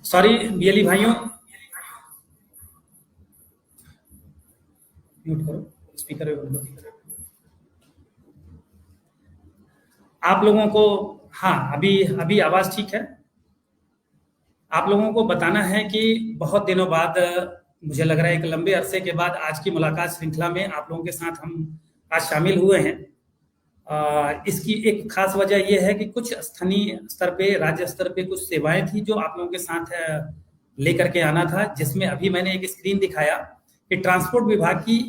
Sorry BLE भाइयों, mute करो, speaker पे बंद करो। आप लोगों को, हाँ अभी अभी आवाज ठीक है। आप लोगों को बताना है कि बहुत दिनों बाद, मुझे लग रहा है एक लंबे अरसे के बाद आज की मुलाकात श्रृंखला में आप लोगों के साथ हम आज शामिल हुए हैं। इसकी एक खास वजह यह है कि कुछ स्थानीय स्तर पे, राज्य स्तर पे कुछ सेवाएं थी जो आप लोगों के साथ लेकर के आना था, जिसमें अभी मैंने एक स्क्रीन दिखाया कि ट्रांसपोर्ट विभाग की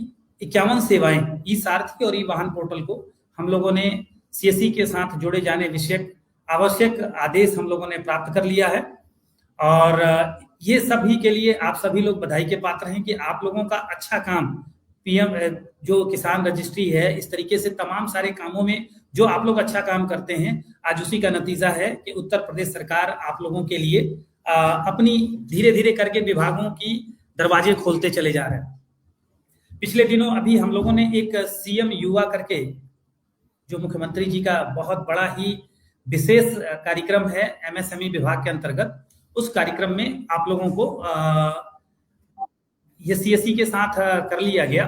51 सेवाएं ई सारथी और ई वाहन पोर्टल को हम लोगों ने सीएससी के साथ जोड़े जाने विषयक आवश्यक आदेश हम लोगों ने प्राप्त कर लिया है। और ये सभी के लिए आप सभी लोग बधाई के पात्र हैं कि आप लोगों का अच्छा काम पीएम जो किसान रजिस्ट्री है, इस तरीके से तमाम सारे कामों में जो आप लोग अच्छा काम करते हैं, आज उसी का नतीजा है कि उत्तर प्रदेश सरकार आप लोगों के लिए अपनी धीरे धीरे करके विभागों की दरवाजे खोलते चले जा रहे हैं। पिछले दिनों अभी हम लोगों ने एक सीएम युवा करके, जो मुख्यमंत्री जी का बहुत बड़ा ही विशेष कार्यक्रम है एमएसएमई विभाग के अंतर्गत, उस कार्यक्रम में आप लोगों को ये सीएससी के साथ कर लिया गया,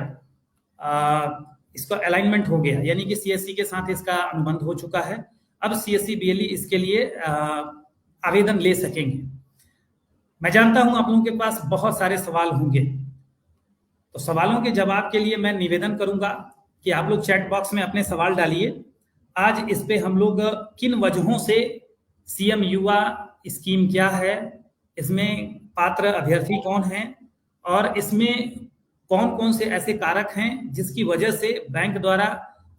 इसका अलाइनमेंट हो गया, यानी कि सीएससी के साथ इसका अनुबंध हो चुका है। अब सीएससी बीएलई इसके लिए आवेदन ले सकेंगे। मैं जानता हूं आप लोगों के पास बहुत सारे सवाल होंगे, तो सवालों के जवाब के लिए मैं निवेदन करूंगा कि आप लोग चैट बॉक्स में अपने सवाल डालिए। आज इस पे हम लोग किन वजहों से सीएम युवा स्कीम क्या है, इसमें पात्र अभ्यर्थी कौन हैं, और इसमें कौन कौन से ऐसे कारक हैं जिसकी वजह से बैंक द्वारा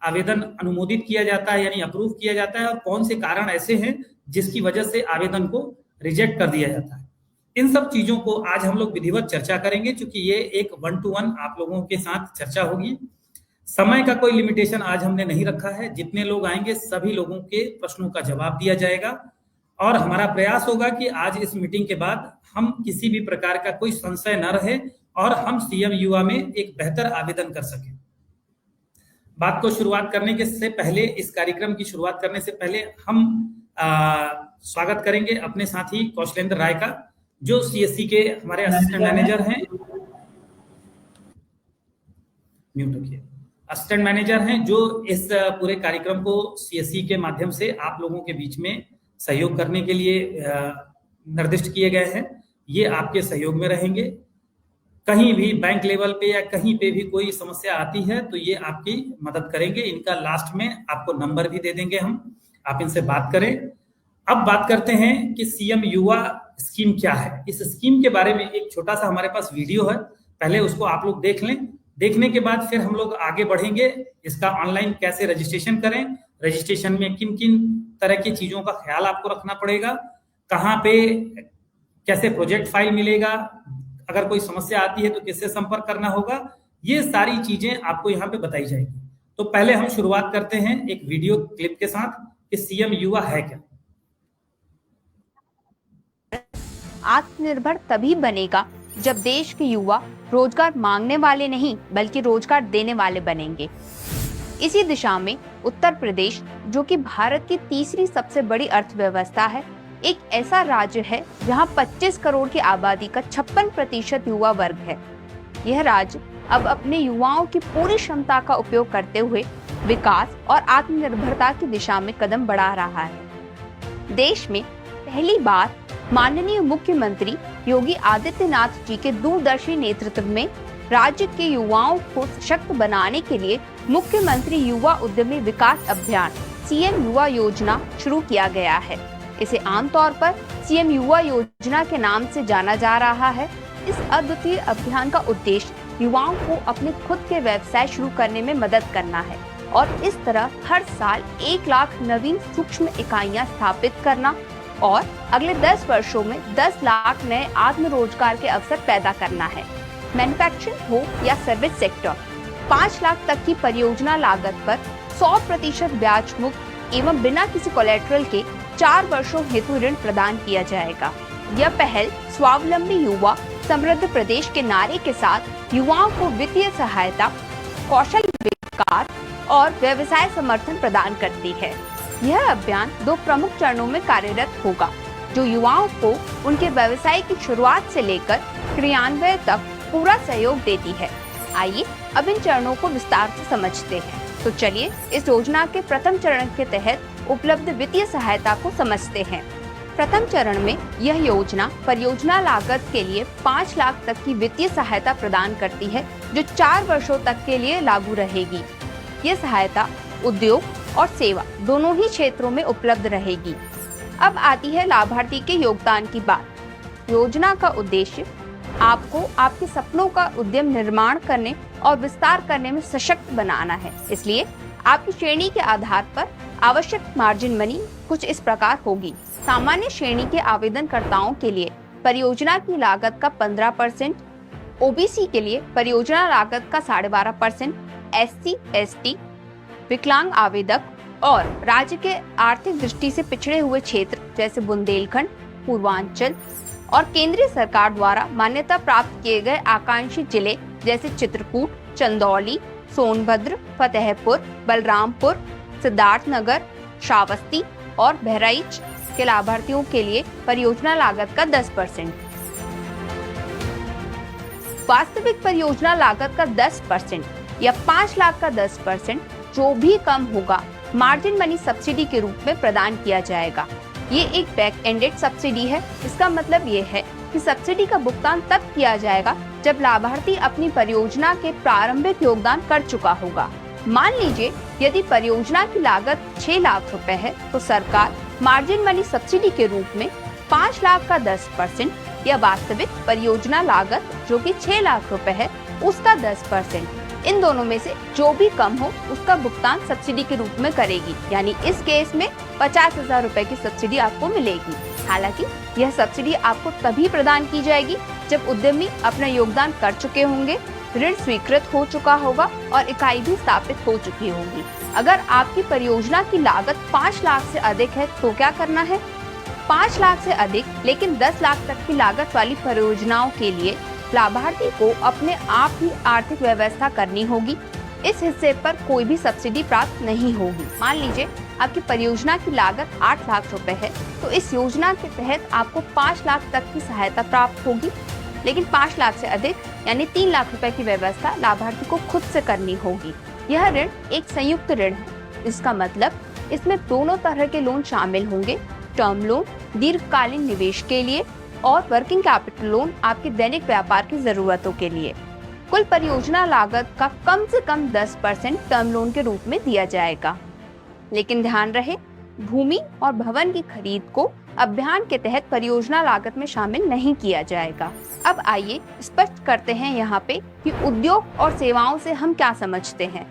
आवेदन अनुमोदित किया जाता है यानी अप्रूव किया जाता है, और कौन से कारण ऐसे हैं जिसकी वजह से आवेदन को रिजेक्ट कर दिया जाता है। इन सब चीजों को आज हम लोग विधिवत चर्चा करेंगे, क्योंकि ये एक 1-to-1 आप लोगों के साथ चर्चा होगी। समय का कोई लिमिटेशन आज हमने नहीं रखा है, जितने लोग आएंगे सभी लोगों के प्रश्नों का जवाब दिया जाएगा, और हमारा प्रयास होगा कि आज इस मीटिंग के बाद हम किसी भी प्रकार का कोई संशय न रहे और हम सीएम युवा में एक बेहतर आवेदन कर सकें। बात को शुरुआत करने के से पहले, इस कार्यक्रम की शुरुआत करने से पहले हम स्वागत करेंगे अपने साथी कौशलेंद्र राय का, जो सीएससी के हमारे असिस्टेंट मैनेजर हैं। म्यूट रखिए। असिस्टेंट मैनेजर हैं जो इस पूरे कार्यक्रम को सीएससी के माध्यम से आप लोगों के बीच में सहयोग करने के लिए निर्दिष्ट किए गए हैं। ये आपके सहयोग में रहेंगे। कहीं भी बैंक लेवल पे या कहीं पे भी कोई समस्या आती है तो ये आपकी मदद करेंगे। इनका लास्ट में आपको नंबर भी दे देंगे हम, आप इनसे बात करें। अब बात करते हैं कि सीएम युवा स्कीम क्या है। इस स्कीम के बारे में एक छोटा सा हमारे पास वीडियो है, पहले उसको आप लोग देख लें। देखने के बाद फिर हम लोग आगे बढ़ेंगे। इसका ऑनलाइन कैसे रजिस्ट्रेशन करें, रजिस्ट्रेशन में किन किन तरह की चीजों का ख्याल आपको रखना पड़ेगा, कहाँ पे कैसे प्रोजेक्ट फाइल मिलेगा, अगर कोई समस्या आती है तो किससे संपर्क करना होगा, ये सारी चीजें आपको यहाँ पे बताई जाएगी। तो पहले हम शुरुआत करते हैं एक वीडियो क्लिप के साथ कि सीएम युवा है क्या। आत्मनिर्भर तभी बनेगा जब देश के युवा रोजगार मांगने वाले नहीं बल्कि रोजगार देने वाले बनेंगे। इसी दिशा में उत्तर प्रदेश, जो कि भारत की तीसरी सबसे बड़ी अर्थव्यवस्था है, एक ऐसा राज्य है जहां 25 करोड़ की आबादी का 56% युवा वर्ग है। यह राज्य अब अपने युवाओं की पूरी क्षमता का उपयोग करते हुए विकास और आत्मनिर्भरता की दिशा में कदम बढ़ा रहा है। देश में पहली बार माननीय मुख्यमंत्री योगी आदित्यनाथ जी के दूरदर्शी नेतृत्व में राज्य के युवाओं को सशक्त बनाने के लिए मुख्यमंत्री युवा उद्यमी विकास अभियान सीएम युवा योजना शुरू किया गया है। इसे आमतौर पर सीएम युवा योजना के नाम से जाना जा रहा है। इस अद्वितीय अभियान का उद्देश्य युवाओं को अपने खुद के व्यवसाय शुरू करने में मदद करना है और इस तरह हर साल 1 लाख नवीन सूक्ष्म इकाइयां स्थापित करना और अगले 10 वर्षों में 10 लाख नए आत्मरोजगार के अवसर पैदा करना है। मैन्युफैक्चरिंग हो या सर्विस सेक्टर, 5 लाख तक की परियोजना लागत पर 100% ब्याज मुक्त एवं बिना किसी कोलेटरल के 4 वर्षों हेतु ऋण प्रदान किया जाएगा। यह पहल स्वावलंबी युवा समृद्ध प्रदेश के नारे के साथ युवाओं को वित्तीय सहायता, कौशल विकास और व्यवसाय समर्थन प्रदान करती है। यह अभियान 2 प्रमुख चरणों में कार्यरत होगा। जो युवाओं को उनके व्यवसाय की शुरुआत से लेकर क्रियान्वयन तक पूरा सहयोग देती है। आइए अब इन चरणों को विस्तार से समझते हैं। तो चलिए इस योजना के प्रथम चरण के तहत उपलब्ध वित्तीय सहायता को समझते हैं। प्रथम चरण में यह योजना परियोजना लागत के लिए 5 लाख तक की वित्तीय सहायता प्रदान करती है, जो 4 वर्षों तक के लिए लागू रहेगी। ये सहायता उद्योग और सेवा दोनों ही क्षेत्रों में उपलब्ध रहेगी। अब आती है लाभार्थी के योगदान की बात। योजना का उद्देश्य आपको आपके सपनों का उद्यम निर्माण करने और विस्तार करने में सशक्त बनाना है। इसलिए आपकी श्रेणी के आधार पर आवश्यक मार्जिन मनी कुछ इस प्रकार होगी। सामान्य श्रेणी के आवेदनकर्ताओं के लिए परियोजना की लागत का 15%, ओबीसी के लिए परियोजना लागत का 12.5%, एससी, एसटी, विकलांग आवेदक और राज्य के आर्थिक दृष्टि से पिछड़े हुए क्षेत्र जैसे बुंदेलखंड, पूर्वांचल और केंद्रीय सरकार द्वारा मान्यता प्राप्त किए गए आकांक्षी जिले जैसे चित्रकूट, चंदौली, सोनभद्र, फतेहपुर, बलरामपुर, सिद्धार्थनगर, श्रावस्ती और बहराइच के लाभार्थियों के लिए परियोजना लागत का 10%। वास्तविक परियोजना लागत का 10% या 5 लाख का 10% जो भी कम होगा, मार्जिन मनी सब्सिडी के रूप में प्रदान किया जाएगा। ये एक बैक एंडेड सब्सिडी है। इसका मतलब ये है कि सब्सिडी का भुगतान तब किया जाएगा जब लाभार्थी अपनी परियोजना के प्रारंभिक योगदान कर चुका होगा। मान लीजिए यदि परियोजना की लागत 6 लाख रुपए है, तो सरकार मार्जिन मनी सब्सिडी के रूप में 5 लाख का 10% या वास्तविक परियोजना लागत जो कि 6 लाख रुपए है उसका 10%, इन दोनों में से जो भी कम हो उसका भुगतान सब्सिडी के रूप में करेगी। यानी इस केस में 50,000 रुपए की सब्सिडी आपको मिलेगी। हालांकि यह सब्सिडी आपको तभी प्रदान की जाएगी जब उद्यमी अपना योगदान कर चुके होंगे, ऋण स्वीकृत हो चुका होगा और इकाई भी स्थापित हो चुकी होगी। अगर आपकी परियोजना की लागत 5 लाख से अधिक है तो क्या करना है? 5 लाख से अधिक लेकिन 10 लाख तक की लागत वाली परियोजनाओं के लिए लाभार्थी को अपने आप ही आर्थिक व्यवस्था करनी होगी। इस हिस्से पर कोई भी सब्सिडी प्राप्त नहीं होगी। मान लीजिए आपकी परियोजना की लागत 8 लाख रुपए है, तो इस योजना के तहत आपको 5 लाख तक की सहायता प्राप्त होगी, लेकिन 5 लाख से अधिक यानी 3 लाख रुपए की व्यवस्था लाभार्थी को खुद से करनी होगी। यह ऋण एक संयुक्त ऋण है। इसका मतलब इसमें दोनों तरह के लोन शामिल होंगे, टर्म लोन दीर्घकालीन निवेश के लिए और वर्किंग कैपिटल लोन आपके दैनिक व्यापार की जरूरतों के लिए। कुल परियोजना लागत का कम से कम 10% टर्म लोन के रूप में दिया जाएगा। लेकिन ध्यान रहे, भूमि और भवन की खरीद को अभियान के तहत परियोजना लागत में शामिल नहीं किया जाएगा। अब आइए स्पष्ट करते हैं यहाँ पे कि उद्योग और सेवाओं से हम क्या समझते हैं।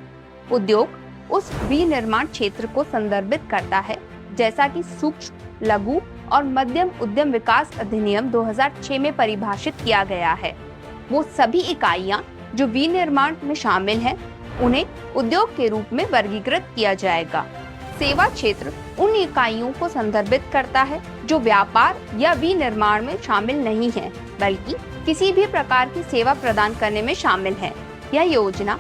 उद्योग उस विनिर्माण क्षेत्र को संदर्भित करता है जैसा कि सूक्ष्म, लघु और मध्यम उद्यम विकास अधिनियम 2006 में परिभाषित किया गया है। वो सभी इकाइयां जो विनिर्माण में शामिल हैं, उन्हें उद्योग के रूप में वर्गीकृत किया जाएगा। सेवा क्षेत्र उन इकाइयों को संदर्भित करता है जो व्यापार या विनिर्माण में शामिल नहीं है, बल्कि किसी भी प्रकार की सेवा प्रदान करने में शामिल है। यह योजना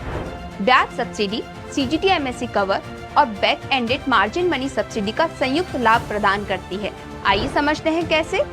ब्याज सब्सिडी, CGT-MSE कवर और back ended margin money subsidy का संयुक्त लाभ प्रदान करती है। आइए समझते हैं कैसे।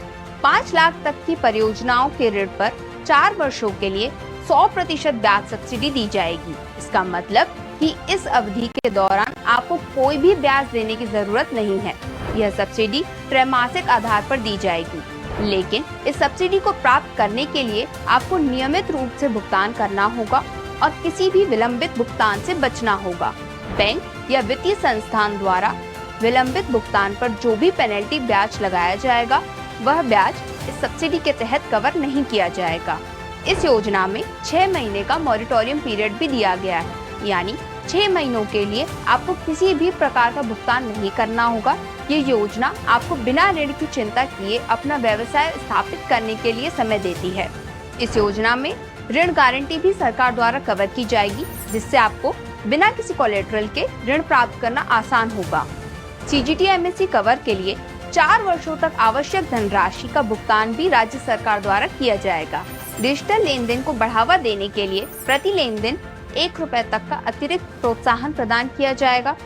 5 लाख तक की परियोजनाओं के ऋण पर 4 वर्षों के लिए 100% ब्याज सब्सिडी दी जाएगी। इसका मतलब कि इस अवधि के दौरान आपको कोई भी ब्याज देने की जरूरत नहीं है। यह सब्सिडी त्रैमासिक आधार पर दी जाएगी, लेकिन इस सब्सिडी को प्राप्त करने के लिए आपको नियमित रूप से भुगतान करना होगा और किसी भी विलंबित भुगतान से बचना होगा। बैंक या वित्तीय संस्थान द्वारा विलंबित भुगतान पर जो भी पेनल्टी ब्याज लगाया जाएगा, वह ब्याज इस सब्सिडी के तहत कवर नहीं किया जाएगा। इस योजना में 6 महीने का मॉरिटोरियम पीरियड भी दिया गया है, यानी 6 महीनों के लिए आपको किसी भी प्रकार का भुगतान नहीं करना होगा। ये योजना आपको बिना ऋण की चिंता किए अपना व्यवसाय स्थापित करने के लिए समय देती है। इस योजना में ऋण गारंटी भी सरकार द्वारा कवर की जाएगी, जिससे आपको बिना किसी कोलेटरल के ऋण प्राप्त करना आसान होगा। CGT-MSE कवर के लिए 4 वर्षों तक आवश्यक धनराशि का भुगतान भी राज्य सरकार द्वारा किया जाएगा। डिजिटल लेन देन को बढ़ावा देने के लिए प्रति लेन देन 1 रुपए तक का अतिरिक्त प्रोत्साहन प्रदान किया जाएगा,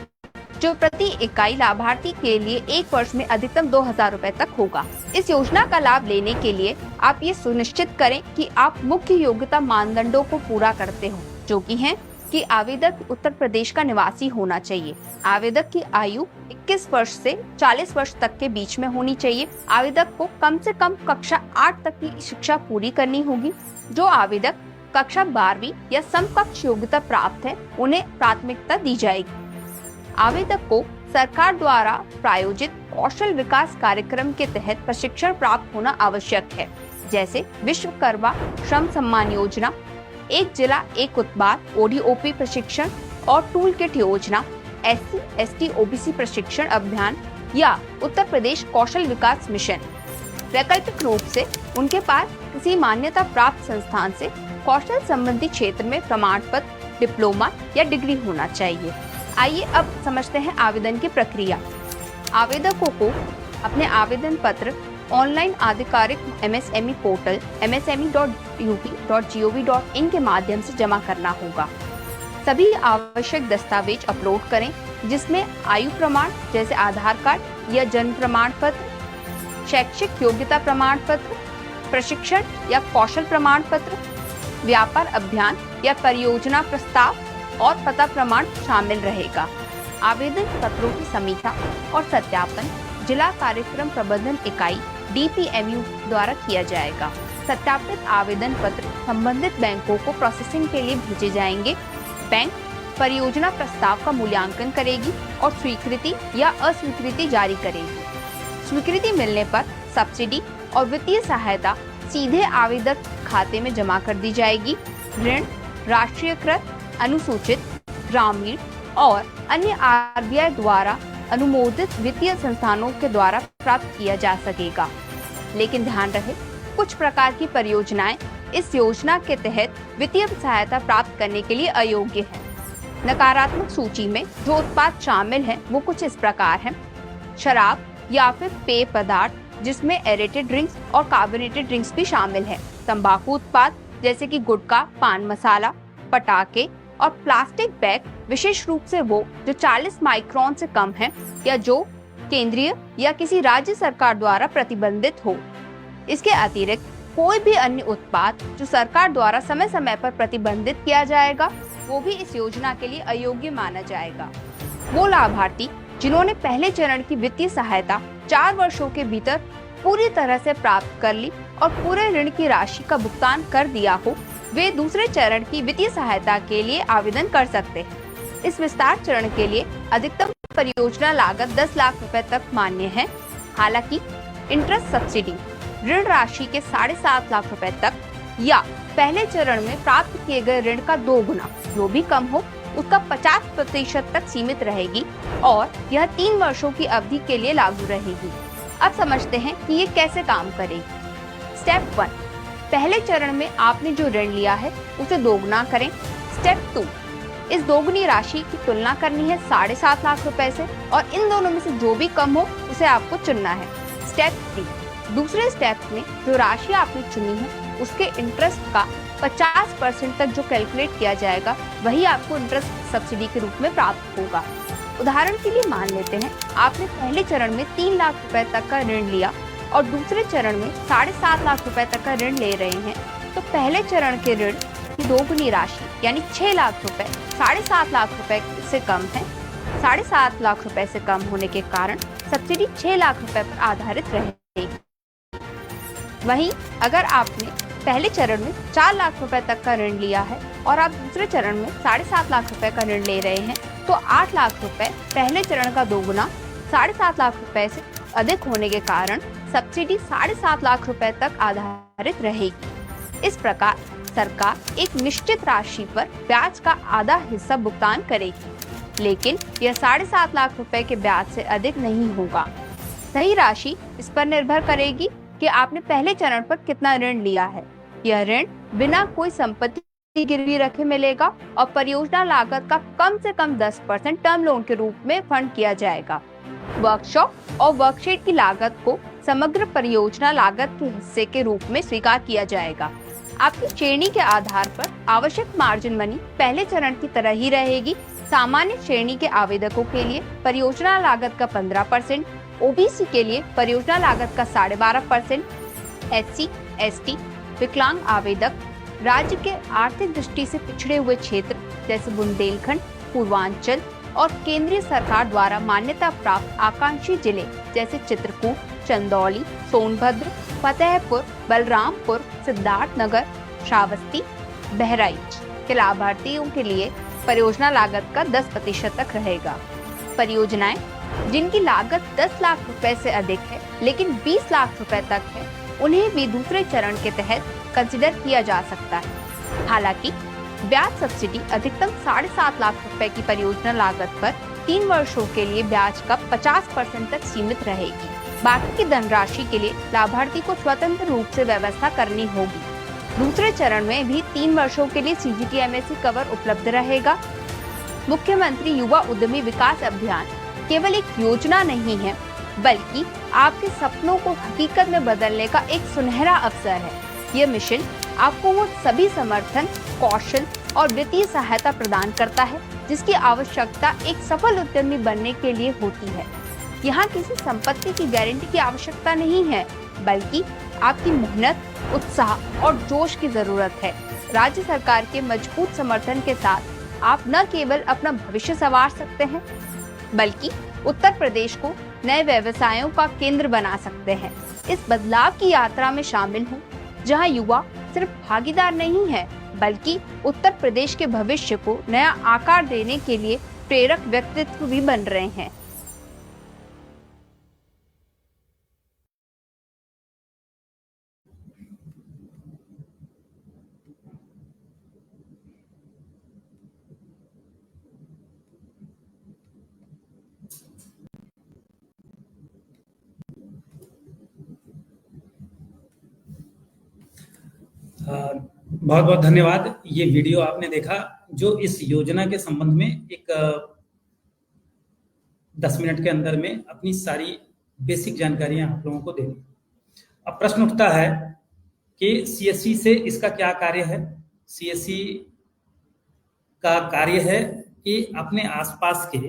जो प्रति इकाई लाभार्थी के लिए 1 वर्ष में अधिकतम 2,000 रुपए तक होगा। इस योजना का लाभ लेने के लिए आप ये सुनिश्चित करें कि आप मुख्य योग्यता मानदंडों को पूरा करते हो, जो कि हैं कि आवेदक उत्तर प्रदेश का निवासी होना चाहिए। आवेदक की आयु 21 वर्ष से 40 वर्ष तक के बीच में होनी चाहिए। आवेदक को कम से कम कक्षा 8 तक की शिक्षा पूरी करनी होगी। जो आवेदक कक्षा 12वीं या समकक्ष योग्यता प्राप्त है, उन्हें प्राथमिकता दी जाएगी। आवेदक को सरकार द्वारा प्रायोजित कौशल विकास कार्यक्रम के तहत प्रशिक्षण प्राप्त होना आवश्यक है, जैसे विश्वकर्मा श्रम सम्मान योजना, एक जिला एक उत्पाद ODOP प्रशिक्षण और टूल किट योजना, SC ST OBC प्रशिक्षण अभियान या उत्तर प्रदेश कौशल विकास मिशन। वैकल्पिक रूप से उनके पास किसी मान्यता प्राप्त संस्थान से कौशल संबंधी क्षेत्र में प्रमाण पत्र, डिप्लोमा या डिग्री होना चाहिए। आइए अब समझते हैं आवेदन की प्रक्रिया। आवेदकों को अपने आवेदन पत्र ऑनलाइन आधिकारिक MSME पोर्टल msme.up.gov.in के माध्यम से जमा करना होगा। सभी आवश्यक दस्तावेज अपलोड करें, जिसमें आयु प्रमाण जैसे आधार कार्ड या जन्म प्रमाण पत्र, शैक्षिक योग्यता प्रमाण पत्र, प्रशिक्षण या कौशल प्रमाण पत्र, व्यापार अभियान या परियोजना प्रस्ताव और पता प्रमाण शामिल रहेगा। आवेदन पत्रों की समीक्षा और सत्यापन जिला कार्यक्रम प्रबंधन इकाई DPMU द्वारा किया जाएगा। सत्यापित आवेदन पत्र संबंधित बैंकों को प्रोसेसिंग के लिए भेजे जाएंगे। बैंक परियोजना प्रस्ताव का मूल्यांकन करेगी और स्वीकृति या अस्वीकृति जारी करेगी। स्वीकृति मिलने पर सब्सिडी और वित्तीय सहायता सीधे आवेदक खाते में जमा कर दी जाएगी। ऋण राष्ट्रीयकृत, अनुसूचित, ग्रामीण और अन्य RBI द्वारा अनुमोदित वित्तीय संस्थानों के द्वारा प्राप्त किया जा सकेगा। लेकिन ध्यान रहे, कुछ प्रकार की परियोजनाएं इस योजना के तहत वित्तीय सहायता प्राप्त करने के लिए अयोग्य है। नकारात्मक सूची में जो उत्पाद शामिल हैं वो कुछ इस प्रकार हैं: शराब या फिर पेय पदार्थ जिसमें एरेटेड ड्रिंक्स और कार्बोनेटेड ड्रिंक्स भी शामिल है, तंबाकू उत्पाद जैसे कि गुटखा, पान मसाला, पटाखे और प्लास्टिक बैग, विशेष रूप से वो जो 40 माइक्रोन से कम है या जो केंद्रीय या किसी राज्य सरकार द्वारा प्रतिबंधित हो। इसके अतिरिक्त कोई भी अन्य उत्पाद जो सरकार द्वारा समय समय पर प्रतिबंधित किया जाएगा, वो भी इस योजना के लिए अयोग्य माना जाएगा। वो लाभार्थी जिन्होंने पहले चरण की वित्तीय सहायता 4 वर्षों के भीतर पूरी तरह से प्राप्त कर ली और पूरे ऋण की राशि का भुगतान कर दिया हो, वे दूसरे चरण की वित्तीय सहायता के लिए आवेदन कर सकते हैं। इस विस्तार चरण के लिए अधिकतम परियोजना लागत 10 लाख रुपए तक मान्य है। हालांकि इंटरेस्ट सब्सिडी ऋण राशि के 7.5 लाख रुपए तक या पहले चरण में प्राप्त किए गए ऋण का 2 गुना, जो भी कम हो उसका 50% तक सीमित रहेगी और यह 3 वर्षों की अवधि के लिए लागू रहेगी। अब समझते हैं कि ये कैसे काम करेगी। स्टेप 1, पहले चरण में आपने जो ऋण लिया है उसे दोगुना करें। स्टेप 2, इस दोगुनी राशि की तुलना करनी है 7.5 लाख रुपए से और इन दोनों में से जो भी कम हो उसे आपको चुनना है। स्टेप 3, दूसरे स्टेप में जो राशि आपने चुनी है उसके इंटरेस्ट का 50% तक जो कैलकुलेट किया जाएगा, वही आपको इंटरेस्ट सब्सिडी के रूप में प्राप्त होगा। उदाहरण के लिए मान लेते हैं आपने पहले चरण में 3 लाख रुपए तक का ऋण लिया और दूसरे चरण में 7.5 लाख रुपए तक का ऋण ले रहे हैं, तो पहले चरण के ऋण की दोगुनी राशि यानी 6 लाख रुपए 7.5 लाख रुपए से कम है। 7.5 लाख रुपए से कम होने के कारण सब्सिडी 6 लाख रुपए पर आधारित रहेगी। वहीं अगर आपने पहले चरण में 4 लाख रुपए तक का ऋण लिया है और आप दूसरे चरण में 7.5 लाख रुपए का ऋण ले रहे हैं, तो 8 लाख रुपए पहले चरण का दोगुना 7.5 लाख रुपए से अधिक होने के कारण सब्सिडी 7.5 लाख रुपए तक आधारित रहेगी। इस प्रकार सरकार एक निश्चित राशि पर ब्याज का आधा हिस्सा भुगतान करेगी, लेकिन यह 7.5 लाख रुपए के ब्याज से अधिक नहीं होगा। सही राशि इस पर निर्भर करेगी कि आपने पहले चरण पर कितना ऋण लिया है। यह ऋण बिना कोई संपत्ति गिरवी रखे मिलेगा और परियोजना लागत का कम से कम 10% टर्म लोन के रूप में फंड किया जाएगा। वर्कशॉप और वर्कशीट की लागत को समग्र परियोजना लागत के हिस्से के रूप में स्वीकार किया जाएगा। आपकी श्रेणी के आधार पर आवश्यक मार्जिन मनी पहले चरण की तरह ही रहेगी। सामान्य श्रेणी के आवेदकों के लिए परियोजना लागत का 15%, ओबीसी के लिए परियोजना लागत का 12.5%, SC, ST, विकलांग आवेदक, राज्य के आर्थिक दृष्टि से पिछड़े हुए क्षेत्र जैसे बुंदेलखंड, पूर्वांचल और केंद्रीय सरकार द्वारा मान्यता प्राप्त आकांक्षी जिले जैसे चित्रकूट, चंदौली, सोनभद्र, फतेहपुर, बलरामपुर, सिद्धार्थनगर, श्रावस्ती, बहराइच के लाभार्थियों के लिए परियोजना लागत का 10% तक रहेगा। परियोजनाएं जिनकी लागत 10 लाख रुपए से अधिक है लेकिन 20 लाख रुपए तक है, उन्हें भी दूसरे चरण के तहत कंसिडर किया जा सकता है। हालांकि ब्याज सब्सिडी अधिकतम 7.5 लाख रुपए की परियोजना लागत पर 3 वर्षों के लिए ब्याज का 50% तक सीमित रहेगी। बाकी की धनराशि के लिए लाभार्थी को स्वतंत्र रूप से व्यवस्था करनी होगी। दूसरे चरण में भी 3 वर्षों के लिए CGTMSE कवर उपलब्ध रहेगा। मुख्यमंत्री युवा उद्यमी विकास अभियान केवल एक योजना नहीं है, बल्कि आपके सपनों को हकीकत में बदलने का एक सुनहरा अवसर है। यह मिशन आपको वो सभी समर्थन, कौशल और वित्तीय सहायता प्रदान करता है जिसकी आवश्यकता एक सफल उद्यमी बनने के लिए होती है। यहाँ किसी संपत्ति की गारंटी की आवश्यकता नहीं है, बल्कि आपकी मेहनत, उत्साह और जोश की जरूरत है। राज्य सरकार के मजबूत समर्थन के साथ आप न केवल अपना भविष्य संवार सकते हैं, बल्कि उत्तर प्रदेश को नए व्यवसायों का केंद्र बना सकते हैं। इस बदलाव की यात्रा में शामिल हूँ, जहाँ युवा सिर्फ भागीदार नहीं है, बल्कि उत्तर प्रदेश के भविष्य को नया आकार देने के लिए प्रेरक व्यक्तित्व भी बन रहे हैं। बहुत बहुत धन्यवाद। ये वीडियो आपने देखा जो इस योजना के संबंध में एक 10 मिनट के अंदर में अपनी सारी बेसिक जानकारियां आप लोगों को दे दी। अब प्रश्न उठता है कि CSC से इसका क्या कार्य है। CSC का कार्य है कि अपने आसपास के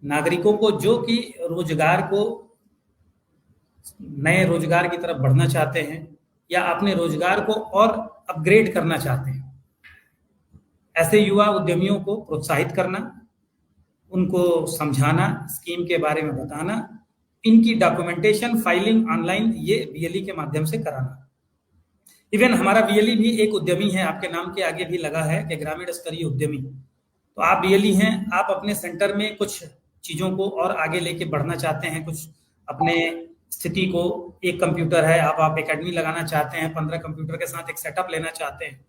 नागरिकों को जो कि रोजगार को नए रोजगार की तरफ बढ़ना चाहते हैं या अपने रोजगार को और अपग्रेड करना चाहते हैं, ऐसे युवा उद्यमियों को प्रोत्साहित करना, उनको समझाना, स्कीम के बारे में बताना, इनकी डॉक्यूमेंटेशन, फाइलिंग ऑनलाइन ये BLE के माध्यम से कराना। इवन हमारा BLE भी एक उद्यमी है, आपके नाम के आगे भी लगा है कि ग्रामीण स्तरीय उद्यमी। तो आप BLE हैं, आप अपने सेंटर में कुछ चीजों को और आगे लेके बढ़ना चाहते हैं, कुछ अपने स्थिति को, एक कंप्यूटर है, आप एकेडमी लगाना चाहते हैं, 15 कंप्यूटर के साथ एक सेटअप लेना चाहते हैं,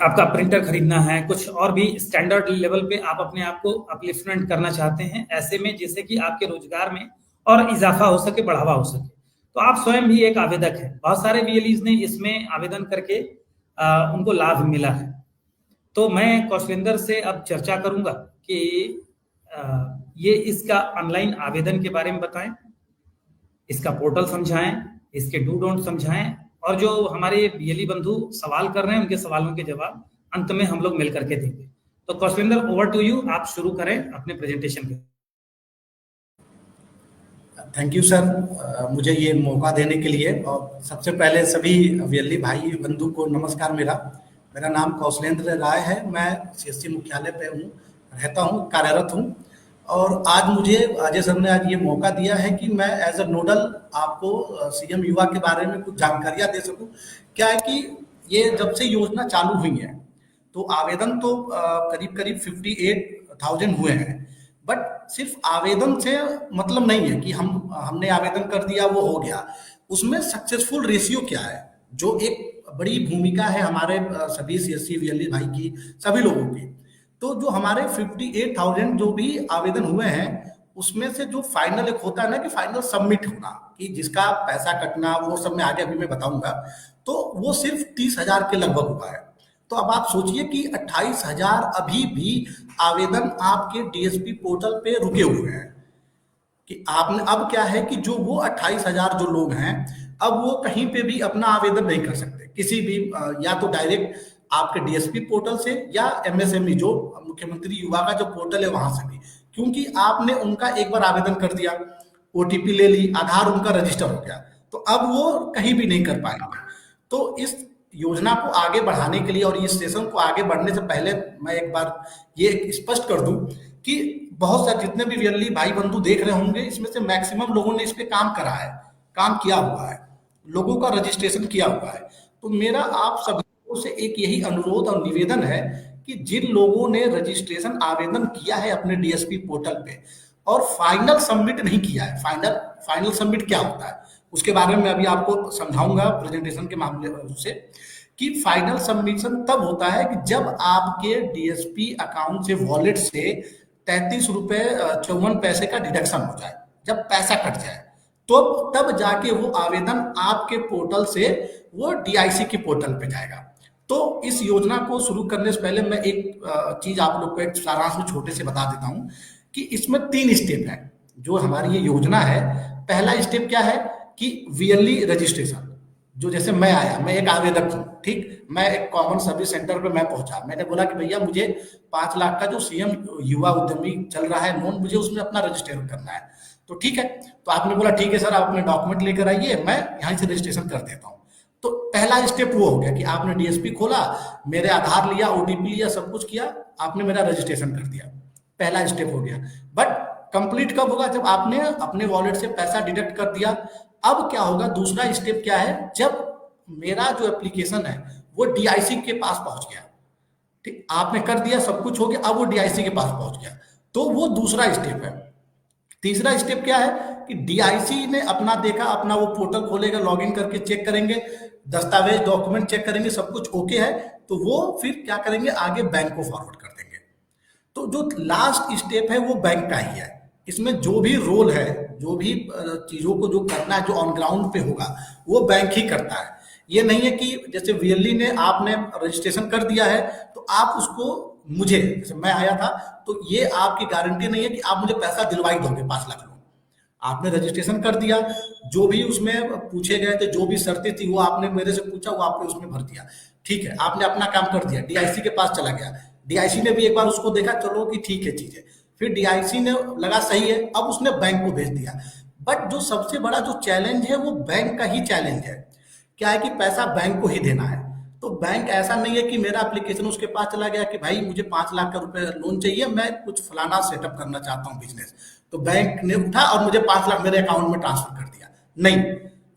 आपका प्रिंटर खरीदना है, कुछ और भी स्टैंडर्ड लेवल पे आप अपने आप को अपलिफ्टमेंट करना चाहते हैं, ऐसे में जिससे कि आपके रोजगार में और इजाफा हो सके, बढ़ावा हो सके, तो आप स्वयं भी एक आवेदक हैं। बहुत सारे BLEs ने इसमें आवेदन करके उनको लाभ मिला है। तो मैं कौशलेंद्र से अब चर्चा करूंगा कि ये इसका ऑनलाइन आवेदन के बारे में बताएं, इसका पोर्टल समझाएं, इसके डू डोंट समझाएं, और जो हमारे BLE बंधु सवाल कर रहे हैं उनके सवालों के जवाब अंत में हम लोग मिल करके देंगे। तो कौशलेंद्र, ओवर टू यू, आप शुरू करें अपने प्रेजेंटेशन के। थैंक यू सर, मुझे ये मौका देने के लिए। और सबसे पहले सभी BLE भाई बंधु को नमस्कार। मेरा नाम कौशलेंद्र राय है, मैं CSC मुख्यालय पे रहता हूँ, कार्यरत हूँ। और आज मुझे अजय सर ने आज ये मौका दिया है कि मैं एज अ नोडल आपको CM युवा के बारे में कुछ जानकारियाँ दे सकूँ। क्या है कि ये जब से योजना चालू हुई है तो आवेदन तो करीब 58,000 हुए हैं, बट सिर्फ आवेदन से मतलब नहीं है कि हमने आवेदन कर दिया वो हो गया। उसमें सक्सेसफुल रेशियो क्या है, जो एक बड़ी भूमिका है हमारे सभी CSC BLE भाई की, सभी लोगों की। तो जो हमारे 58,000 जो भी आवेदन हुए हैं, उसमें से जो फाइनल एक होता है ना कि फाइनल सबमिट होना, कि जिसका पैसा कटना, वो सब मैं आगे अभी मैं बताऊंगा, तो वो सिर्फ 30,000 के लगभग हुआ है। तो अब आप सोचिए कि 28,000 अभी भी आवेदन आपके DSP पोर्टल पे रुके हुए हैं। कि आपने अब क्या है कि जो वो 28,000 जो लोग हैं, अब वो कहीं पे भी अपना आवेदन नहीं कर सकते, किसी भी या तो डायरेक्ट आपके डीएसपी पोर्टल से या एमएसएमई जो मुख्यमंत्री युवा का जो पोर्टल है वहां से भी, क्योंकि आपने उनका एक बार आवेदन कर दिया, ओटीपी ले ली, आधार उनका रजिस्टर हो गया, तो अब वो कहीं भी नहीं कर पाएंगे। तो इस योजना को आगे बढ़ाने के लिए और इस सेशन को आगे बढ़ने से पहले मैं एक बार ये स्पष्ट कर दूं कि बहुत सारे जितने भी वीरली भाई बंधु देख रहे होंगे, इसमें से मैक्सिमम लोगों ने इस पे काम करा है, काम किया हुआ है, लोगों का रजिस्ट्रेशन किया हुआ है। तो मेरा आप सभी से एक यही अनुरोध और निवेदन है कि जिन लोगों ने रजिस्ट्रेशन आवेदन किया है अपने डीएसपी पोर्टल पे और फाइनल सबमिट नहीं किया है, फाइनल सबमिट क्या होता है उसके बारे में अभी आपको समझाऊंगा प्रेजेंटेशन के मामले से, कि फाइनल सबमिशन तब होता है कि जब आपके डीएसपी अकाउंट से, वॉलेट से 33 रुपए 54 पैसे का डिडक्शन हो जाए, जब पैसा कट जाए, तो तब जाके वो आवेदन आपके पोर्टल से वो डीआईसी के पोर्टल पे जाएगा। तो इस योजना को शुरू करने से पहले मैं एक चीज आप लोग को एक सारांश में छोटे से बता देता हूं कि इसमें 3 स्टेप है जो हमारी ये योजना है। पहला स्टेप क्या है कि वीएलई रजिस्ट्रेशन, जो जैसे मैं आया, मैं एक आवेदक हूँ, ठीक, मैं एक कॉमन सर्विस सेंटर पे मैं पहुंचा, मैंने बोला कि भैया मुझे 5 लाख का जो सीएम युवा उद्यमी चल रहा है लोन, मुझे उसमें अपना रजिस्ट्रेशन करना है। तो ठीक है, तो आपने बोला ठीक है सर, आप अपने डॉक्यूमेंट लेकर आइए, मैं यहाँ से रजिस्ट्रेशन कर देता हूँ। तो पहला स्टेप वो हो गया कि आपने डीएसपी खोला, मेरे आधार लिया, ओटीपी लिया, सब कुछ किया, आपने मेरा रजिस्ट्रेशन कर दिया, पहला स्टेप हो गया। बट कंप्लीट कब होगा? जब आपने अपने वॉलेट से पैसा डिडक्ट कर दिया। अब क्या होगा, दूसरा स्टेप क्या है, जब मेरा जो एप्लीकेशन है वो डीआईसी के पास पहुंच गया, ठीक, आपने कर दिया, सब कुछ हो गया, अब वो डीआईसी के पास पहुंच गया, तो वो दूसरा स्टेप है। तीसरा स्टेप क्या है कि डीआईसी ने अपना देखा, अपना वो पोर्टल खोलेगा, लॉगिन करके चेक करेंगे, दस्तावेज डॉक्यूमेंट चेक करेंगे, सब कुछ ओके है, तो वो फिर क्या करेंगे, आगे बैंक को फॉरवर्ड कर देंगे। तो जो लास्ट स्टेप है वो बैंक का ही है। इसमें जो भी रोल है, जो भी चीजों को जो करना है, जो ऑन ग्राउंड पे होगा, वो बैंक ही करता है। ये नहीं है कि जैसे वीएलई ने आपने रजिस्ट्रेशन कर दिया है तो आप उसको, मुझे, जैसे मैं आया था, तो ये आपकी गारंटी नहीं है कि आप मुझे पैसा दिलवाई दोगे 5 लाख लोन। आपने रजिस्ट्रेशन कर दिया, जो भी उसमें पूछे गए थे, जो भी शर्तें थी, वो आपने मेरे से पूछा, वो आपने उसमें भर दिया, ठीक है, आपने अपना काम कर दिया, डीआईसी के पास चला गया, डीआईसी ने भी एक बार उसको देखा, चलो कि ठीक है चीज है, फिर डीआईसी ने लगा सही है, अब उसने बैंक को भेज दिया। बट जो सबसे बड़ा जो चैलेंज है वो बैंक का ही चैलेंज है। क्या है कि पैसा बैंक को ही देना है। तो बैंक ऐसा नहीं है कि मेरा एप्लीकेशन उसके पास चला गया कि भाई मुझे 5 लाख का रुपए लोन चाहिए, मैं कुछ फलाना सेटअप करना चाहता हूँ बिजनेस, तो बैंक ने उठा और मुझे 5 लाख मेरे अकाउंट में ट्रांसफर कर दिया। नहीं,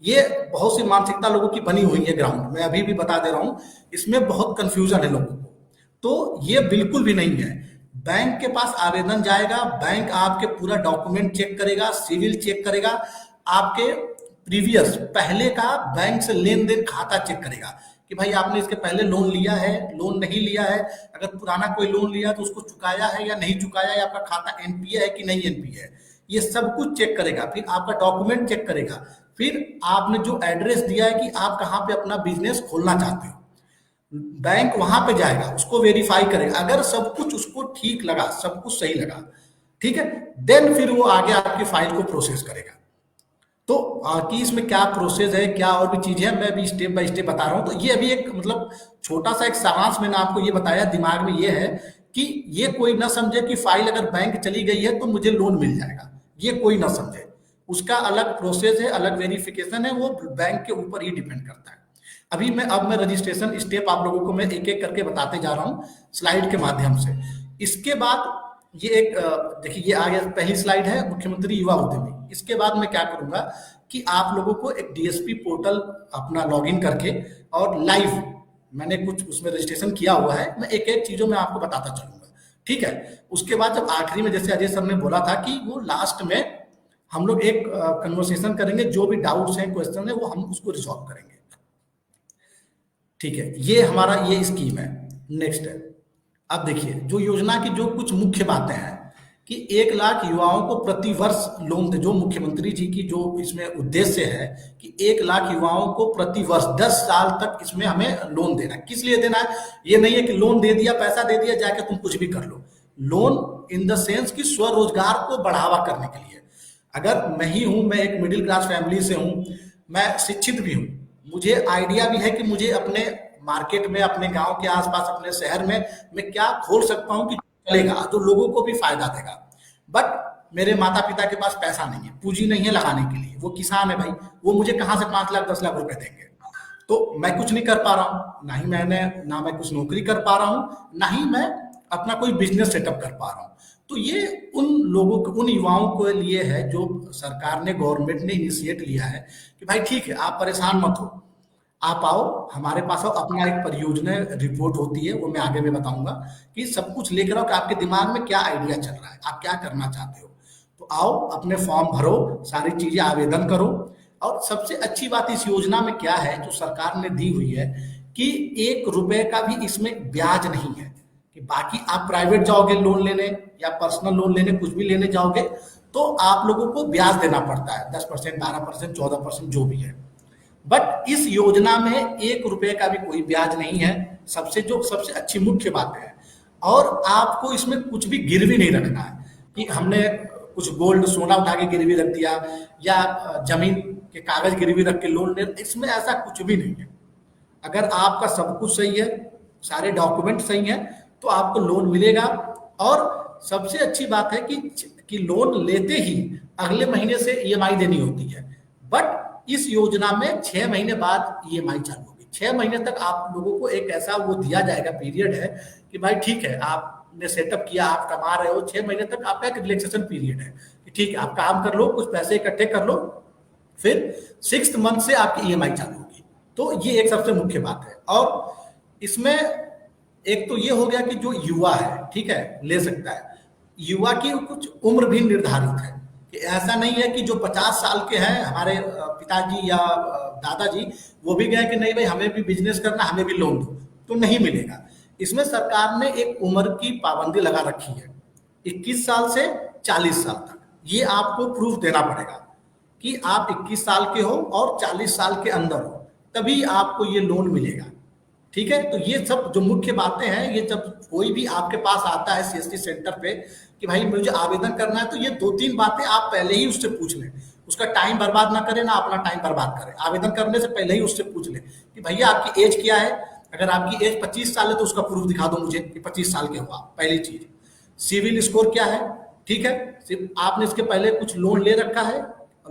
ये बहुत सी मानसिकता लोगों की बनी हुई है ग्राउंड में, अभी भी बता दे रहा हूँ, इसमें बहुत कंफ्यूजन है लोगों को। तो ये बिल्कुल भी नहीं है। बैंक के पास आवेदन जाएगा, बैंक आपके पूरा डॉक्यूमेंट चेक करेगा, सिविल चेक करेगा, आपके प्रीवियस पहले का बैंक से लेन देन खाता चेक करेगा कि भाई आपने इसके पहले लोन लिया है, लोन नहीं लिया है, अगर पुराना कोई लोन लिया तो उसको चुकाया है या नहीं चुकाया, या आपका खाता एनपीए है कि नहीं एनपीए है, ये सब कुछ चेक करेगा। फिर आपका डॉक्यूमेंट चेक करेगा, फिर आपने जो एड्रेस दिया है कि आप कहाँ पे अपना बिजनेस खोलना चाहते हो, बैंक वहां पे जाएगा, उसको वेरीफाई करेगा, अगर सब कुछ उसको ठीक लगा, सब कुछ सही लगा, ठीक है, देन फिर वो आगे आपकी फाइल को प्रोसेस करेगा। तो कि इसमें क्या प्रोसेस है, क्या और भी चीजें हैं, मैं अभी स्टेप बाय स्टेप बता रहा हूं। तो ये अभी एक मतलब छोटा सा एक सारांश मैंने आपको ये बताया, दिमाग में ये है कि ये कोई ना समझे कि फाइल अगर बैंक चली गई है तो मुझे लोन मिल जाएगा, ये कोई ना समझे, उसका अलग प्रोसेस है, अलग वेरिफिकेशन है, वो बैंक के ऊपर ही डिपेंड करता है। अब मैं रजिस्ट्रेशन स्टेप आप लोगों को मैं एक एक करके बताते जा रहा हूँ स्लाइड के माध्यम से। इसके बाद ये एक देखिए, ये आ गया, पहली स्लाइड है मुख्यमंत्री युवा उद्यमी। इसके बाद मैं क्या करूंगा कि आप लोगों को एक डीएसपी पोर्टल अपना लॉगिन करके और लाइव मैंने कुछ उसमें रजिस्ट्रेशन किया हुआ है, मैं एक एक चीजों में आपको बताता चलूंगा, ठीक है। उसके बाद जब आखिरी में, जैसे अजय सर ने बोला था कि वो लास्ट में हम लोग एक कन्वर्सेशन करेंगे, जो भी डाउट्स हैं, क्वेश्चन है, वो हम उसको रिजॉल्व करेंगे, ठीक है। ये हमारा ये स्कीम है। नेक्स्ट है, अब देखिए जो योजना की जो कुछ मुख्य बातें हैं कि 1 लाख युवाओं को प्रति वर्ष लोन दे, जो मुख्यमंत्री जी की जो इसमें उद्देश्य है कि 1 लाख युवाओं को प्रति वर्ष 10 साल तक इसमें हमें लोन देना है। किस लिए देना है? ये नहीं है कि लोन दे दिया, पैसा दे दिया, जाके तुम कुछ भी कर लो। लोन इन द सेंस कि स्वरोजगार को बढ़ावा करने के लिए। अगर मैं ही हूं, मैं एक मिडिल क्लास फैमिली से हूं, मैं शिक्षित भी हूँ, मुझे आइडिया भी है कि मुझे अपने मार्केट में, अपने गांव के आसपास, अपने शहर में मैं क्या खोल सकता हूँ कि चलेगा, जो लोगों को भी फायदा देगा। बट मेरे माता पिता के पास पैसा नहीं है, पूंजी नहीं है लगाने के लिए, वो किसान है भाई, वो मुझे कहाँ से 5 लाख 10 लाख रुपए देंगे? तो मैं कुछ नहीं कर पा रहा हूँ, ना मैं कुछ नौकरी कर पा रहा हूँ, ना ही मैं अपना कोई बिजनेस सेटअप कर पा रहा हूँ। तो ये उन लोगों को, उन युवाओं के लिए है जो सरकार ने, गवर्नमेंट ने इनिशिएट लिया है कि भाई ठीक है, आप परेशान मत हो, आप आओ हमारे पास आओ, अपना एक परियोजना रिपोर्ट होती है, वो मैं आगे में बताऊंगा कि सब कुछ लेकर आओ कि आपके दिमाग में क्या आइडिया चल रहा है, आप क्या करना चाहते हो। तो आओ, अपने फॉर्म भरो, सारी चीजें आवेदन करो। और सबसे अच्छी बात इस योजना में क्या है जो सरकार ने दी हुई है कि 1 रुपए का भी इसमें ब्याज नहीं है। कि बाकी आप प्राइवेट जाओगे लोन लेने या पर्सनल लोन लेने, कुछ भी लेने जाओगे तो आप लोगों को ब्याज देना पड़ता है, 10%, 12%, 14%, जो भी है। बट इस योजना में 1 रुपए का भी कोई ब्याज नहीं है, सबसे अच्छी मुख्य बात है। और आपको इसमें कुछ भी गिरवी नहीं रखना है कि हमने कुछ गोल्ड सोना उठा के गिरवी रख दिया या जमीन के कागज गिरवी रख के लोन ले, इसमें ऐसा कुछ भी नहीं है। अगर आपका सब कुछ सही है, सारे डॉक्यूमेंट सही है, तो आपको लोन मिलेगा। और सबसे अच्छी बात है कि लोन लेते ही अगले महीने से ईएमआई देनी होती है। बट इस योजना में 6 महीने बाद ईएमआई चालू होगी। 6 महीने तक आप लोगों को एक ऐसा वो दिया जाएगा, पीरियड है कि भाई ठीक है, आपने सेटअप किया, आप कमा रहे हो, 6 महीने तक आपका एक रिलैक्सेशन पीरियड है कि ठीक है, आप काम कर लो, कुछ पैसे इकट्ठे कर लो, फिर 6th मंथ से आपकी ईएमआई चालू होगी। तो ये एक सबसे मुख्य बात है। और इसमें एक तो ये हो गया कि जो युवा है, ठीक है, ले सकता है। युवा की कुछ उम्र भी निर्धारित है कि ऐसा नहीं है कि जो 50 साल के हैं, हमारे पिताजी या दादाजी, वो भी गए कि नहीं भाई हमें भी बिजनेस करना, हमें भी लोन दो, तो नहीं मिलेगा। इसमें सरकार ने एक उम्र की पाबंदी लगा रखी है, 21 साल से 40 साल तक। ये आपको प्रूफ देना पड़ेगा कि आप 21 साल के हो और 40 साल के अंदर हो, तभी आपको ये लोन मिलेगा। ठीक है, तो ये सब जो मुख्य बातें हैं, ये जब कोई भी आपके पास आता है सीएससी सेंटर पे कि भाई मुझे आवेदन करना है, तो ये 2-3 बातें आप पहले ही उससे पूछ लें। उसका टाइम बर्बाद ना करें, ना अपना टाइम बर्बाद करें। आवेदन करने से पहले ही उससे पूछ लें कि भैया आपकी एज क्या है। अगर आपकी एज 25 साल है तो उसका प्रूफ दिखा दो मुझे कि 25 साल के हो आप, पहली चीज। सिविल स्कोर क्या है, ठीक है, सिर्फ आपने इसके पहले कुछ लोन ले रखा है,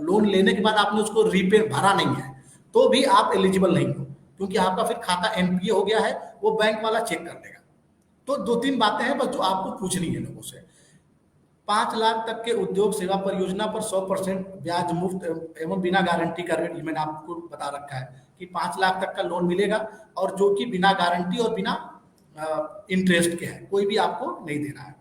लोन लेने के बाद आपने उसको रीपे भरा नहीं है, तो भी आप एलिजिबल नहीं हो, क्योंकि आपका फिर खाता एनपीए हो गया है, वो बैंक वाला चेक कर लेगा। तो 2-3 बातें हैं बस जो आपको पूछनी है लोगों से। 5 लाख तक के उद्योग सेवा परियोजना पर 100% ब्याज मुफ्त एवं बिना गारंटी का ऋण, मैंने आपको बता रखा है कि 5 लाख तक का लोन मिलेगा, और जो कि बिना गारंटी और बिना इंटरेस्ट के है, कोई भी आपको नहीं देना है।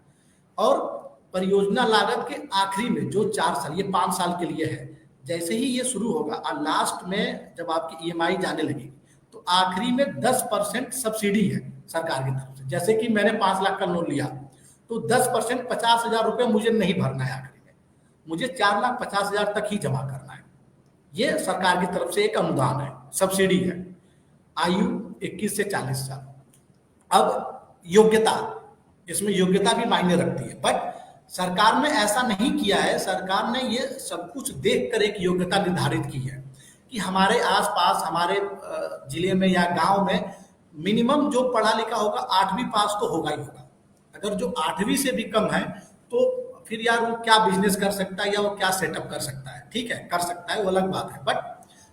और परियोजना लागत के आखिरी में जो 4 साल, ये 5 साल के लिए है, जैसे ही ये शुरू होगा और लास्ट में जब आपकी ईएमआई जाने लगेगी, तो आखिरी में 10% सब्सिडी है सरकार की तरफ से। जैसे कि मैंने 5 लाख का लोन लिया, तो 10% 50,000 रुपये मुझे नहीं भरना है आखिरी में, मुझे 4,50,000 तक ही जमा करना है। ये सरकार की तरफ से एक अनुदान है, सब्सिडी है। आयु 21 से 40 साल। अब योग्यता, इसमें योग्यता भी मायने रखती है, बट सरकार ने ऐसा नहीं किया है। सरकार ने ये सब कुछ देखकर एक योग्यता निर्धारित की है कि हमारे आसपास, हमारे जिले में या गांव में मिनिमम जो पढ़ा लिखा होगा 8वीं पास तो होगा ही होगा। अगर जो 8वीं से भी कम है तो फिर यार वो क्या बिजनेस कर सकता है या वो क्या सेटअप कर सकता है, ठीक है, कर सकता है, वो अलग बात है। बट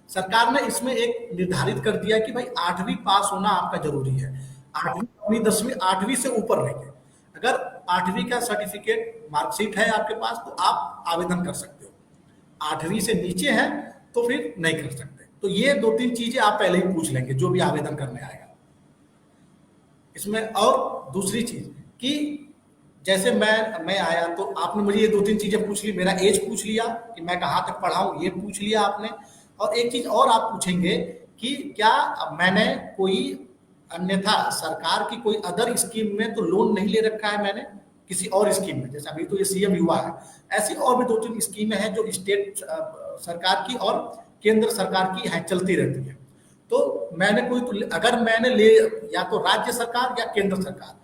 सरकार ने इसमें एक निर्धारित कर दिया कि भाई 8वीं पास होना आपका जरूरी है। 8वीं, 9वीं, 10वीं, 8वीं से ऊपर रहिए। अगर 8वीं का सर्टिफिकेट, मार्कशीट है आपके पास, तो आप आवेदन कर सकते हो। 8वीं से नीचे है तो फिर नहीं कर सकते। तो ये 2-3 चीजें आप पहले ही पूछ लेंगे जो भी आवेदन करने आएगा इसमें। और दूसरी चीज कि जैसे मैं आया तो आपने मुझे ये 2-3 चीजें पूछ ली, मेरा एज पूछ लिया कि मैं कहाँ तक पढ़ा हूँ, ये पूछ लिया आपने। और एक चीज और आप पूछेंगे कि क्या मैंने कोई अन्यथा सरकार की कोई अदर स्कीम में तो लोन नहीं ले रखा है मैंने किसी और स्कीम में। जैसे अभी तो ये सीएम युवा है, ऐसी और भी 2-3 स्कीमें हैं जो स्टेट सरकार की और केंद्र सरकार की हैं, चलती रहती है। तो मैंने कोई तो अगर मैंने ले, या तो राज्य सरकार या केंद्र सरकार,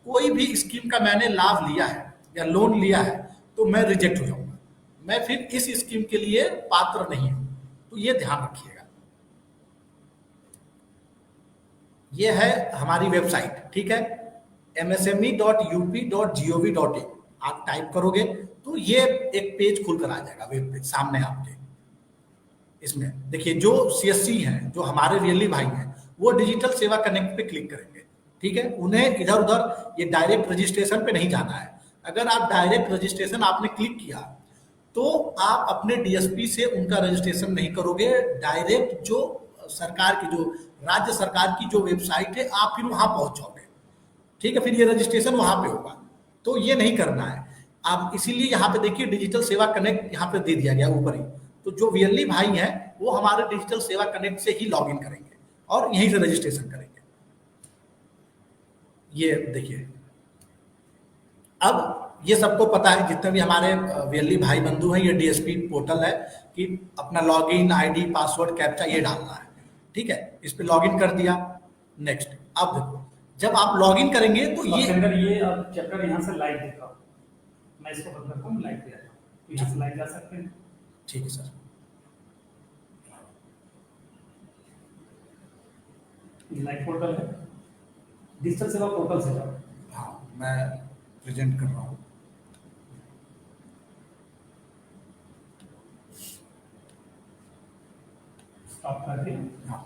कोई भी स्कीम का मैंने लाभ लिया है या लोन लिया है, तो मैं रिजेक्ट हो जाऊंगा, मैं फिर इस स्कीम के लिए पात्र नहीं हूं। तो ये ध्यान रखिएगा। ये है हमारी वेबसाइट, ठीक है, msme.up.gov.in। आप टाइप करोगे तो ये एक पेज खुलकर आ जाएगा, वेब पेज सामने आपके। इसमें देखिए जो सीएससी हैं, जो हमारे वीएलई भाई हैं, वो डिजिटल सेवा कनेक्ट पे क्लिक करेंगे, ठीक है। उन्हें इधर उधर ये डायरेक्ट रजिस्ट्रेशन पे नहीं जाना है। अगर आप डायरेक्ट रजिस्ट्रेशन आपने क्लिक किया तो आप अपने डीएसपी से उनका रजिस्ट्रेशन नहीं करोगे, डायरेक्ट जो सरकार की, जो राज्य सरकार की जो वेबसाइट है, आप फिर वहां पहुंच जाओगे, ठीक है। फिर ये रजिस्ट्रेशन वहां पे होगा, तो ये नहीं करना है आप। इसीलिए यहाँ पे देखिए डिजिटल सेवा कनेक्ट यहाँ पे दे दिया गया ऊपर ही। तो जो वीएलई भाई हैं वो हमारे डिजिटल सेवा कनेक्ट से ही लॉग इन करेंगे और यहीं से रजिस्ट्रेशन करेंगे। ये देखिए, अब ये सबको पता है, जितने भी हमारे वीएलई भाई बंधु हैं, ये डीएसपी पोर्टल है कि अपना लॉगिन आईडी पासवर्ड कैप्चा ये डालना है, ठीक है। इस पे लॉगिन कर दिया, नेक्स्ट। अब देखो जब आप लॉगिन करेंगे तो ये अंदर ये अब चैप्टर यहाँ से लाइव देख रहा हूँ, मैं इसको बंद करता हूँ, लाइव दे रहा हूँ, यहाँ से लाइव जा सकते हैं। ठीक है सर। लाइव पोर्टल है, डिजिटल सेवा पोर्टल से जाओ। हाँ, मैं प्रेजेंट कर रहा हूँ। स्टॉप करके हाँ,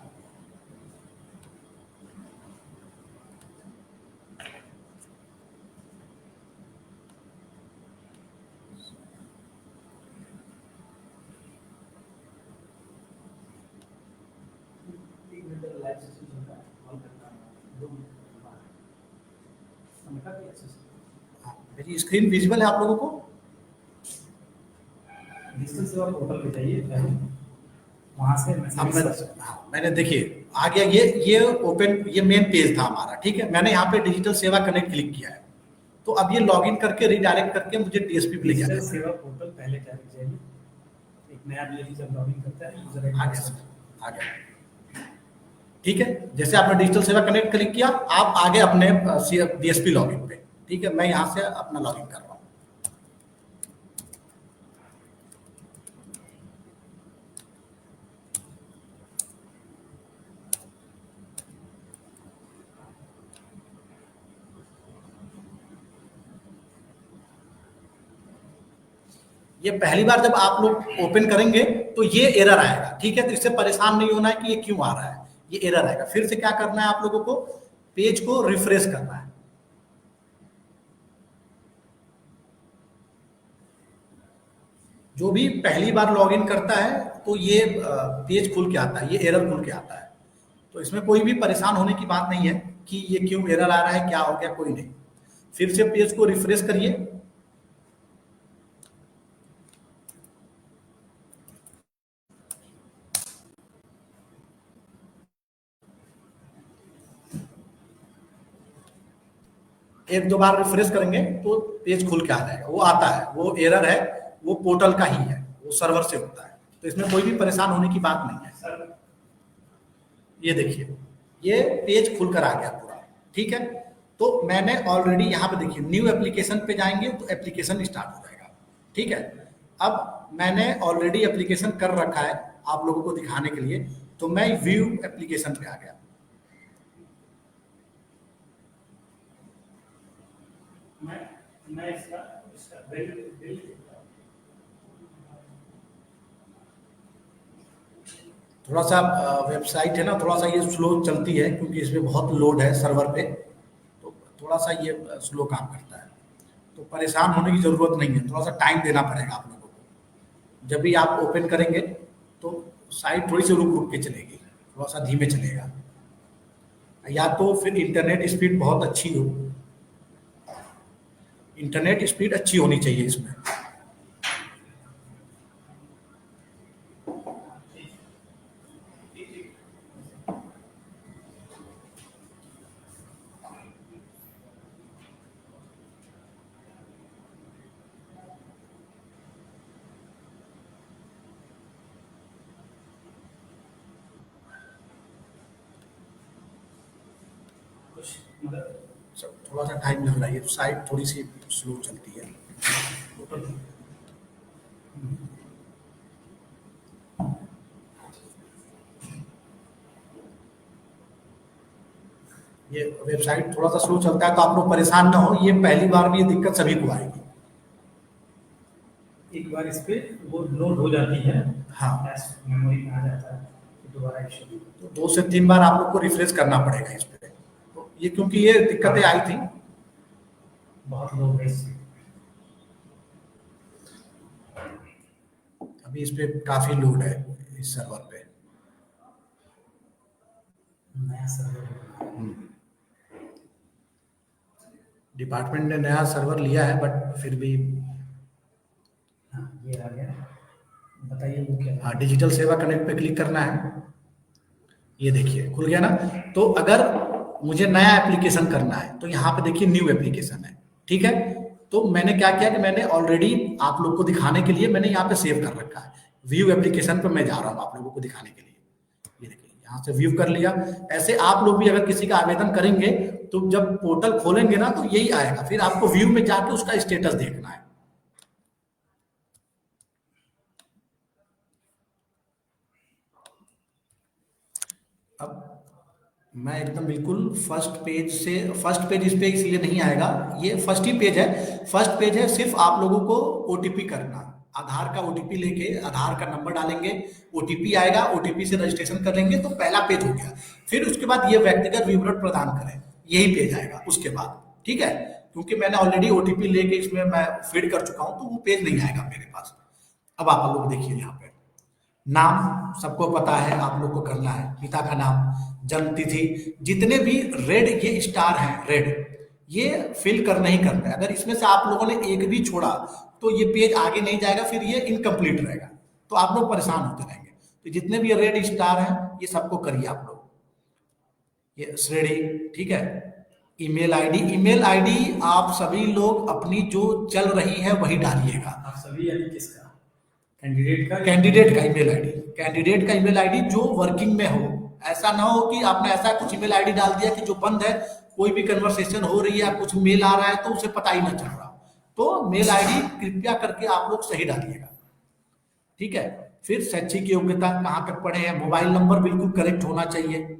लाइव सेशन चल रहा है, ऑन करना है, 2 मिनट बाद समझा कि एक्सेस हाँ, मेरी स्क्रीन विजिबल है आप लोगों को? डिजिटल सेवा पोर्टल पे जाइए पहले, वहां से अब मैं, हाँ, मैंने देखिए आ गया, ये ओपन, ये मेन पेज था हमारा, ठीक है। मैंने यहाँ पे डिजिटल सेवा कनेक्ट क्लिक किया है, तो अब ये लॉगिन करके रिडायरेक्ट करके मुझे डीएसपी पे ले डिजिटल जाना है। सेवा पोर्टल पहले क्या जाइए, एक नया वीएलई जब लॉगिन करता है यूजर आ गया सर, आ गया, ठीक है। जैसे आपने डिजिटल सेवा कनेक्ट क्लिक किया, आप आगे अपने डीएसपी लॉगिन पे, ठीक है। मैं यहाँ से अपना लॉगिन कर रहा हूँ। ये पहली बार जब आप लोग ओपन करेंगे तो ये एरर आएगा, ठीक है। तो इससे परेशान नहीं होना है कि ये क्यों आ रहा है, ये एरर आएगा। फिर से क्या करना है आप लोगों को, पेज को रिफ्रेश करना है। जो भी पहली बार लॉगिन करता है तो ये पेज खुल के आता है, ये एरर खुल के आता है। तो इसमें कोई भी परेशान होने की बात नहीं है कि ये क्यों एरर आ रहा है, क्या हो गया, कोई नहीं। फिर से पेज को रिफ्रेश करिए। एक दो बार रिफ्रेश करेंगे तो पेज खुल के आ जाएगा। वो आता है, वो एरर है, वो पोर्टल का ही है, वो सर्वर से होता है। तो इसमें कोई भी परेशान होने की बात नहीं है सर। ये देखिए, ये पेज खुलकर आ गया पूरा, ठीक है। तो मैंने ऑलरेडी यहाँ पे देखिए न्यू एप्लीकेशन पे जाएंगे तो एप्लीकेशन स्टार्ट हो जाएगा, ठीक है। अब मैंने ऑलरेडी एप्लीकेशन कर रखा है आप लोगों को दिखाने के लिए, तो मैं व्यू एप्लीकेशन पे आ गया। मैं इसका बिल थोड़ा सा वेबसाइट है ना, थोड़ा सा ये स्लो चलती है क्योंकि इसमें बहुत लोड है सर्वर पे, तो थोड़ा सा ये स्लो काम करता है। तो परेशान होने की ज़रूरत नहीं है, थोड़ा सा टाइम देना पड़ेगा आप लोगों को। जब भी आप ओपन करेंगे तो साइट थोड़ी सी रुक रुक के चलेगी, थोड़ा सा धीमे चलेगा, या तो फिर इंटरनेट स्पीड बहुत अच्छी हो। इंटरनेट स्पीड अच्छी होनी चाहिए इसमें। थोड़ा सा टाइम लग रहा है, ये साइट थोड़ी सी स्लो चलती है। ये वेबसाइट थोड़ा सा स्लो चलता है, तो आप लोग परेशान ना हो, ये पहली बार भी ये दिक्कत सभी को आएगी। एक बार इस पे वो लोड हो जाती है, हाँ, मेमोरी में आ जाता है, फिर दोबारा इशू। तो 2 से 3 बार आप लोग को रिफ्रेश करना पड़ेगा इस पे। तो ये क्योंकि ये दिक्कतें आई थी, बहुत लोग है इससे। अभी इस पे काफी लोड है इस सर्वर पे। नया सर्वर डिपार्टमेंट ने नया सर्वर लिया है, बट फिर भी हाँ ये आ गया, बताइए वो क्या है? हाँ, डिजिटल सेवा कनेक्ट पे क्लिक करना है। ये देखिए खुल गया ना। तो अगर मुझे नया एप्लीकेशन करना है तो यहाँ पे देखिए न्यू एप्लीकेशन है, ठीक है। तो मैंने क्या किया कि मैंने ऑलरेडी आप लोग को दिखाने के लिए मैंने यहाँ पे सेव कर रखा है। व्यू एप्लीकेशन पे मैं जा रहा हूँ आप लोगों को दिखाने के लिए। ये देखिए यहाँ से व्यू कर लिया। ऐसे आप लोग भी अगर किसी का आवेदन करेंगे तो जब पोर्टल खोलेंगे ना तो यही आएगा, फिर आपको व्यू में जाके उसका स्टेटस देखना है। अब मैं एकदम बिल्कुल फर्स्ट पेज इस पे इसलिए नहीं आएगा, ये फर्स्ट ही पेज है। फर्स्ट पेज है, सिर्फ आप लोगों को ओटीपी करना, आधार का ओटीपी लेके आधार का नंबर डालेंगे, ओटीपी आएगा, ओटीपी से रजिस्ट्रेशन कर लेंगे तो पहला पेज हो गया। फिर उसके बाद ये व्यक्तिगत विवरण प्रदान करें, यही पेज आएगा उसके बाद, ठीक है। क्योंकि मैंने ऑलरेडी ओटीपी लेके इसमें मैं फीड कर चुका हूं तो वो पेज नहीं आएगा मेरे पास। अब आप लोग देखिए यहाँ पे नाम सबको पता है, आप लोग को करना है पिता का नाम, जन्म तिथि, जितने भी रेड ये स्टार हैं रेड, ये फिल करना ही करना है। अगर इसमें से आप लोगों ने एक भी छोड़ा तो ये पेज आगे नहीं जाएगा, फिर ये इनकम्प्लीट रहेगा, तो आप लोग परेशान होते रहेंगे। तो जितने भी रेड स्टार हैं ये सबको करिए आप लोग। ये श्रेणी, ठीक है। ईमेल आईडी आप सभी लोग अपनी जो चल रही है वही डालिएगा। आप सभी यानी किसका? कैंडिडेट का कैंडिडेट का ईमेल आईडी जो वर्किंग में हो। ऐसा ना हो कि आपने ऐसा कुछ ईमेल आईडी डाल दिया कि जो बंद है, कोई भी कन्वर्सेशन हो रही है, कुछ मेल आ रहा है तो उसे पता ही ना चल रहा। तो मेल आईडी कृपया करके आप लोग सही डालिएगा, ठीक है। फिर शैक्षिक योग्यता कहाँ तक पढ़े हैं, मोबाइल नंबर बिल्कुल करेक्ट होना चाहिए।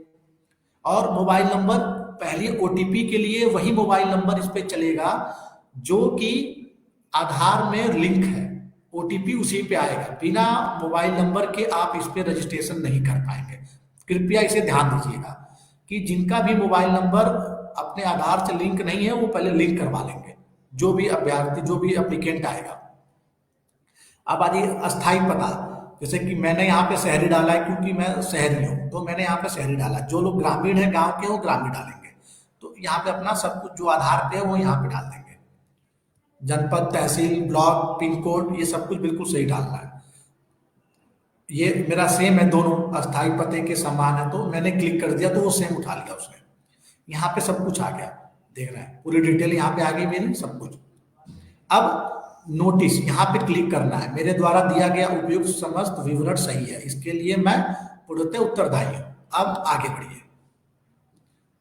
और मोबाइल नंबर पहले ओटीपी के लिए वही मोबाइल नंबर इस पे चलेगा जो कि आधार में लिंक है, ओटीपी उसी पे आएगा। बिना मोबाइल नंबर के आप इस पे रजिस्ट्रेशन नहीं कर पाएंगे। कृपया इसे ध्यान दीजिएगा कि जिनका भी मोबाइल नंबर अपने आधार से लिंक नहीं है वो पहले लिंक करवा लेंगे, जो भी अभ्यर्थी जो भी एप्लीकेंट आएगा। अब आदि अस्थायी पता, जैसे कि मैंने यहाँ पे शहरी डाला है क्योंकि मैं शहरी हूँ, तो मैंने यहाँ पे शहरी डाला। जो लोग ग्रामीण है, गांव के, वो ग्रामीण डालेंगे। तो यहाँ पे अपना सब कुछ जो आधार पे है वो यहाँ पे डाल देंगे। जनपद, तहसील, ब्लॉक, पिन कोड, ये सब कुछ बिल्कुल सही डालना है। ये मेरा सेम है, दोनों अस्थायी पते के समान है, तो मैंने क्लिक कर दिया तो वो सेम उठा लिया उसने। यहाँ पे सब कुछ आ गया, देख रहे हैं पूरी डिटेल यहाँ पे आ गई मेरी सब कुछ। अब नोटिस यहाँ पे क्लिक करना है, मेरे द्वारा दिया गया उपयुक्त समस्त विवरण सही है, इसके लिए मैं पूर्णतः उत्तरदायी हूँ। अब आगे बढ़िए।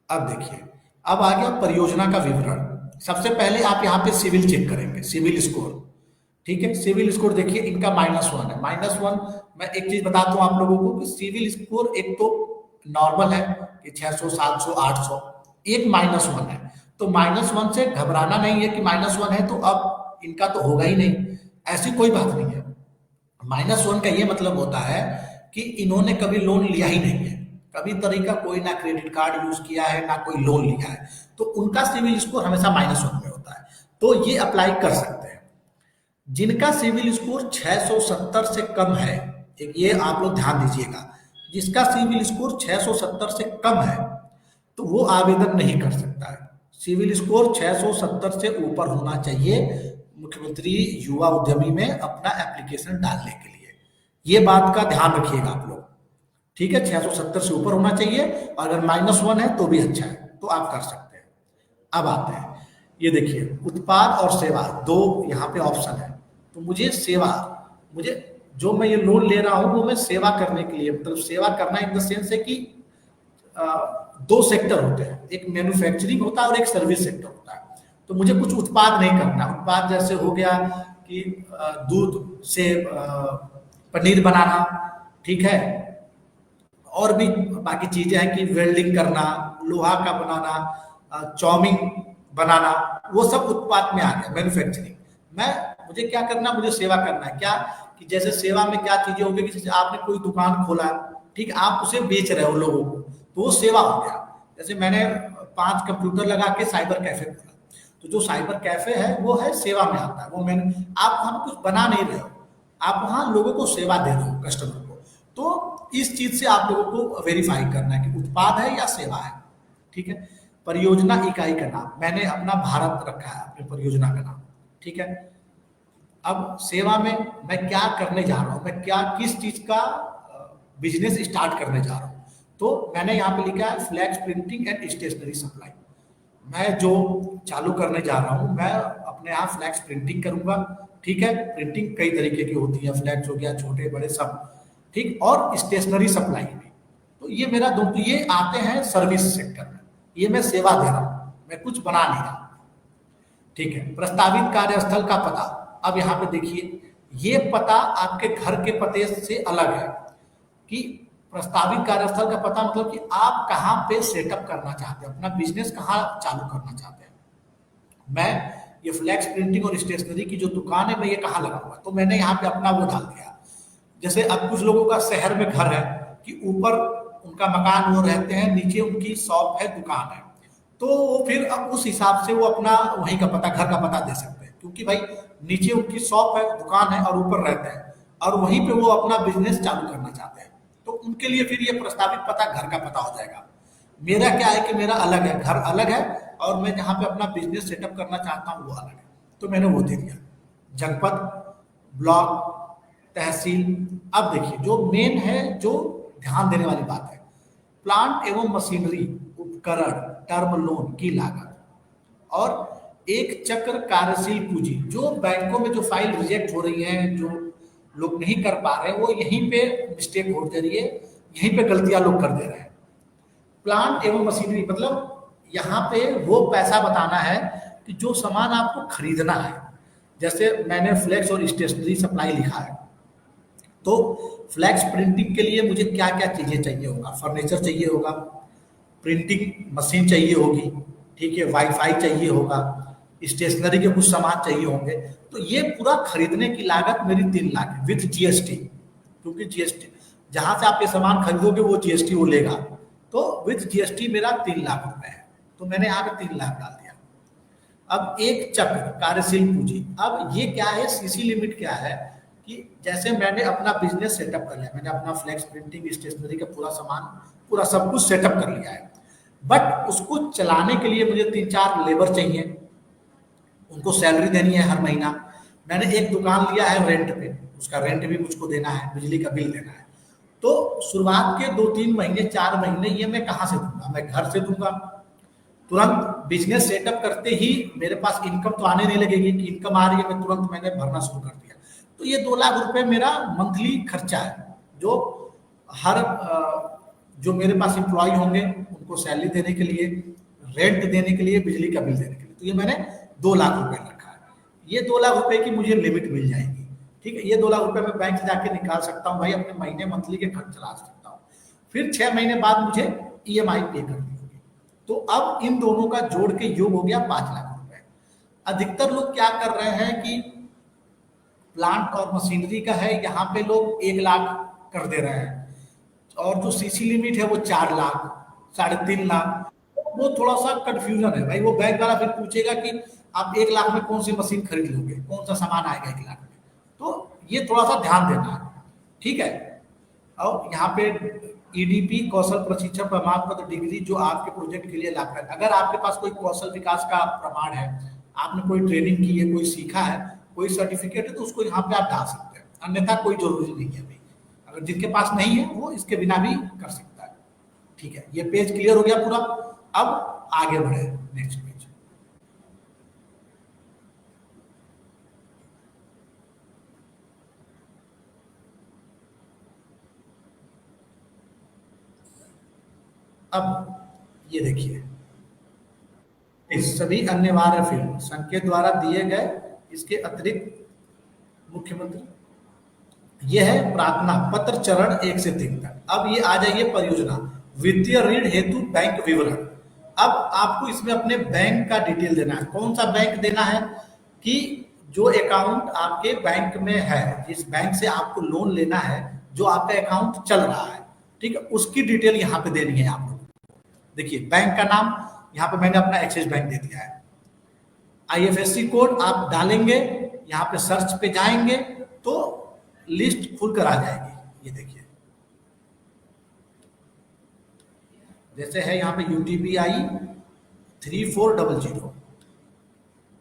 अब देखिए, अब आ गया परियोजना का विवरण। सबसे पहले आप यहाँ पे सिविल चेक करेंगे, सिविल स्कोर, ठीक है। सिविल स्कोर देखिए इनका -1 है। -1 मैं एक चीज बताता हूँ आप लोगों को कि सिविल स्कोर एक तो नॉर्मल है कि 600, 700, 800, एक -1 है। तो -1 से घबराना नहीं है कि -1 है तो अब इनका तो होगा ही नहीं, ऐसी कोई बात नहीं है। -1 का ये मतलब होता है कि इन्होंने कभी लोन लिया ही नहीं है, कभी तरीका कोई ना क्रेडिट कार्ड यूज किया है ना कोई लोन लिया है, तो उनका सिविल स्कोर हमेशा -1 में होता है, तो ये अप्लाई कर सकते हैं। जिनका सिविल स्कोर 670 से कम है, एक ये आप लोग ध्यान दीजिएगा, जिसका सिविल स्कोर 670 से कम है तो वो आवेदन नहीं कर सकता है। सिविल स्कोर 670 से ऊपर होना चाहिए मुख्यमंत्री युवा उद्यमी में अपना एप्लीकेशन डालने के लिए। ये बात का ध्यान रखिएगा आप लोग, ठीक है। 670 से ऊपर होना चाहिए, और अगर -1 है तो भी अच्छा है, तो आप कर सकते हैं। अब आते हैं, ये देखिए उत्पाद और सेवा, दो यहाँ पे ऑप्शन है। तो मुझे सेवा, मुझे जो मैं ये लोन ले रहा हूँ वो मैं सेवा करने के लिए, मतलब सेवा करना इन द सेंस है कि 2 सेक्टर होते हैं, एक मैन्युफैक्चरिंग होता है और एक सर्विस सेक्टर होता है। तो मुझे कुछ उत्पाद नहीं करना। उत्पाद जैसे हो गया कि दूध से पनीर बनाना, ठीक है, और भी बाकी चीजें हैं कि वेल्डिंग करना, लोहा का बनाना, चाउमीन बनाना, वो सब उत्पाद में आ गया, मैन्युफैक्चरिंग। मुझे क्या करना, मुझे सेवा करना है। क्या कि जैसे सेवा में क्या चीजें होंगी कि जैसे आपने कोई दुकान खोला, ठीक, आप उसे बेच रहे हो लोगों को, तो वो सेवा हो गया। जैसे मैंने 5 कंप्यूटर लगा के साइबर कैफे खोला, तो जो साइबर कैफे है वो है सेवा में आता है। वो मैंने, आप वहां कुछ बना नहीं रहे हो, आप वहां लोगों को सेवा दे रहे हो, कस्टमर को। तो इस चीज से आप लोगों को वेरीफाई करना है कि उत्पाद है या सेवा है, ठीक है। परियोजना इकाई का नाम मैंने अपना भारत रखा है, अपनी परियोजना का नाम, ठीक है। अब सेवा में मैं क्या करने जा रहा हूँ, मैं क्या किस चीज का बिजनेस स्टार्ट करने जा रहा हूँ, तो मैंने यहाँ पे लिखा है flex printing and stationery supply. मैं जो चालू करने जा रहा हूँ, मैं अपने यहाँ फ्लैक्स प्रिंटिंग करूंगा, ठीक है। प्रिंटिंग कई तरीके की होती है, फ्लैक्स हो गया, छोटे बड़े सब, ठीक, और स्टेशनरी सप्लाई भी। तो ये मेरा दो, तो ये आते हैं सर्विस सेक्टर में, ये मैं सेवा दे रहा हूँ, मैं कुछ बना नहीं रहा, ठीक है। प्रस्तावित कार्यस्थल का पता, अब यहाँ पे देखिए, ये पता आपके घर के पते से अलग है। कि प्रस्तावित कार्यस्थल का पता मतलब कि आप कहाँ पे सेटअप करना चाहते हैं, अपना बिजनेस कहाँ चालू करना चाहते हैं। मैं ये फ्लैक्स प्रिंटिंग और स्टेशनरी की जो दुकान है, मैं ये कहाँ लगाऊंगा, तो मैंने यहाँ पे अपना वो डाल दिया। जैसे अब कुछ लोगों का शहर में घर है कि ऊपर उनका मकान वो रहते हैं, नीचे उनकी शॉप है, दुकान है, तो वो फिर अब उस हिसाब से वो अपना वहीं का पता, घर का पता दे सकते हैं, क्योंकि भाई नीचे उनकी शॉप है, दुकान है, और ऊपर रहते हैं, और वहीं पे वो अपना बिजनेस चालू करना चाहते हैं, तो उनके लिए फिर ये प्रस्तावित पता घर का पता हो जाएगा। मेरा क्या है कि मेरा अलग है, घर अलग है, और मैं जहाँ पे अपना बिजनेस सेटअप करना चाहता हूँ वो अलग है, तो मैंने वो दे दिया। जनपद, ब्लॉक, तहसील। अब देखिए जो मेन है, जो ध्यान देने वाली बात है, प्लांट एवं मशीनरी, उपकरण, टर्म लोन की लागत, और एक चक्र कार्यशील पूंजी। जो बैंकों में जो फाइल रिजेक्ट हो रही है, जो लोग नहीं कर पा रहे, वो यहीं पे मिस्टेक हो रही है, यहीं पे गलतियां लोग कर दे रहे हैं। प्लांट एवं मशीनरी मतलब यहाँ पे वो पैसा बताना है कि जो सामान आपको खरीदना है। जैसे मैंने फ्लैक्स और स्टेशनरी सप्लाई लिखा है, तो फ्लैक्स प्रिंटिंग के लिए मुझे क्या क्या चीजें चाहिए होगा, फर्नीचर चाहिए होगा, प्रिंटिंग मशीन चाहिए होगी, ठीक है, वाईफाई चाहिए होगा, स्टेशनरी के कुछ सामान चाहिए होंगे। तो ये पूरा खरीदने की लागत मेरी 3 लाख है विथ जीएसटी, क्योंकि जीएसटी जहां से आप ये सामान खरीदोगे वो जीएसटी वो लेगा, तो विथ जीएसटी मेरा 3 लाख रुपए है, तो मैंने यहाँ पे 3 लाख डाल दिया। अब एक चक्र कार्यशील पूंजी, अब ये क्या है, सीसी लिमिट क्या है कि जैसे मैंने अपना बिजनेस सेटअप कर लिया, मैंने अपना फ्लैक्स प्रिंटिंग स्टेशनरी का पूरा सामान, पूरा सब कुछ सेटअप कर लिया है, बट उसको चलाने के लिए मुझे 3-4 लेबर चाहिए, उनको सैलरी देनी है हर महीना। मैंने एक दुकान लिया है रेंट पे, उसका रेंट भी मुझको देना है, बिजली का बिल देना है। तो शुरुआत के 2-3 महीने 4 महीने ये मैं कहाँ से दूंगा, मैं घर से दूंगा। तुरंत बिजनेस सेटअप करते ही मेरे पास इनकम तो आने नहीं लगेगी कि इनकम आ रही है, मैं तुरंत मैंने भरना शुरू कर दिया। तो ये 2 लाख रुपए मेरा मंथली खर्चा है, जो हर जो मेरे पास एम्प्लॉय होंगे उनको सैलरी देने के लिए, रेंट देने के लिए, बिजली का बिल देने के लिए, तो ये मैंने 2 लाख रुपए रखा है। ये 2 लाख रुपए की मुझे लिमिट मिल जाएगी, ठीक है। ये 2 लाख रुपए मैं बैंक से जाके निकाल सकता हूँ भाई, अपने महीने मंथली के खर्च चला सकता हूँ। फिर 6 महीने बाद मुझे ईएमआई पे करनी होगी। तो अब इन दोनों का जोड़ के योग हो गया 5 लाख रुपए। अधिकतर लोग क्या कर रहे हैं कि प्लांट और मशीनरी का है, यहाँ पे लोग 1 लाख कर दे रहे हैं, और जो सीसी लिमिट है वो 4 लाख, 3.5 लाख। वो थोड़ा सा कंफ्यूजन है भाई, वो बैंक वाला फिर पूछेगा कि आप 1 लाख में कौन सी मशीन खरीद लोगे, कौन सा सामान आएगा 1 लाख में, तो ये थोड़ा सा ध्यान देना है, ठीक है। और यहाँ पे ईडीपी कौशल प्रशिक्षण प्रमाण पत्र डिग्री जो आपके प्रोजेक्ट के लिए लाभदायक, अगर आपके पास कोई कौशल विकास का प्रमाण है, आपने कोई ट्रेनिंग की है, कोई सीखा है, कोई सर्टिफिकेट है, तो उसको यहाँ पे आप डाल सकते हैं, अन्यथा कोई जरूरी नहीं है भाई। अगर जिनके पास नहीं है वो इसके बिना भी कर सकता है, ठीक है। ये पेज क्लियर हो गया पूरा। अब आगे बढ़े नेक्स्ट पेज। अब ये देखिए, इस सभी अनिवार्य फील्ड संघ के द्वारा दिए गए, इसके अतिरिक्त मुख्यमंत्री ये है प्रार्थना पत्र चरण 1 से 3 तक। अब ये आ जाइए परियोजना वित्तीय ऋण हेतु बैंक विवरण। अब आपको इसमें अपने बैंक का डिटेल देना है। कौन सा बैंक देना है कि जो अकाउंट आपके बैंक में है, जिस बैंक से आपको लोन लेना है, जो आपका अकाउंट चल रहा है, ठीक है, उसकी डिटेल यहाँ पे देनी है आपको। देखिए बैंक का नाम यहाँ पे मैंने अपना एक्सिस बैंक दे दिया है। IFSC कोड आप डालेंगे, यहाँ पे सर्च पे जाएंगे तो लिस्ट खुल कर आ जाएगी। ये देखिए जैसे है यहाँ पे UTBI 3400,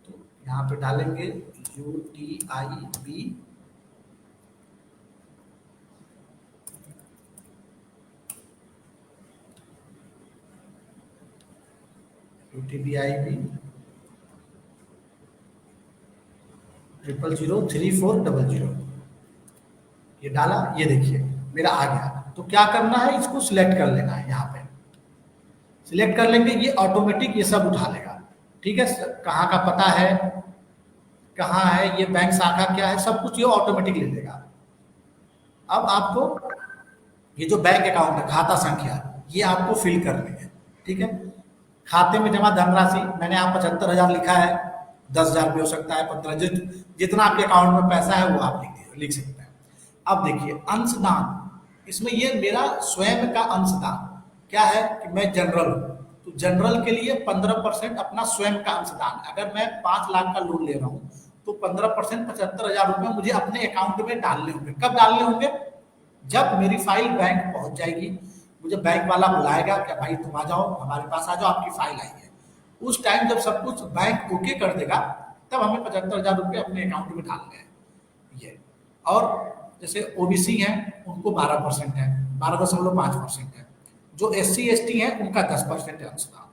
तो यहाँ पे डालेंगे UTIB UTBIB 0003400, ये डाला, ये देखिए मेरा आ गया। तो क्या करना है, इसको सिलेक्ट कर लेना है। यहाँ पे सिलेक्ट कर लेंगे, ये ऑटोमेटिक ये सब उठा लेगा। ठीक है, कहाँ का पता है, कहाँ है, ये बैंक शाखा क्या है, सब कुछ ये ऑटोमेटिक ले लेगा। अब आपको ये जो बैंक अकाउंट है, खाता संख्या, ये आपको फिल करनी है। ठीक है, खाते में जमा धनराशि मैंने यहाँ 75,000 लिखा है, 10,000 भी हो सकता है, 15, जितना आपके अकाउंट में पैसा है वो आप लिख सकते हैं। अब देखिए अंशदान, इसमें ये मेरा स्वयं का अंशदान क्या है कि मैं जनरल हूँ, तो जनरल के लिए 15% अपना स्वयं का अंशदान। अगर मैं 5 लाख का लोन ले रहा हूँ तो 15% 75,000 रुपये मुझे अपने अकाउंट में डालने होंगे। कब डालने होंगे, जब मेरी फाइल बैंक पहुंच जाएगी, मुझे बैंक वाला बुलाएगा कि भाई तुम आ जाओ, हमारे पास आ जाओ, आपकी फाइल आई है। उस टाइम जब सब कुछ बैंक ओके कर देगा, तब हमें 75,000 रुपये अपने अकाउंट में डालने हैं ये। और जैसे OBC हैं उनको 12% है, 12.5% है। जो SC ST हैं उनका 10% है अंशदान।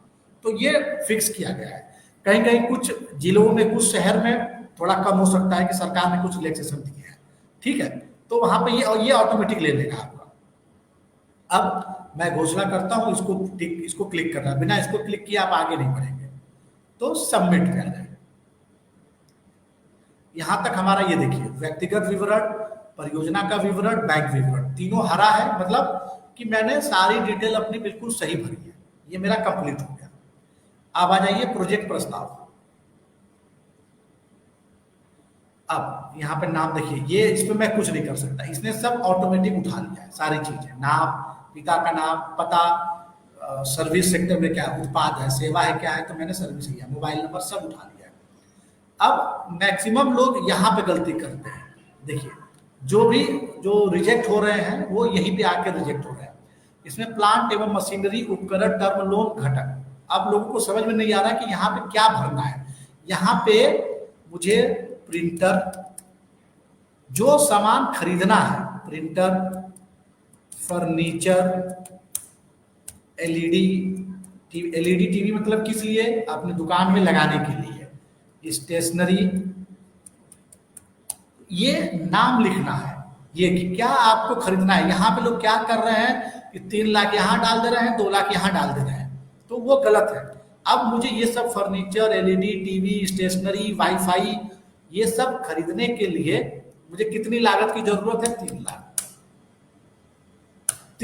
तो ये फिक्स किया गया है। कहीं कहीं कुछ जिलों में, कुछ शहर में थोड़ा कम हो सकता है कि सरकार ने कुछ रिलैक्सेशन दिए हैं। ठीक है, तो वहां पे ये ऑटोमेटिक ले लेगा आपका। अब मैं घोषणा करता हूं, इसको क्लिक करना, बिना इसको क्लिक किए आप आगे नहीं बढ़ेंगे। तो सबमिट पे आ जाए। यहां तक हमारा ये देखिए व्यक्तिगत विवरण, परियोजना का विवरण, बैंक विवरण, तीनों हरा है, मतलब कि मैंने सारी डिटेल अपनी बिल्कुल सही भरी है। ये मेरा कंप्लीट हो गया। अब आ जाइए प्रोजेक्ट प्रस्ताव। अब यहाँ पे नाम देखिए, ये इस पे मैं कुछ नहीं कर सकता, इसने सब ऑटोमेटिक उठा लिया है सारी चीजें। नाम, पिता का नाम, पता, सर्विस सेक्टर में क्या है, उत्पाद है, सेवा है, क्या है, तो मैंने सर्विस लिया, मोबाइल नंबर सब उठा लिया है। अब मैक्सिमम लोग यहाँ पे गलती करते हैं। देखिए जो रिजेक्ट हो रहे हैं वो यहीं पे आके रिजेक्ट हो रहे हैं। इसमें प्लांट एवं मशीनरी, उपकरण, टर्म लोन, घटक। अब लोगों को समझ में नहीं आ रहा कि यहाँ पे क्या भरना है। यहाँ पे मुझे प्रिंटर, जो सामान खरीदना है, प्रिंटर, फर्नीचर, LED टीवी मतलब किस लिए, अपने दुकान में लगाने के लिए, स्टेशनरी, ये नाम लिखना है। ये कि क्या आपको खरीदना है। यहाँ पे लोग क्या कर रहे हैं कि 3 लाख यहाँ डाल दे रहे हैं, 2 लाख यहाँ डाल दे रहे हैं, तो वो गलत है। अब मुझे ये सब furniture, LED TV, stationery, wifi, ये सब खरीदने के लिए मुझे कितनी लागत की जरूरत है, 3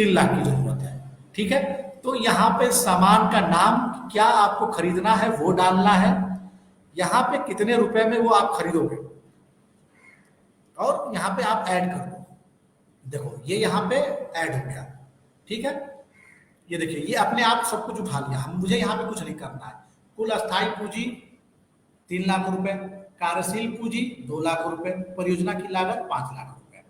लाख की जरूरत है। ठीक है, तो यहाँ पे सामान का नाम, क्या आपको खरीदना है वो डालना है, यहाँ पे कितने रुपए में वो आप खरीदोगे, और यहाँ पे आप ऐड कर दो। देखो ये यहाँ पे ऐड हो गया। ठीक है, ये देखिए ये अपने आप सब कुछ उठा लिया। मुझे यहाँ पे कुछ नहीं करना है। कुल अस्थायी पूंजी 3 लाख रुपए, कार्यशील पूंजी 2 लाख रुपए, परियोजना की लागत 5 लाख रुपए,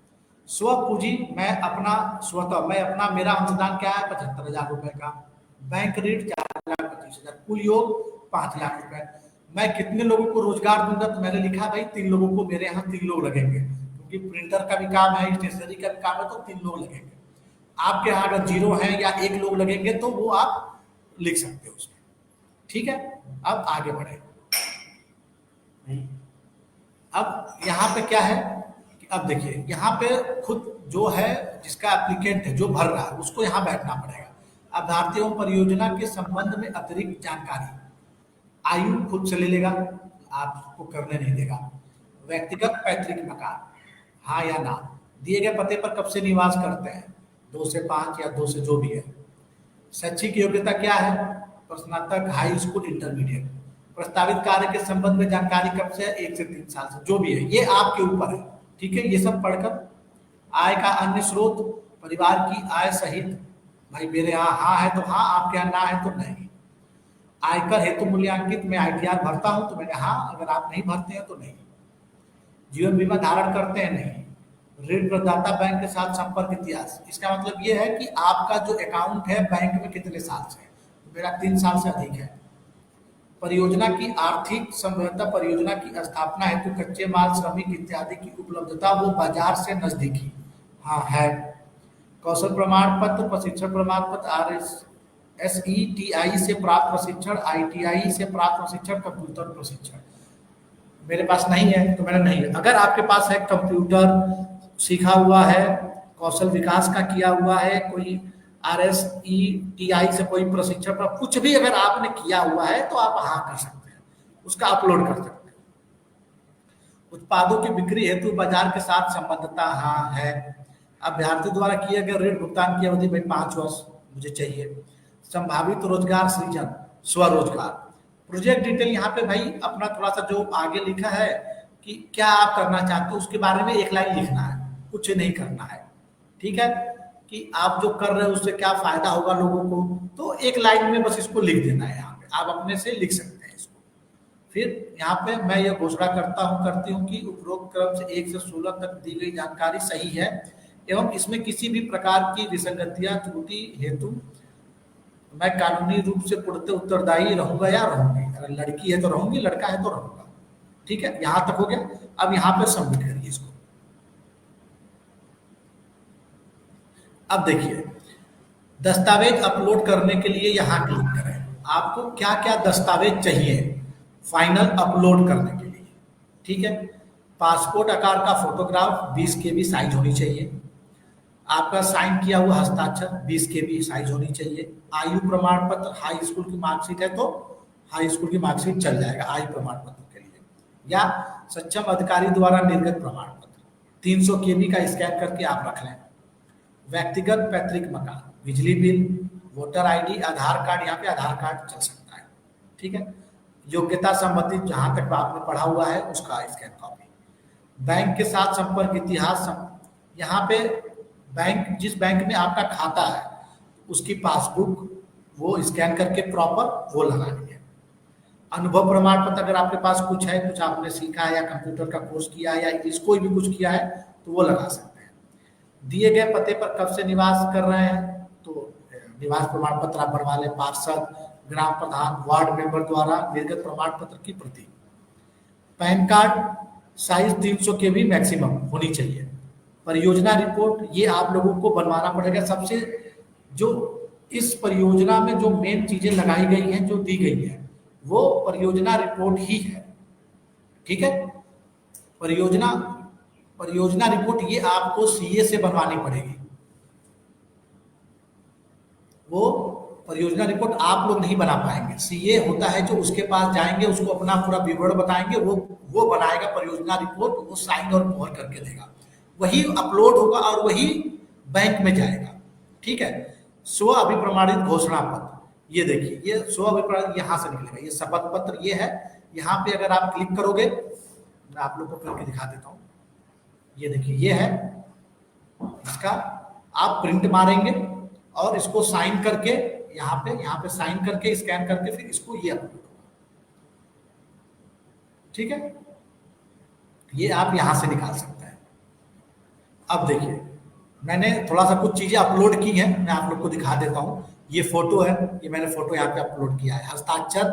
स्व पूंजी मैं अपना मेरा अंशदान क्या है 75,000 रुपए का, बैंक ऋण 4,25,000, कुल योग 5 लाख रुपए। मैं कितने लोगों को रोजगार दूंगा, तो मैंने लिखा भाई 3 लोगों को, मेरे यहाँ 3 लोग लगेंगे, क्योंकि प्रिंटर का भी काम है, स्टेशनरी का भी काम है, तो 3 लोग लगेंगे। आपके यहाँ अगर 0 है या 1 लोग लगेंगे तो वो आप लिख सकते हो उसमें। ठीक है, अब आगे बढ़े। अब यहाँ पे क्या है कि अब देखिए यहाँ पे खुद जो है, जिसका एप्लीकेंट है, जो भर रहा है, उसको यहाँ बैठना पड़ेगा। अभ्यर्थियों परियोजना के संबंध में अतिरिक्त जानकारी, आयु खुद से ले लेगा, आपको करने नहीं देगा। व्यक्तिगत पैतृक मकान, हाँ या ना, दिए गए पते पर कब से निवास करते हैं, 2 से 5 या 2 से जो भी है। शैक्षिक योग्यता क्या है, स्नातक, हाई स्कूल, इंटरमीडिएट। प्रस्तावित कार्य के संबंध में जानकारी कब से है, 1 से 3 साल से, जो भी है, ये आपके ऊपर है। ठीक है, ये सब पढ़कर आय का अन्य स्रोत, परिवार की आय सहित, भाई मेरे यहाँ हाँ है तो हाँ, आपके यहाँ ना है तो नहीं। आयकर हेतु मूल्यांकित मैं ITR भरता हूं तो मैंने हाँ, अगर आप नहीं भरते हैं तो नहीं। जीवन बीमा धारण करते हैं, नहीं। ऋण प्रदाता बैंक के साथ संपर्क इतिहास, इसका मतलब ये है कि आपका जो अकाउंट है बैंक में कितने साल से है। मेरा 3 साल से अधिक है। परियोजना की आर्थिक संबद्धता, परियोजना की स्थापना हेतु कच्चे माल, श्रमिक इत्यादि की उपलब्धता, वो बाजार से नजदीकी, हाँ है। कौशल प्रमाण पत्र, प्रशिक्षण प्रमाण पत्र, RSETI से प्राप्त प्रशिक्षण, ITI से प्राप्त प्रशिक्षण, कंप्यूटर प्रशिक्षण मेरे पास नहीं है तो मैंने नहीं। अगर आपके पास है, कंप्यूटर सीखा हुआ है, कौशल विकास का किया हुआ है, कोई RSETI से कोई प्रशिक्षण पर कुछ भी अगर आपने किया हुआ है तो आप हाँ कर सकते हैं, उसका अपलोड कर सकते हैं। उत्पादों की बिक्री हेतु बाजार के साथ संबद्धता, हाँ है। अभ्यर्थी द्वारा किए गए ऋण भुगतान की अवधि भाई 5 वर्ष मुझे चाहिए। संभावित रोजगार सृजन, स्वरोजगार। प्रोजेक्ट डिटेल यहाँ पे भाई अपना थोड़ा सा जो आगे लिखा है कि क्या आप करना चाहते हो उसके बारे में 1 लाइन लिखना है, कुछ नहीं करना है। ठीक है, कि आप जो कर रहे हो उससे क्या फायदा होगा लोगों को, तो 1 लाइन में बस इसको लिख देना है। यहाँ पे आप अपने से लिख सकते हैं इसको। फिर यहाँ पे मैं ये घोषणा करती हूँ कि उपरोक्त क्रम से 1 से 16 तक दी गई जानकारी सही है एवं इसमें किसी भी प्रकार की विसंगतियां, त्रुटि हेतु मैं कानूनी रूप से पूर्णतः उत्तरदायी रहूंगा या रहूंगी। अगर लड़की है तो रहूंगी, लड़का है तो रहूंगा। ठीक है, यहां तक हो गया। अब यहाँ पे सबमिट करिए इसको। अब देखिए, दस्तावेज अपलोड करने के लिए यहाँ क्लिक करें। आपको क्या क्या दस्तावेज चाहिए फाइनल अपलोड करने के लिए। ठीक है, पासपोर्ट आकार का फोटोग्राफ 20 KB साइज होनी चाहिए। आपका साइन किया हुआ हस्ताक्षर 20 KB साइज होनी चाहिए। आयु प्रमाण पत्र, हाई स्कूल की मार्कशीट है तो हाई स्कूल की मार्कशीट चल जाएगा आयु प्रमाण पत्र के लिए, या सक्षम अधिकारी द्वारा निर्गत प्रमाण पत्र 300 KB का स्कैन करके आप रख लें। व्यक्तिगत पैतृक मकान, बिजली बिल, वोटर ID, आधार कार्ड, यहाँ पे आधार कार्ड चल सकता है। ठीक है, योग्यता संबंधित जहां तक आपने पढ़ा हुआ है उसका स्कैन कॉपी। बैंक के साथ संपर्क इतिहास, यहाँ पे बैंक, जिस बैंक में आपका खाता है उसकी पासबुक वो स्कैन करके प्रॉपर वो लगानी है। अनुभव प्रमाण पत्र, अगर आपके पास कुछ है, कुछ आपने सीखा है या कंप्यूटर का कोर्स किया है या इंग्लिश कोई भी कुछ किया है तो वो लगा सकते हैं। दिए गए पते पर कब से निवास कर रहे हैं तो निवास प्रमाण पत्र आप बनवा लें। पार्षद, ग्राम प्रधान, वार्ड मेंबर द्वारा निर्गत प्रमाण पत्र की प्रति। Pan card size 300 KB maximum होनी चाहिए। परियोजना रिपोर्ट ये आप लोगों को बनवाना पड़ेगा। सबसे जो इस परियोजना में जो मेन चीजें लगाई गई हैं, जो दी गई है, वो परियोजना रिपोर्ट ही है। ठीक है, परियोजना रिपोर्ट ये आपको CA से बनवानी पड़ेगी। वो परियोजना रिपोर्ट आप लोग नहीं बना पाएंगे, CA होता है जो उसके पास जाएंगे, उसको अपना पूरा विवरण बताएंगे, वो बनाएगा परियोजना रिपोर्ट, वो साइन और मोहर करके देगा, वही अपलोड होगा और वही बैंक में जाएगा। ठीक है, स्व अभिप्रमाणित घोषणा पत्र, ये देखिए, ये स्व अभिप्रमाणित यहाँ से निकलेगा, ये शपथ पत्र ये है। यहाँ पे अगर आप क्लिक करोगे, मैं आप लोग को करके दिखा देता हूँ। ये देखिए, ये है, इसका आप प्रिंट मारेंगे और इसको साइन करके यहाँ पे साइन करके स्कैन करके फिर इसको ये अपलोड होगा। ठीक है, ये आप यहाँ से निकाल सकते हैं। अब देखिए, मैंने थोड़ा सा कुछ चीजें अपलोड की हैं, मैं आप लोग को दिखा देता हूँ। ये फोटो है, ये मैंने फोटो यहाँ पे अपलोड किया है। हस्ताक्षर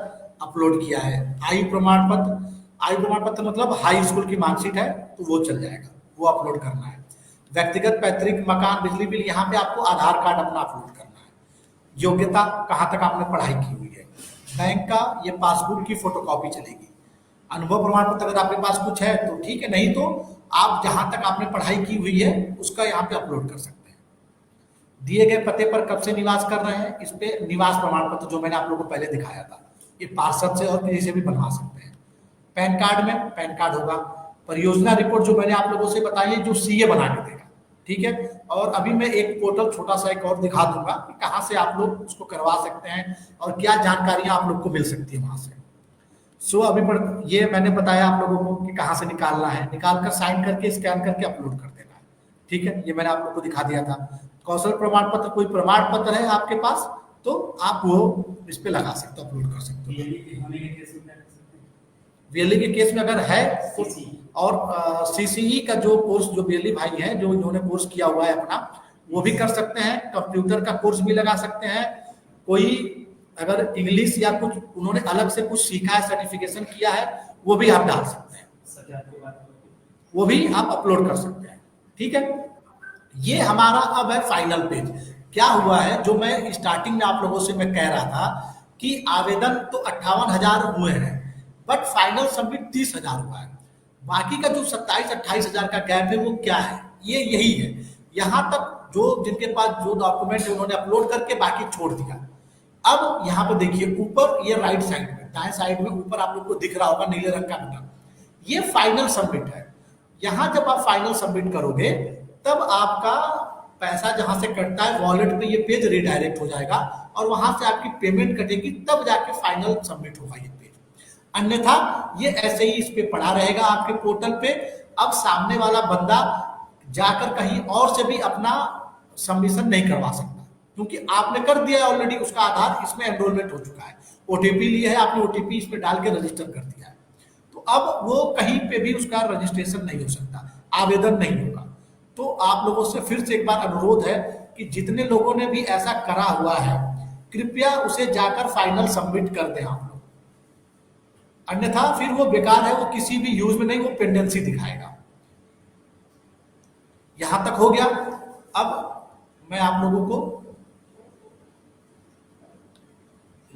अपलोड किया है। आयु प्रमाण पत्र मतलब हाई स्कूल की मार्कशीट है तो वो चल जाएगा, वो अपलोड करना है। व्यक्तिगत पैतृक मकान, बिजली बिल, यहाँ पे आपको आधार कार्ड अपना अपलोड करना है। योग्यता कहाँ तक आपने पढ़ाई की हुई है। बैंक का ये पासबुक की फोटोकॉपी चलेगी। अनुभव प्रमाण पत्र अगर आपके पास कुछ है तो ठीक है, नहीं तो आप जहां तक आपने पढ़ाई की हुई है उसका यहाँ पे अपलोड कर सकते हैं। दिए गए पते पर कब से निवास कर रहे हैं, इस पे निवास प्रमाण पत्र जो मैंने आप लोगों को पहले दिखाया था, ये पार्षद से और किसी से भी बनवा सकते हैं। पैन कार्ड में पैन कार्ड होगा। परियोजना रिपोर्ट जो मैंने आप लोगों से बताई है, जो CA बना के देगा, ठीक है। और अभी मैं एक पोर्टल छोटा सा एक और दिखा दूंगा कि कहाँ से आप लोग उसको करवा सकते हैं और क्या जानकारियां आप लोग को मिल सकती है वहां से। सो अभी पर ये मैंने बताया आप लोगों को कि कहाँ से निकालना है, निकाल कर साइन करके स्कैन करके अपलोड कर देना है। ठीक है, ये मैंने आप लोग को दिखा दिया था। कौशल प्रमाण पत्र, कोई प्रमाण पत्र है आपके पास तो आप वो इस पे लगा सकते हो, अपलोड कर सकते हो। वीएलई के केस में अगर है और सीसीई का जो कोर्स जो वीएलई भाई है जो इन्होंने कोर्स किया हुआ है अपना, वो भी कर सकते हैं। कंप्यूटर का कोर्स भी लगा सकते हैं। कोई अगर इंग्लिश या कुछ उन्होंने अलग से कुछ सीखा है, सर्टिफिकेशन किया है, वो भी आप डाल सकते हैं, वो भी आप अपलोड कर सकते हैं। ठीक है, ये हमारा अब है फाइनल पेज। क्या हुआ है, जो मैं स्टार्टिंग में आप लोगों से मैं कह रहा था कि आवेदन तो 58,000 हुए हैं, बट फाइनल सबमिट 30,000 हुआ है। बाकी का जो 27-28,000 का गैप है वो क्या है, ये यही है। यहाँ तक जो जिनके पास जो डॉक्यूमेंट है उन्होंने अपलोड करके बाकी छोड़ दिया। अब यहाँ पे देखिए ऊपर, ये राइट साइड में, दाएं साइड में ऊपर आप लोग को दिख रहा होगा नीले रंग का बटन, ये फाइनल सबमिट है। यहाँ जब आप फाइनल सबमिट करोगे तब आपका पैसा जहां से कटता है वॉलेट में ये पेज रिडायरेक्ट हो जाएगा और वहां से आपकी पेमेंट कटेगी, तब जाके फाइनल सबमिट होगा ये पेज। अन्यथा ये ऐसे ही इस पे पड़ा रहेगा आपके पोर्टल पे। अब सामने वाला बंदा जाकर कहीं और से भी अपना सबमिशन नहीं करवा सकता, क्योंकि आपने कर दिया है ऑलरेडी, उसका आधार इसमें एनरोलमेंट हो चुका है, ओटीपी लिया है आपने, ओटीपी इसमें डाल के रजिस्टर कर दिया है। तो अब वो कहीं पे भी उसका रजिस्ट्रेशन नहीं हो सकता, आवेदन नहीं होगा। तो आप लोगों से फिर से एक बार अनुरोध है कि जितने लोगों ने भी ऐसा करा हुआ है कृपया उसे जाकर फाइनल सबमिट कर दें आप लोग, अन्यथा फिर वो बेकार है, वो किसी भी यूज में नहीं, वो पेंडेंसी दिखाएगा। यहां तक हो गया। अब मैं आप लोगों को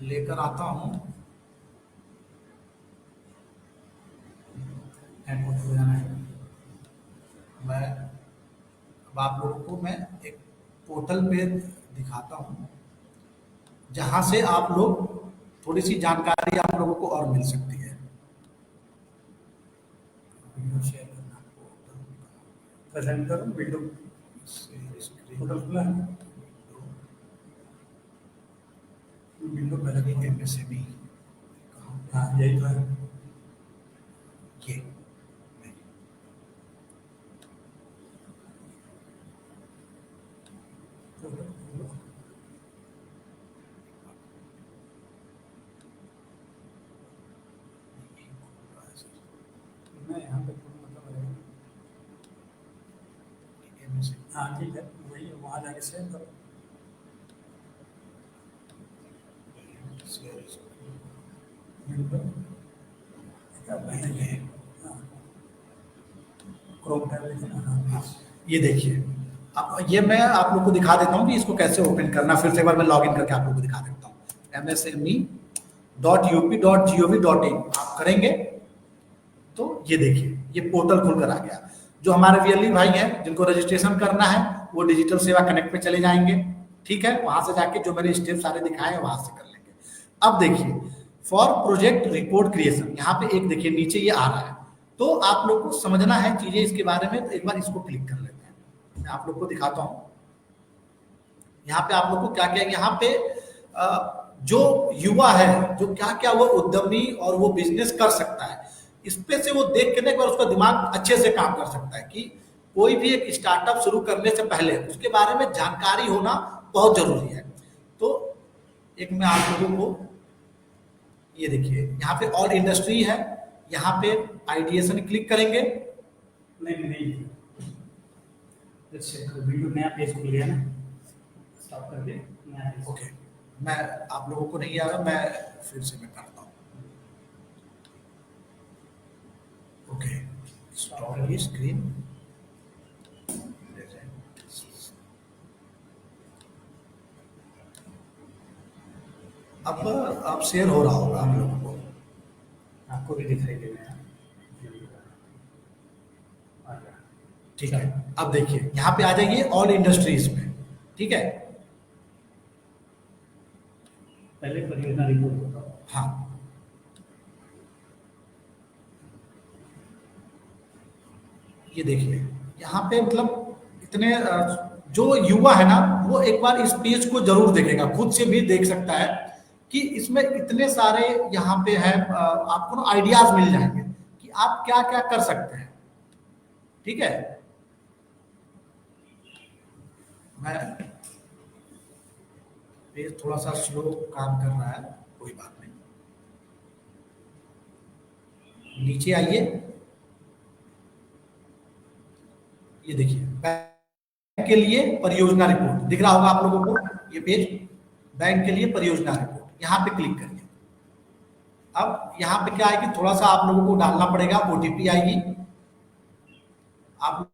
लेकर आता हूं, मैं अब आप लोगों को मैं एक पोर्टल पे दिखाता हूं जहां से आप लोग थोड़ी सी जानकारी आप लोगों को और मिल सकती है। प्रेजेंट करो विंडो, पोर्टल खुला है, विंडो पहले एमएसएमई, हाँ यही तो है। ये मैं यहाँ पे मतलब है, हाँ ठीक है, वही वहाँ जाके सेव करो। क्रोम टैब लेना, ये देखिए, अब ये मैं आप लोग को दिखा देता हूँ कि इसको कैसे ओपन करना। फिर से एक बार मैं लॉगिन करके आप लोग को दिखा देता हूँ। msme.up.gov.in आप करेंगे तो ये देखिए ये पोर्टल खुलकर आ गया। जो हमारे वीएलई भाई हैं जिनको रजिस्ट्रेशन करना है वो डिजिटल सेवा कनेक्ट पे चले जाएंगे। ठीक है, वहां से जाके जो मैंने स्टेप सारे दिखाए हैं वहां से कर लेंगे। अब देखिए फॉर प्रोजेक्ट रिपोर्ट क्रिएशन, यहाँ पे एक देखिए नीचे ये आ रहा है, तो आप लोग को समझना है चीजें इसके बारे में, तो एक बार इसको क्लिक कर लेते हैं। मैं आप लोग को दिखाता हूँ यहाँ पे आप लोग को क्या क्या, यहाँ पे जो युवा है जो क्या क्या वो उद्यमी और वो बिजनेस कर सकता है, इस पे से वो देख के ना एक बार उसका दिमाग अच्छे से काम कर सकता है कि कोई भी एक स्टार्टअप शुरू करने से पहले उसके बारे में जानकारी होना बहुत जरूरी है। तो एक मैं आप लोगों को ये देखिए यहाँ पे ऑल इंडस्ट्री है, यहाँ पे आइडिएशन क्लिक करेंगे। नहीं वीडियो नया पेज खुल गया ना, स्टॉप कर दे नया पेज। ओके, मैं आप लोगों को नहीं आ रहा, मैं फिर से मैं करता हूँ। ओके, स्टॉप स्क्रीन, अब शेयर हो रहा होगा आप लोगों को, आपको भी दिखाई दे रहा है। ठीक है। अब देखिए यहाँ पे आ जाइए ऑल इंडस्ट्रीज में। ठीक है, पहले परियोजना रिपोर्ट बताओ। हाँ ये देखिए यहाँ पे मतलब इतने जो युवा है ना वो एक बार इस पेज को जरूर देखेगा, खुद से भी देख सकता है कि इसमें इतने सारे यहाँ पे है, आपको ना आइडियाज मिल जाएंगे कि आप क्या क्या कर सकते हैं। ठीक है, मैं पेज थोड़ा सा स्लो काम कर रहा है, कोई बात नहीं। नीचे आइए, ये देखिए बैंक के लिए परियोजना रिपोर्ट दिख रहा होगा आप लोगों को, ये पेज बैंक के लिए परियोजना रिपोर्ट, यहाँ पे क्लिक करिए। अब यहाँ पे क्या है कि थोड़ा सा आप लोगों को डालना पड़ेगा, ओटीपी आएगी, आप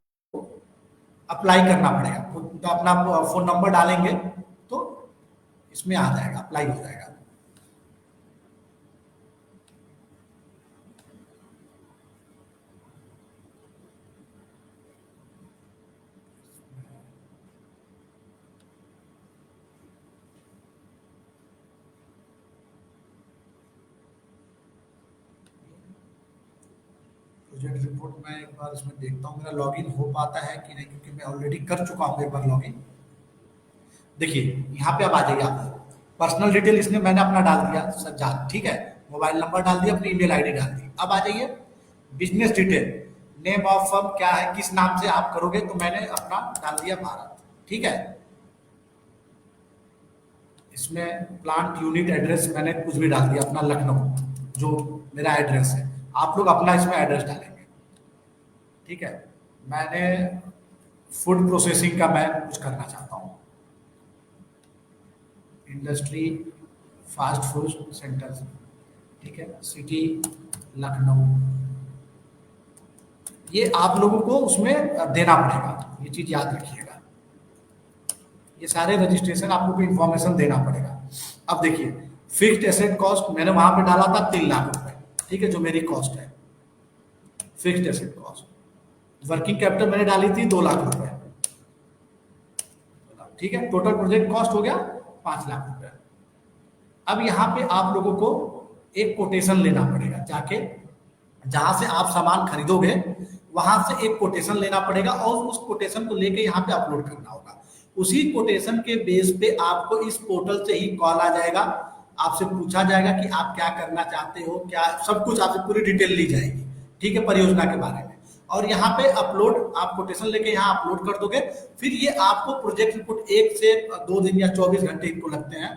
अप्लाई करना पड़ेगा, तो अपना फोन नंबर डालेंगे तो इसमें आ जाएगा, अप्लाई हो जाएगा। प्रोजेक्ट रिपोर्ट मैं एक बार इसमें देखता हूँ मेरा लॉगिन हो पाता है कि नहीं, क्योंकि मैं ऑलरेडी कर चुका हूँ एक बार लॉगिन। देखिए यहाँ पे अब आ जाइए, आप पर्सनल डिटेल इसने मैंने अपना डाल दिया सज्जाद, ठीक है, मोबाइल नंबर डाल दिया, अपनी ईमेल आईडी डाल दी। अब आ जाइए business detail, name of firm क्या है, किस नाम से आप करोगे, तो मैंने अपना डाल दिया भारत। ठीक है, इसमें प्लांट यूनिट एड्रेस मैंने कुछ भी डाल दिया अपना, लखनऊ जो मेरा एड्रेस है, आप लोग अपना इसमें एड्रेस डालेंगे। ठीक है, मैंने फूड प्रोसेसिंग का मैं कुछ करना चाहता हूँ, इंडस्ट्री फास्ट फूड सेंटर, ठीक है, सिटी लखनऊ, ये आप लोगों को उसमें देना पड़ेगा, ये चीज याद रखिएगा, ये सारे रजिस्ट्रेशन आपको को इंफॉर्मेशन देना पड़ेगा। अब देखिए फिक्स्ड एसेट कॉस्ट मैंने वहां पे डाला था 3 लाख रुपए, ठीक है, जो मेरी कॉस्ट है fixed asset cost. Working capital मैंने डाली थी 2 लाख रुपए, ठीक है, टोटल प्रोजेक्ट कॉस्ट हो गया 5 लाख रुपए। अब यहाँ पे आप लोगों को एक कोटेशन लेना पड़ेगा, जाके जहां से आप सामान खरीदोगे वहां से एक कोटेशन लेना पड़ेगा और उस कोटेशन को लेके यहाँ पे अपलोड करना होगा। उसी कोटेशन के बेस पे आपको इस पोर्टल से ही कॉल आ जाएगा, आपसे पूछा जाएगा कि आप क्या करना चाहते हो, क्या सब कुछ आपसे पूरी डिटेल ली जाएगी, ठीक है, परियोजना के बारे में। और यहाँ पे अपलोड, आप कोटेशन लेके यहाँ अपलोड कर दोगे, फिर ये आपको प्रोजेक्ट रिपोर्ट 1 से 2 दिन या 24 घंटे इनको लगते हैं,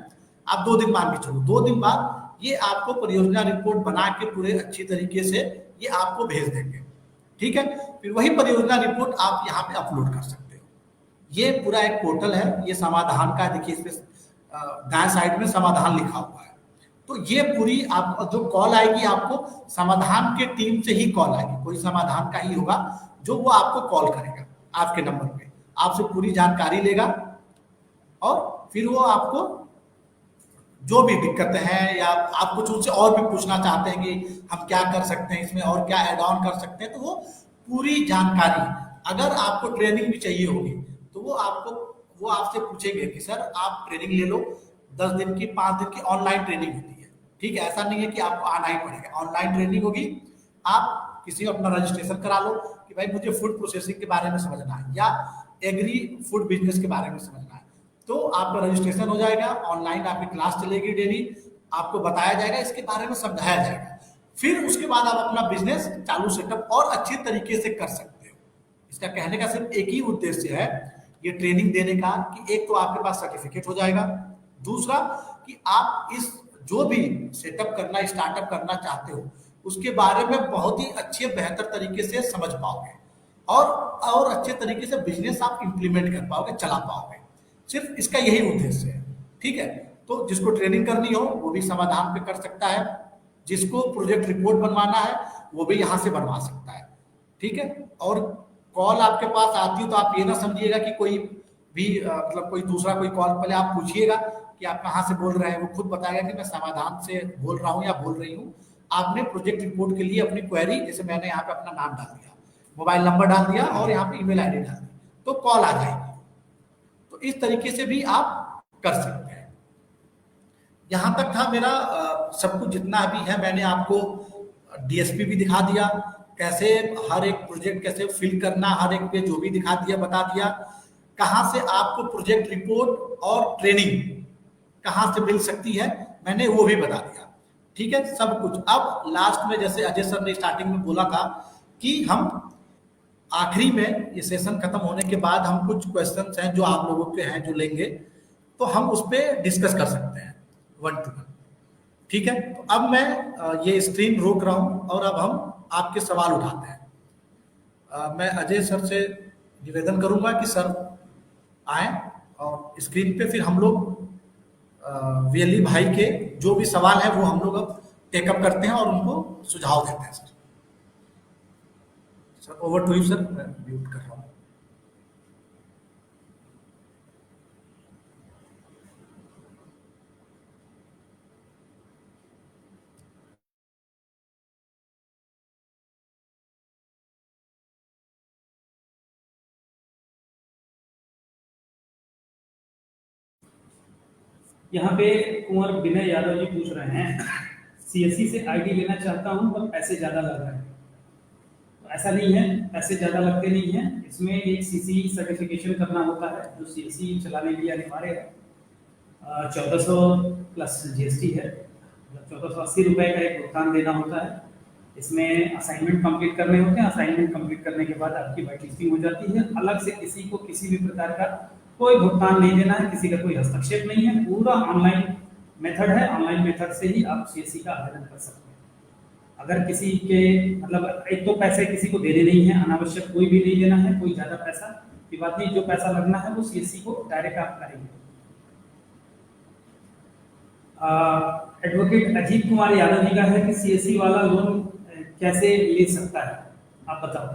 आप 2 दिन मान के चलो, 2 दिन बाद ये आपको परियोजना रिपोर्ट बना के पूरे अच्छी तरीके से ये आपको भेज देंगे। ठीक है, फिर वही परियोजना रिपोर्ट आप यहाँ पे अपलोड कर सकते हो। ये पूरा एक पोर्टल है, ये समाधान का, देखिए इसमें दाएं साइड में समाधान लिखा हुआ है। तो ये पूरी आप जो कॉल आएगी आपको समाधान के टीम से ही कॉल आएगी, कोई समाधान का ही होगा जो वो आपको कॉल करेगा आपके नंबर पे, आपसे पूरी जानकारी लेगा और फिर वो आपको जो भी दिक्कतें हैं या आप कुछ उनसे और भी पूछना चाहते हैं कि हम क्या कर सकते हैं इसमें और क्या एड ऑन कर सकते हैं, तो वो पूरी जानकारी, अगर आपको ट्रेनिंग भी चाहिए होगी तो वो आपसे पूछेंगे कि सर आप ट्रेनिंग ले लो, 10 दिन की 5 दिन की ऑनलाइन ट्रेनिंग होती है। ठीक है, ऐसा नहीं है कि आपको आना ही पड़ेगा, ऑनलाइन ट्रेनिंग होगी, आप किसी अपना रजिस्ट्रेशन करा लो कि भाई मुझे फूड प्रोसेसिंग के बारे में समझना है या एग्री फूड बिजनेस के बारे में समझना है, तो आपका रजिस्ट्रेशन हो जाएगा, ऑनलाइन आपकी क्लास चलेगी डेली, आपको बताया जाएगा, इसके बारे में समझाया जाएगा, फिर उसके बाद आप अपना बिजनेस चालू सेटअप और अच्छे तरीके से कर सकते हो। इसका कहने का सिर्फ एक ही उद्देश्य है, ये ट्रेनिंग देने का, कि एक तो आपके पास सर्टिफिकेट हो जाएगा, दूसरा कि आप इस जो भी सेटअप करना, स्टार्टअप करना चाहते हो उसके बारे में बहुत ही अच्छे बेहतर तरीके से समझ पाओगे और अच्छे तरीके से बिजनेस आप इंप्लीमेंट कर पाओगे, चला पाओगे। सिर्फ इसका यही उद्देश्य है। ठीक है, तो जिसको ट्रेनिंग करनी हो वो भी समाधान पे कर सकता है, जिसको प्रोजेक्ट रिपोर्ट बनवाना है वो भी यहाँ से बनवा सकता है। ठीक है, और कॉल आपके पास आती है तो आप ये ना समझिएगा कि कोई भी मतलब कोई दूसरा कोई कॉल, पहले आप पूछिएगा कि आप कहाँ से बोल रहे हैं, वो खुद बताएगा कि मैं समाधान से बोल रहा हूँ या बोल रही हूँ। आपने प्रोजेक्ट रिपोर्ट के लिए अपनी क्वेरी, जैसे मैंने यहाँ पे अपना नाम डाल दिया, मोबाइल नंबर डाल दिया और यहाँ पे ईमेल आईडी डाल दी, तो कॉल आ जाएगी। तो इस तरीके से भी आप कर सकते हैं। यहां तक था मेरा सब कुछ जितना भी है, मैंने आपको डीएसपी भी दिखा दिया, कैसे हर एक प्रोजेक्ट कैसे फिल करना, हर एक पे जो भी दिखा दिया बता दिया, कहाँ से आपको प्रोजेक्ट रिपोर्ट और ट्रेनिंग कहाँ से मिल सकती है मैंने वो भी बता दिया। ठीक है, सब कुछ। अब लास्ट में जैसे अजय सर ने स्टार्टिंग में बोला था कि हम आखिरी में ये सेशन खत्म होने के बाद हम कुछ क्वेश्चंस हैं जो आप लोगों के हैं जो लेंगे, तो हम उस पर डिस्कस कर सकते हैं 1 to 1। ठीक है, तो अब मैं ये स्क्रीन रोक रहा हूं और अब हम आपके सवाल उठाते हैं। मैं अजय सर से निवेदन करूंगा कि सर आए और स्क्रीन पे फिर हम लोग वीएलई भाई के जो भी सवाल है वो हम लोग अब टेकअप करते हैं और उनको सुझाव देते हैं। Sir sir over to you sir, मैं म्यूट कर रहा हूँ। यहाँ पे कुंवर विनय यादव जी पूछ रहे हैं, सीएससी से आईडी लेना चाहता हूँ पर पैसे ज्यादा लग रहे हैं। तो ऐसा नहीं है, पैसे ज्यादा लगते नहीं है। इसमें एक सीसी सर्टिफिकेशन करना होता है जो सीएससी चलाने के लिए अनिवार्य है। 1400 प्लस जीएसटी है, 1480 रुपए का एक भुगतान देना होता है। इसमें असाइनमेंट कंप्लीट करने होते हैं। असाइनमेंट कंप्लीट करने के बाद आपकी वाइट लिस्टिंग हो जाती है। अलग से किसी को किसी भी प्रकार का कोई भुगतान नहीं देना है, किसी का कोई हस्तक्षेप नहीं है। पूरा ऑनलाइन मेथड है, ऑनलाइन मेथड से ही आप सीएससी का आवेदन कर सकते हैं। अगर किसी के मतलब एक तो पैसे किसी को देने नहीं है, अनावश्यक कोई भी नहीं देना है, कोई ज्यादा पैसा की बात नहीं। जो पैसा लगना है वो सीएससी को डायरेक्ट आप करेंगे। एडवोकेट अजीत कुमार यादव जी का है कि सीएससी वाला लोन कैसे ले सकता है, आप बताओ।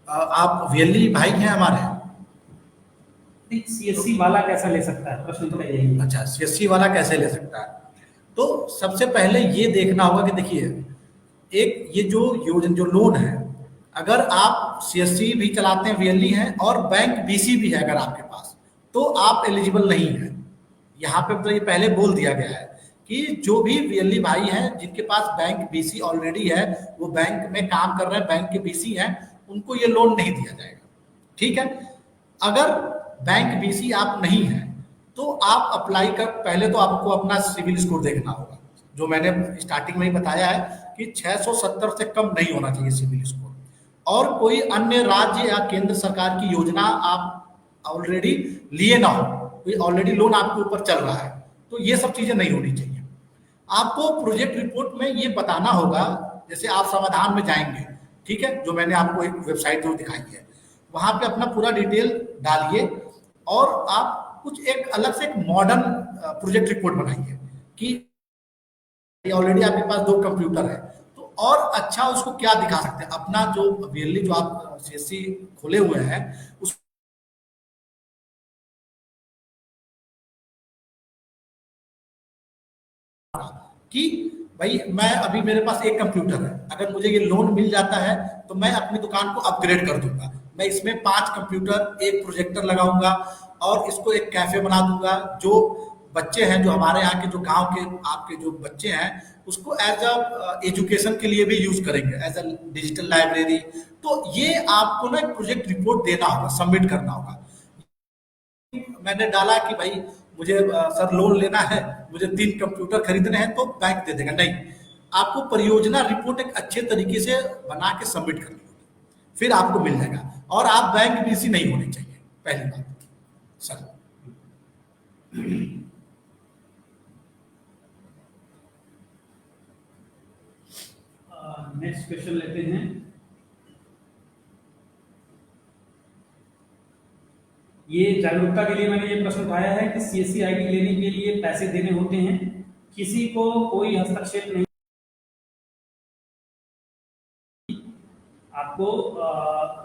आप वीएलई भाई हैं हमारे? सीएससी वाला कैसा ले सकता है, प्रश्न तो यही है। अच्छा, सीएससी वाला कैसे ले सकता है? तो सबसे पहले ये देखना होगा कि देखिए, एक ये जो योजना जो लोन है, अगर आप सीएससी भी चलाते हैं, वीएलई हैं और बैंक बीसी भी है अगर आपके पास, तो आप एलिजिबल नहीं है। यहाँ पे तो ये पहले बोल दिया गया है कि जो भी वीएलई भाई हैं जिनके पास बैंक बीसी ऑलरेडी है, वो बैंक में काम कर रहे हैं, बैंक के बीसी हैं, उनको ये लोन नहीं दिया जाएगा। ठीक है, अगर बैंक बीसी आप नहीं है तो आप अप्लाई कर, पहले तो आपको अपना सिविल स्कोर देखना होगा, जो मैंने स्टार्टिंग में ही बताया है कि 670 से कम नहीं होना चाहिए सिविल स्कोर। और कोई अन्य राज्य या केंद्र सरकार की योजना आप ऑलरेडी लिए ना हो, कोई ऑलरेडी लोन आपके ऊपर चल रहा है, तो ये सब चीजें नहीं होनी चाहिए। आपको प्रोजेक्ट रिपोर्ट में ये बताना होगा, जैसे आप समाधान में जाएंगे, ठीक है, जो मैंने आपको एक वेबसाइट जो दिखाई है, वहां पे अपना पूरा डिटेल डालिए और आप कुछ एक अलग से एक मॉडर्न प्रोजेक्ट रिपोर्ट बनाइए कि ऑलरेडी आपके पास 2 कंप्यूटर है, तो और अच्छा उसको क्या दिखा सकते हैं। अपना जो वीएलई जो आप सीएससी खोले हुए हैं उस कि भाई मैं अभी मेरे पास एक कंप्यूटर है, अगर मुझे ये लोन मिल जाता है तो मैं अपनी दुकान को अपग्रेड कर दूंगा। मैं इसमें 5 कंप्यूटर, एक प्रोजेक्टर लगाऊंगा और इसको एक कैफे बना दूंगा। जो बच्चे हैं, जो हमारे यहाँ के जो गांव के आपके जो बच्चे हैं, उसको एज अ एजुकेशन के लिए भी यूज करेंगे, एज अ डिजिटल लाइब्रेरी। तो ये आपको ना एक प्रोजेक्ट रिपोर्ट देना होगा, सबमिट करना होगा। मैंने डाला कि भाई मुझे सर लोन लेना है, मुझे 3 कंप्यूटर खरीदने हैं, तो बैंक दे देगा? नहीं, आपको परियोजना रिपोर्ट एक अच्छे तरीके से बना के सबमिट करनी होगी, फिर आपको मिल जाएगा। और आप बैंक बीसी नहीं होने चाहिए, पहली बात सर। नेक्स्ट क्वेश्चन लेते हैं। ये जागरूकता के लिए मैंने ये प्रश्न उठाया है कि सीएससी आईडी लेने के लिए पैसे देने होते हैं, किसी को कोई हस्तक्षेप नहीं। आपको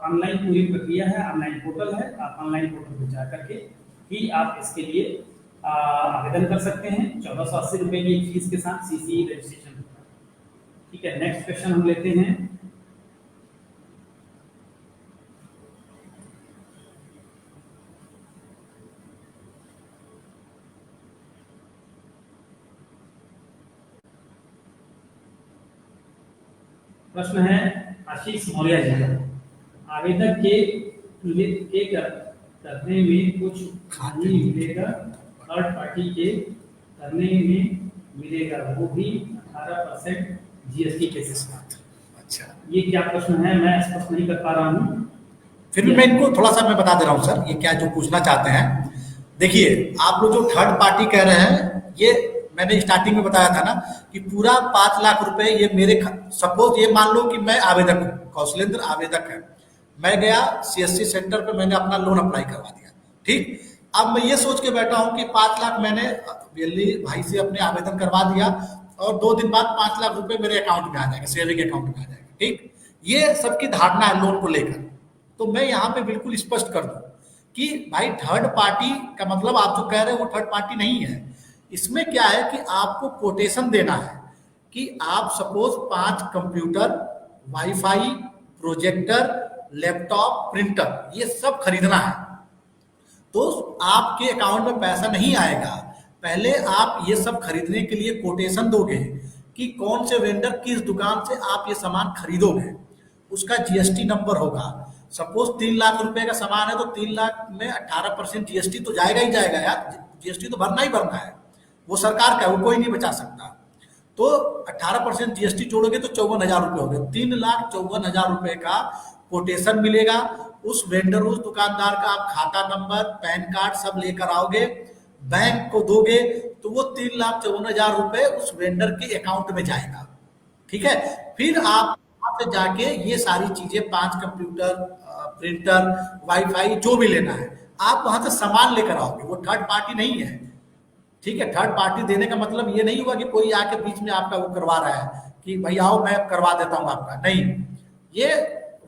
ऑनलाइन पूरी प्रक्रिया है, ऑनलाइन पोर्टल है, आप ऑनलाइन पोर्टल पर जा करके ही आप इसके लिए आवेदन कर सकते हैं। 1480 रुपए की एक फीस के साथ सीसी रजिस्ट्रेशन होता है। ठीक है, नेक्स्ट क्वेश्चन हम लेते हैं। प्रश्न है आशीष मौर्य जी का। आवेदक करने में कुछ नहीं मिलेगा, थर्ड पार्टी के करने में मिलेगा, वो भी 18% जीएसटी के साथ। अच्छा, ये क्या प्रश्न है, मैं स्पष्ट नहीं कर पा रहा हूँ। फिर भी मैं इनको थोड़ा सा मैं बता दे रहा हूँ सर, ये क्या जो पूछना चाहते हैं। देखिए, आप लोग जो थर्ड पार्टी कह रहे हैं, ये मैंने स्टार्टिंग में बताया था ना कि पूरा 5 लाख रुपए ये मेरे, सपोज ये मान लो कि मैं आवेदक हूँ, कौशलेंद्र आवेदक है, मैं गया सीएससी सेंटर पे, मैंने अपना लोन अप्लाई करवा दिया, ठीक। अब मैं ये सोच के बैठा हूँ कि 5 लाख मैंने बिल्ली भाई से अपने आवेदन करवा दिया और 2 दिन बाद 5 लाख रुपए मेरे अकाउंट में आ जाएगा, सेविंग अकाउंट में आ जाएगा, ठीक। ये सबकी धारणा है लोन को लेकर। तो मैं यहाँ पे बिल्कुल स्पष्ट कर दूं कि भाई थर्ड पार्टी का मतलब आप जो कह रहे हैं वो थर्ड पार्टी नहीं है। इसमें क्या है कि आपको कोटेशन देना है कि आप suppose 5 computer, wifi, projector, laptop, printer, ये सब खरीदना है। तो आपके अकाउंट में पैसा नहीं आएगा, पहले आप ये सब खरीदने के लिए कोटेशन दोगे कि कौन से वेंडर, किस दुकान से आप ये सामान खरीदोगे, उसका जीएसटी नंबर होगा। सपोज 3 लाख रुपए का सामान है तो 3 लाख में 18% जीएसटी तो जाएगा ही जाएगा यार, जीएसटी तो भरना ही भरना है, वो सरकार का है, वो कोई नहीं बचा सकता। तो 18% जीएसटी जोड़ोगे तो 54,000 रुपये हो गए, 3,54,000 रुपये का कोटेशन मिलेगा। उस वेंडर, उस दुकानदार का आप खाता नंबर, पैन कार्ड सब लेकर आओगे, बैंक को दोगे, तो वो 3,54,000 रुपये उस वेंडर के अकाउंट में जाएगा, ठीक है। फिर आप वहां पे जाके ये सारी चीजें, 5 कंप्यूटर, प्रिंटर, वाईफाई, जो भी लेना है, आप वहां से सामान लेकर आओगे, वो थर्ड पार्टी नहीं है, ठीक है। थर्ड पार्टी देने का मतलब ये नहीं हुआ कि कोई आके बीच में आपका वो करवा रहा है कि भाई आओ मैं करवा देता हूँ आपका, नहीं। ये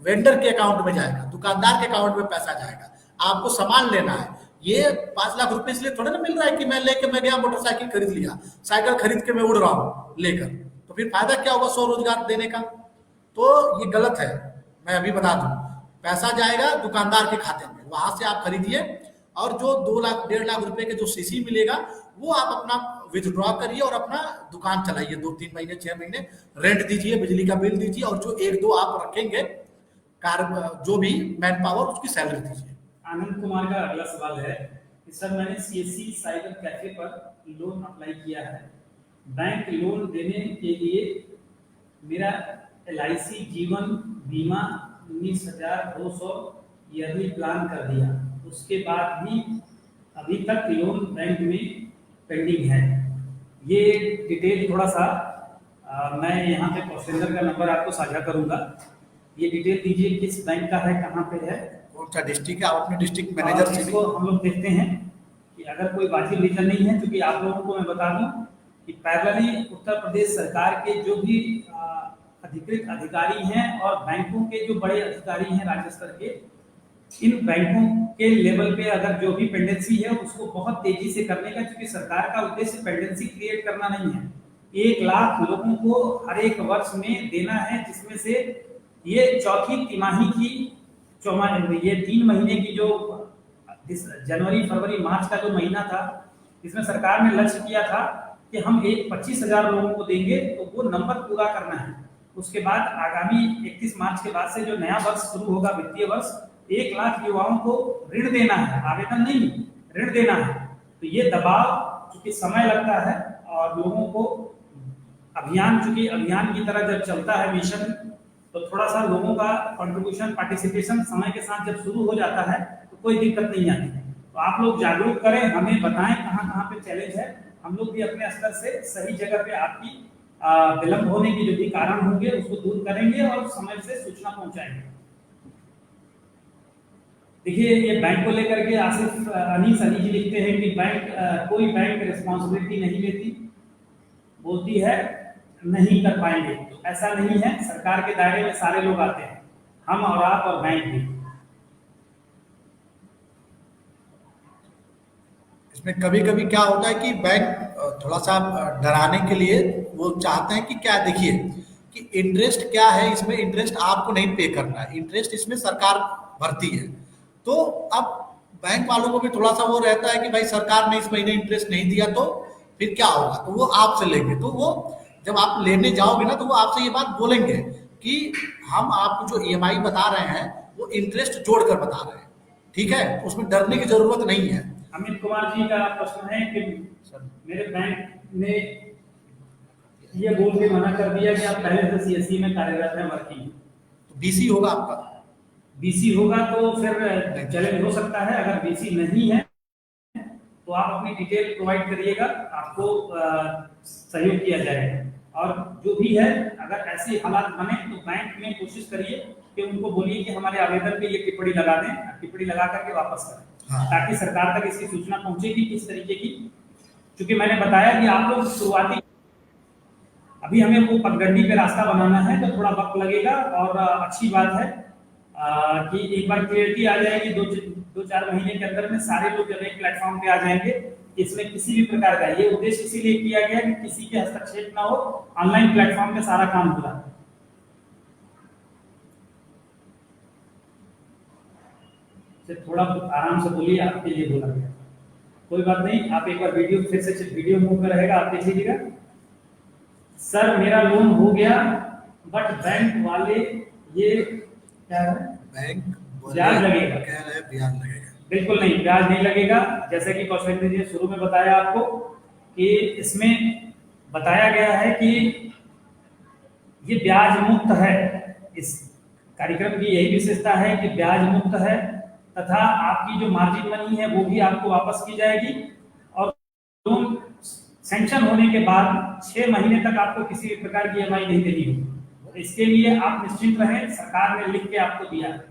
वेंडर के अकाउंट में जाएगा, दुकानदार के अकाउंट में पैसा जाएगा, आपको सामान लेना है। ये 5 लाख रुपए इसलिए थोड़ा ना मिल रहा है कि मैं गया मोटरसाइकिल खरीद लिया, साइकिल खरीद के मैं उड़ रहा हूँ लेकर, तो फिर फायदा क्या होगा स्वरोजगार देने का? तो ये गलत है। मैं अभी बता दूं, पैसा जाएगा दुकानदार के खाते में, वहां से आप खरीदिए, और जो 2 लाख 1.5 लाख रुपए के जो सीसी मिलेगा वो आप अपना विथड्रॉ करिए और अपना दुकान चलाइए, 2-3 महीने, 6 महीने रेंट दीजिए, बिजली का बिल दीजिए, और जो 1-2 आप रखेंगे जो भी मैन पावर, उसकी सैलरी दीजिए। आनंद कुमार का अगला सवाल है कि सर, मैंने सीएससी साइबर कैफे पर लोन अप्लाई किया है, बैंक लोन देने के लिए मेरा LIC जीवन बीमा 19,200 ईयरली प्लान कर दिया, उसके बाद भी अभी तक लोन बैंक में पेंडिंग है। ये डिटेल थोड़ा सा मैं यहाँ पे कौशलेंद्र का नंबर आपको साझा करूंगा, ये डिटेल दीजिए किस बैंक का है, कहाँ पे है, कौन सा डिस्ट्रिक्ट है, आप अपने डिस्ट्रिक्ट मैनेजर से इसको हम लोग देखते हैं कि अगर कोई वाजिब रीजन नहीं है, क्योंकि आप लोगों को मैं बता दूं कि पैरेलली उत्तर प्रदेश सरकार के जो भी अधिकृत अधिकारी हैं और बैंकों के जो बड़े अधिकारी हैं राज्य स्तर के, इन बैंकों के लेवल पे अगर जो भी पेंडेंसी है उसको बहुत तेजी से करने का, क्योंकि सरकार का उद्देश्य पेंडेंसी क्रिएट करना नहीं है, 1 लाख लोगों को हर एक वर्ष में देना है, जिसमें से ये चौथी तिमाही की ये 3 महीने की जो जनवरी, फरवरी, मार्च का जो महीना था, इसमें सरकार ने लक्ष्य किया था कि हम 25,000 लोगों को देंगे, तो वो नंबर पूरा करना है। उसके बाद आगामी 31 मार्च के बाद से जो नया वर्ष शुरू होगा, वित्तीय वर्ष, 1 लाख युवाओं को ऋण देना है, आवेदन नहीं, ऋण देना है। तो ये दबाव, चूंकि समय लगता है और लोगों को अभियान, चूंकि अभियान की तरह जब चलता है मिशन, तो थोड़ा सा लोगों का कंट्रीब्यूशन, पार्टिसिपेशन समय के साथ जब शुरू हो जाता है तो कोई दिक्कत नहीं आती। तो आप लोग जागरूक करें, हमें बताएं कहाँ कहाँ पे चैलेंज है, हम लोग भी अपने स्तर से सही जगह पे आपकी विलंब होने की जो भी कारण होंगे उसको दूर करेंगे और समय से सूचना पहुंचाएंगे। देखिए, ये बैंक को लेकर के आसिफ अनीस अली जी लिखते हैं कि कोई बैंक रिस्पॉन्सिबिलिटी नहीं लेती, बोलती है नहीं कर पाएंगे। तो ऐसा नहीं है, सरकार के दायरे में सारे लोग आते हैं, हम और आप और बैंक भी। इसमें कभी कभी क्या होता है कि बैंक थोड़ा सा डराने के लिए वो चाहते हैं कि क्या, देखिए कि इंटरेस्ट क्या है, इसमें इंटरेस्ट आपको नहीं पे करना है, इंटरेस्ट इसमें सरकार भरती है। तो अब बैंक वालों को भी थोड़ा सा वो रहता है कि भाई सरकार ने इस महीने इंटरेस्ट नहीं दिया तो फिर क्या होगा, तो वो आपसे लेंगे। तो वो जब आप लेने जाओगे ना तो वो आपसे ये बात बोलेंगे कि हम आपको जो ईएमआई बता रहे हैं वो इंटरेस्ट जोड़कर बता रहे हैं, ठीक है, तो उसमें डरने की जरूरत नहीं है। अमित कुमार जी का प्रश्न है कि मेरे बैंक ने ये बोल के मना कर दिया कि आप पहले से सीएससी में कार्यरत हैं, वर्किंग, तो बीसी होगा आपका, बीसी होगा तो फिर चैलेंज हो सकता है। अगर बीसी नहीं है तो आप अपनी डिटेल प्रोवाइड करिएगा, आपको सहयोग किया जाएगा। और जो भी है, अगर ऐसे हालात बने तो बैंक में कोशिश करिए कि उनको बोलिए कि हमारे आवेदन पे ये टिप्पणी लगा दें, टिप्पणी लगा करके वापस करें। हाँ। ताकि सरकार तक इसकी सूचना पहुंचे कि किस तरीके की, क्योंकि मैंने बताया कि आप लोग शुरुआती, अभी हमें वो पगडंडी पे रास्ता बनाना है तो थोड़ा वक्त लगेगा। और अच्छी बात है कि एक बार क्लियरिटी आ जाएगी, दो चार महीने के अंदर में सारे लोग जब एक प्लेटफॉर्म पे आ जाएंगे, इसमें किसी भी प्रकार का, ये उद्देश्य इसीलिए किया गया कि किसी के हस्तक्षेप ना हो, ऑनलाइन प्लेटफॉर्म पे सारा काम हो रहा है। थोड़ा आराम से बोलिए, आपके लिए बोला गया, कोई बात नहीं। आप एक बार वीडियो फिर से वीडियो मूव में रहेगा, आप देख लीजिएगा। सर मेरा लोन हो गया बट बैंक वाले ये क्या है, बैंक ब्याज लगेगा, कह रहे हैं ब्याज लगेगा। बिल्कुल नहीं, ब्याज नहीं लगेगा। जैसे कि कौशलेंद्र जी ने शुरू में बताया आपको कि इसमें बताया गया है कि ये ब्याज मुक्त है। इस कार्यक्रम की यही विशेषता है कि ब्याज मुक्त है, तथा आपकी जो मार्जिन मनी है वो भी आपको वापस की जाएगी। और लोन सैंक्शन होने के बाद 6 महीने तक आपको किसी भी प्रकार की ईएमआई नहीं देनी होगी। इसके लिए आप निश्चिंत रहें, सरकार ने लिख के आपको दिया है।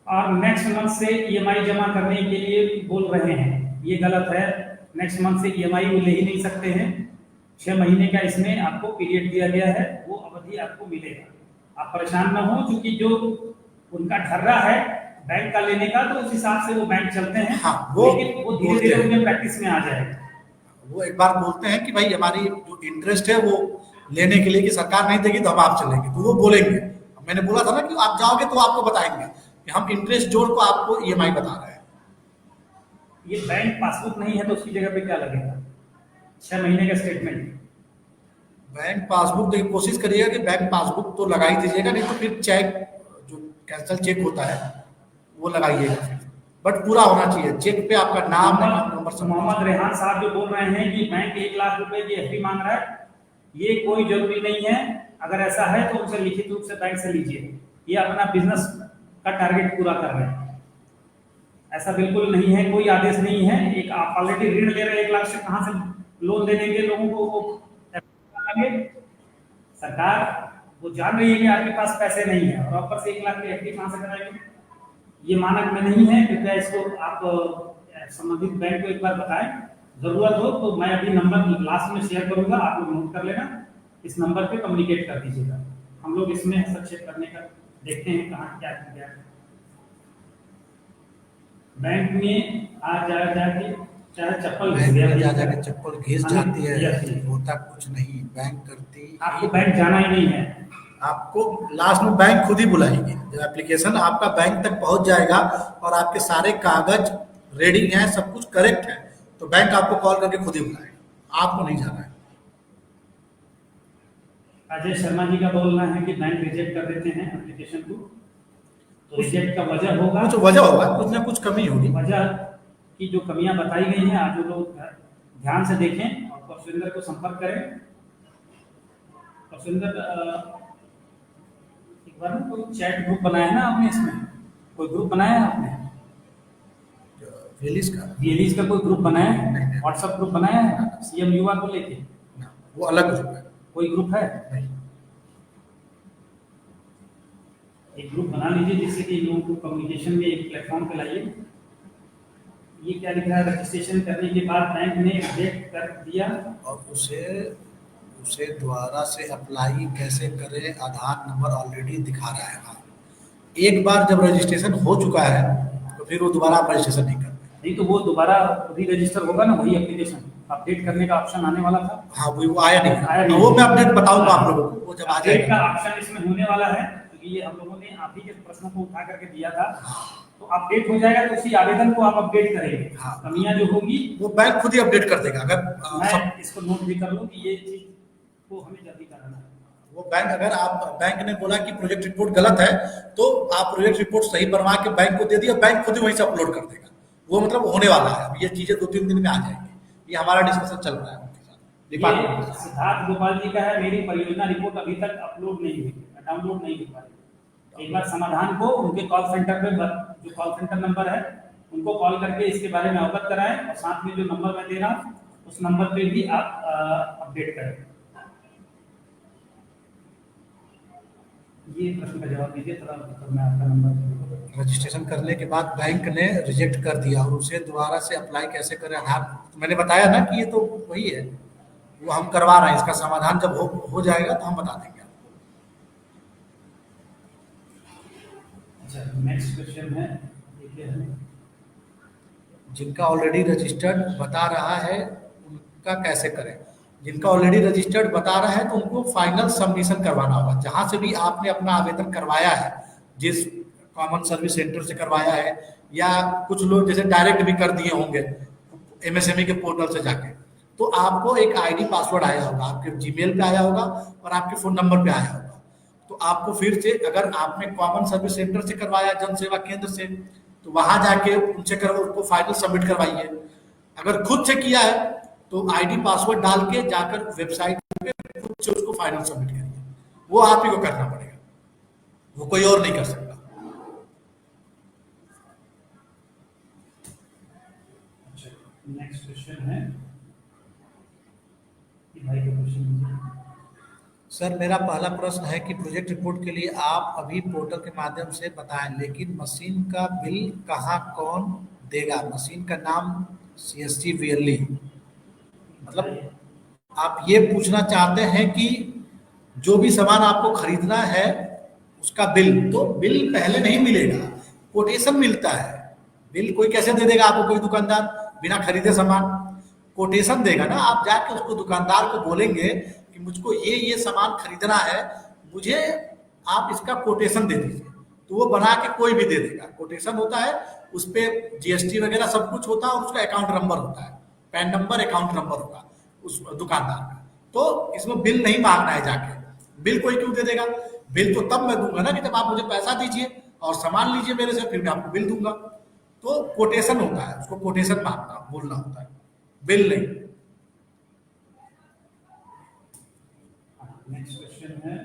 और नेक्स्ट मंथ से ईएमआई जमा करने के लिए बोल रहे हैं, ये गलत है। नेक्स्ट मंथ से ईएमआई वो ले ही नहीं सकते हैं। 6 महीने का इसमें आपको पीरियड दिया गया है, वो अवधि आपको मिलेगा। आप परेशान न हो, क्योंकि जो उनका ढर्रा है बैंक का लेने का, तो उस हिसाब से वो बैंक चलते हैं। हाँ, लेकिन वो धीरे धीरे उनके प्रैक्टिस में आ जाएगा। वो एक बार बोलते हैं कि भाई हमारी जो इंटरेस्ट है वो लेने के लिए कि सरकार नहीं देगी तो हम आप चलेंगे, तो वो बोलेंगे। मैंने बोला था ना कि आप जाओगे तो आपको बताएंगे कि हम इंटरेस्ट जोड़ को आपको ईएमआई बता रहे हैं। ये बैंक पासबुक नहीं है तो उसकी जगह पे क्या लगेगा? 6 महीने का स्टेटमेंट। बैंक पासबुक देखिए, कोशिश करिएगा कि बैंक पासबुक तो लगा ही दीजिएगा, नहीं तो फिर चेक, जो कैंसल चेक होता है वो लगाइएगा फिर, बट पूरा होना चाहिए। चेक पे आपका नाम, नंबर सब। मोहम्मद रेहान साहब जो बोल रहे हैं कि बैंक 1 लाख रुपए की एफडी मांग रहा है, ये कोई जरूरी नहीं है। अगर ऐसा है तो उनसे लिखित रूप से बैंक से लीजिए, ये अपना बिजनेस का टारगेट पूरा कर रहे हैं। ऐसा बिल्कुल नहीं है, कोई आदेश नहीं है। एक आप ऑलरेडी ऋण ले रहे हैं 1 लाख से, कहां से लोन दे देंगे लोगों को? वो सरकार वो जान रही है कि आपके पास पैसे नहीं है, और ऊपर से 1 लाख की एफडी कहां से कराएंगे? ये मानक में नहीं है। कृपया इसको आप संबंधित बैंक को एक बार बताएं। जरूरत हो तो मैं अभी नंबर लास्ट में शेयर करूंगा, आप लोग नोट कर लेना। इस नंबर पे कम्युनिकेट कर दीजिएगा, हम लोग इसमें हस्तक्षेप करने का देखते हैं कहाँ क्या किया है। बैंक में आ जाके चाहे चप्पल घिस गया, जाके चप्पल घिस जाती है, होता कुछ नहीं। बैंक करती, आपको बैंक जाना ही नहीं है। आपको लास्ट में बैंक खुद ही बुलाएगी। जब एप्लीकेशन आपका बैंक तक पहुंच जाएगा और आपके सारे कागज रेडी हैं, सब कुछ करेक्ट है, तो बैंक आपको कॉल करके खुद ही बुलाएगा, आपको नहीं जाना है। अजय शर्मा जी का बोलना है कि बैंक रिजेक्ट कर देते हैं एप्लीकेशन को, तो रिजेक्ट का वजह होगा, कुछ वजह होगा, कुछ ना कुछ कमी होगी। वजह की जो कमियां बताई गई हैं, आज लोग ध्यान से देखें और कौशलेंद्र को संपर्क करें। कौशलेंद्र, एक बार ना कोई चैट ग्रुप बनाया है ना आपने, इसमें कोई ग्रुप बनाया है आपने? वीएलईज का कोई ग्रुप बनाया है? व्हाट्सएप ग्रुप बनाया है सीएम युवा को लेके? वो अलग ग्रुप है। कोई ग्रुप है? नहीं। एक ग्रुप बना लीजिए जिससे कि लोगों को कम्युनिकेशन में एक प्लेटफॉर्म पे लाइए। ये क्या लिखा है? रजिस्ट्रेशन करने के बाद बैंक ने रिजेक्ट कर दिया और उसे दोबारा से अप्लाई कैसे करें? आधार नंबर ऑलरेडी दिखा रहा है। हाँ, एक बार जब रजिस्ट्रेशन हो चुका है तो फिर वो दोबारा आप रजिस्ट्रेशन नहीं करते। नहीं तो वो दोबारा री रजिस्टर होगा ना, वही एप्लीकेशन अपडेट करने का ऑप्शन आने वाला था। हाँ, वो आया नहीं। वो मैं अपडेट बताऊंगा आप लोगों को, वो जब आ जाएगा। का ऑप्शन इसमें होने वाला है, क्योंकि ये हम लोगों ने आप ही के प्रश्नों को उठा करके दिया था तो अपडेट हो जाएगा, तो उसी आवेदन को आप अपडेट करेंगे। हाँ। कमियां जो होगी वो बैंक खुद ही अपडेट कर देगा। अगर मैं इसको नोट भी कर लूं कि ये चीज को हमें जल्दी कराना है। वो बैंक, अगर आप बैंक ने बोला कि प्रोजेक्ट रिपोर्ट गलत है, तो आप प्रोजेक्ट रिपोर्ट सही बनवा के बैंक को दे दिया, बैंक खुद ही वहीं से अपलोड कर देगा। वो मतलब होने वाला है, अब ये चीजें 2-3 दिन में आ जाएंगी। ये हमारा डिस्कशन चल रहा है उनके साथ, डिपार्टमेंट के साथ। सिद्धार्थ गोपाल जी का है, मेरी परियोजना रिपोर्ट अभी तक अपलोड नहीं हुई, डाउनलोड नहीं हो पाई। एक बार समाधान को उनके कॉल सेंटर पे, जो कॉल सेंटर नंबर है उनको कॉल करके इसके बारे में अवगत कराएं, और साथ में जो नंबर मैं दे रहा हूँ उस नंबर पे भी आप अपडेट करें। ये प्रश्न का जवाब दीजिए थोड़ा, तो मैं आपका नंबर। रजिस्ट्रेशन करने के बाद बैंक ने रिजेक्ट कर दिया और उसे दोबारा से अप्लाई कैसे करें? आधार, तो मैंने बताया ना कि ये तो वही है, वो हम करवा रहे हैं। इसका समाधान जब हो जाएगा तो हम बता देंगे आपको। अच्छा, नेक्स्ट क्वेश्चन है, देखिए, जिनका ऑलरेडी रजिस्टर्ड बता रहा है उनका कैसे करें? जिनका ऑलरेडी रजिस्टर्ड बता रहा है तो उनको फाइनल सबमिशन करवाना होगा। जहां से भी आपने अपना आवेदन करवाया है, जिस कॉमन सर्विस सेंटर से करवाया है, या कुछ लोग जैसे डायरेक्ट भी कर दिए होंगे एमएसएमई के पोर्टल से जाके, तो आपको एक आईडी पासवर्ड आया होगा, आपके जीमेल पे आया होगा और आपके फोन नंबर पे आया होगा। तो आपको फिर से, अगर आपने कॉमन सर्विस सेंटर से करवाया, जन सेवा केंद्र से, तो वहां जाके उनसे करवा, उसको फाइनल सबमिट करवाइए। अगर खुद से किया है तो आईडी पासवर्ड डाल के जाकर वेबसाइट पे खुद से उसको फाइनल सबमिट करिए। वो आप ही को करना पड़ेगा, वो कोई और नहीं कर सकता। नेक्स्ट क्वेश्चन है, भाई का क्वेश्चन। सर, मेरा पहला प्रश्न है कि प्रोजेक्ट रिपोर्ट के लिए आप अभी पोर्टल के माध्यम से बताएं, लेकिन मशीन का बिल कहाँ कौन देगा? मशीन का नाम CSC VLE। मतलब आप ये पूछना चाहते हैं कि जो भी सामान आपको खरीदना है उसका बिल, तो बिल पहले नहीं मिलेगा, कोटेशन मिलता है। बिल कोई कैसे दे देगा आपको? कोई दुकानदार बिना खरीदे सामान कोटेशन देगा ना। आप जाके उसको, दुकानदार को बोलेंगे कि मुझको ये सामान खरीदना है, मुझे आप इसका कोटेशन दे दीजिए, तो वो बना के कोई भी दे देगा। कोटेशन होता है, उस पर GST वगैरह सब कुछ होता है और उसका अकाउंट नंबर होता है, पैन नंबर, अकाउंट नंबर होगा उस दुकानदार का। तो इसमें बिल नहीं मांगना है जाके। बिल कोई क्यों दे देगा? बिल तो तब मैं दूंगा ना कि जब आप मुझे पैसा दीजिए और सामान लीजिए मेरे से, फिर मैं आपको बिल दूंगा। तो कोटेशन होता है, उसको कोटेशन मांगना, बोलना होता है, बिल नहीं। नेक्स्ट क्वेश्चन है,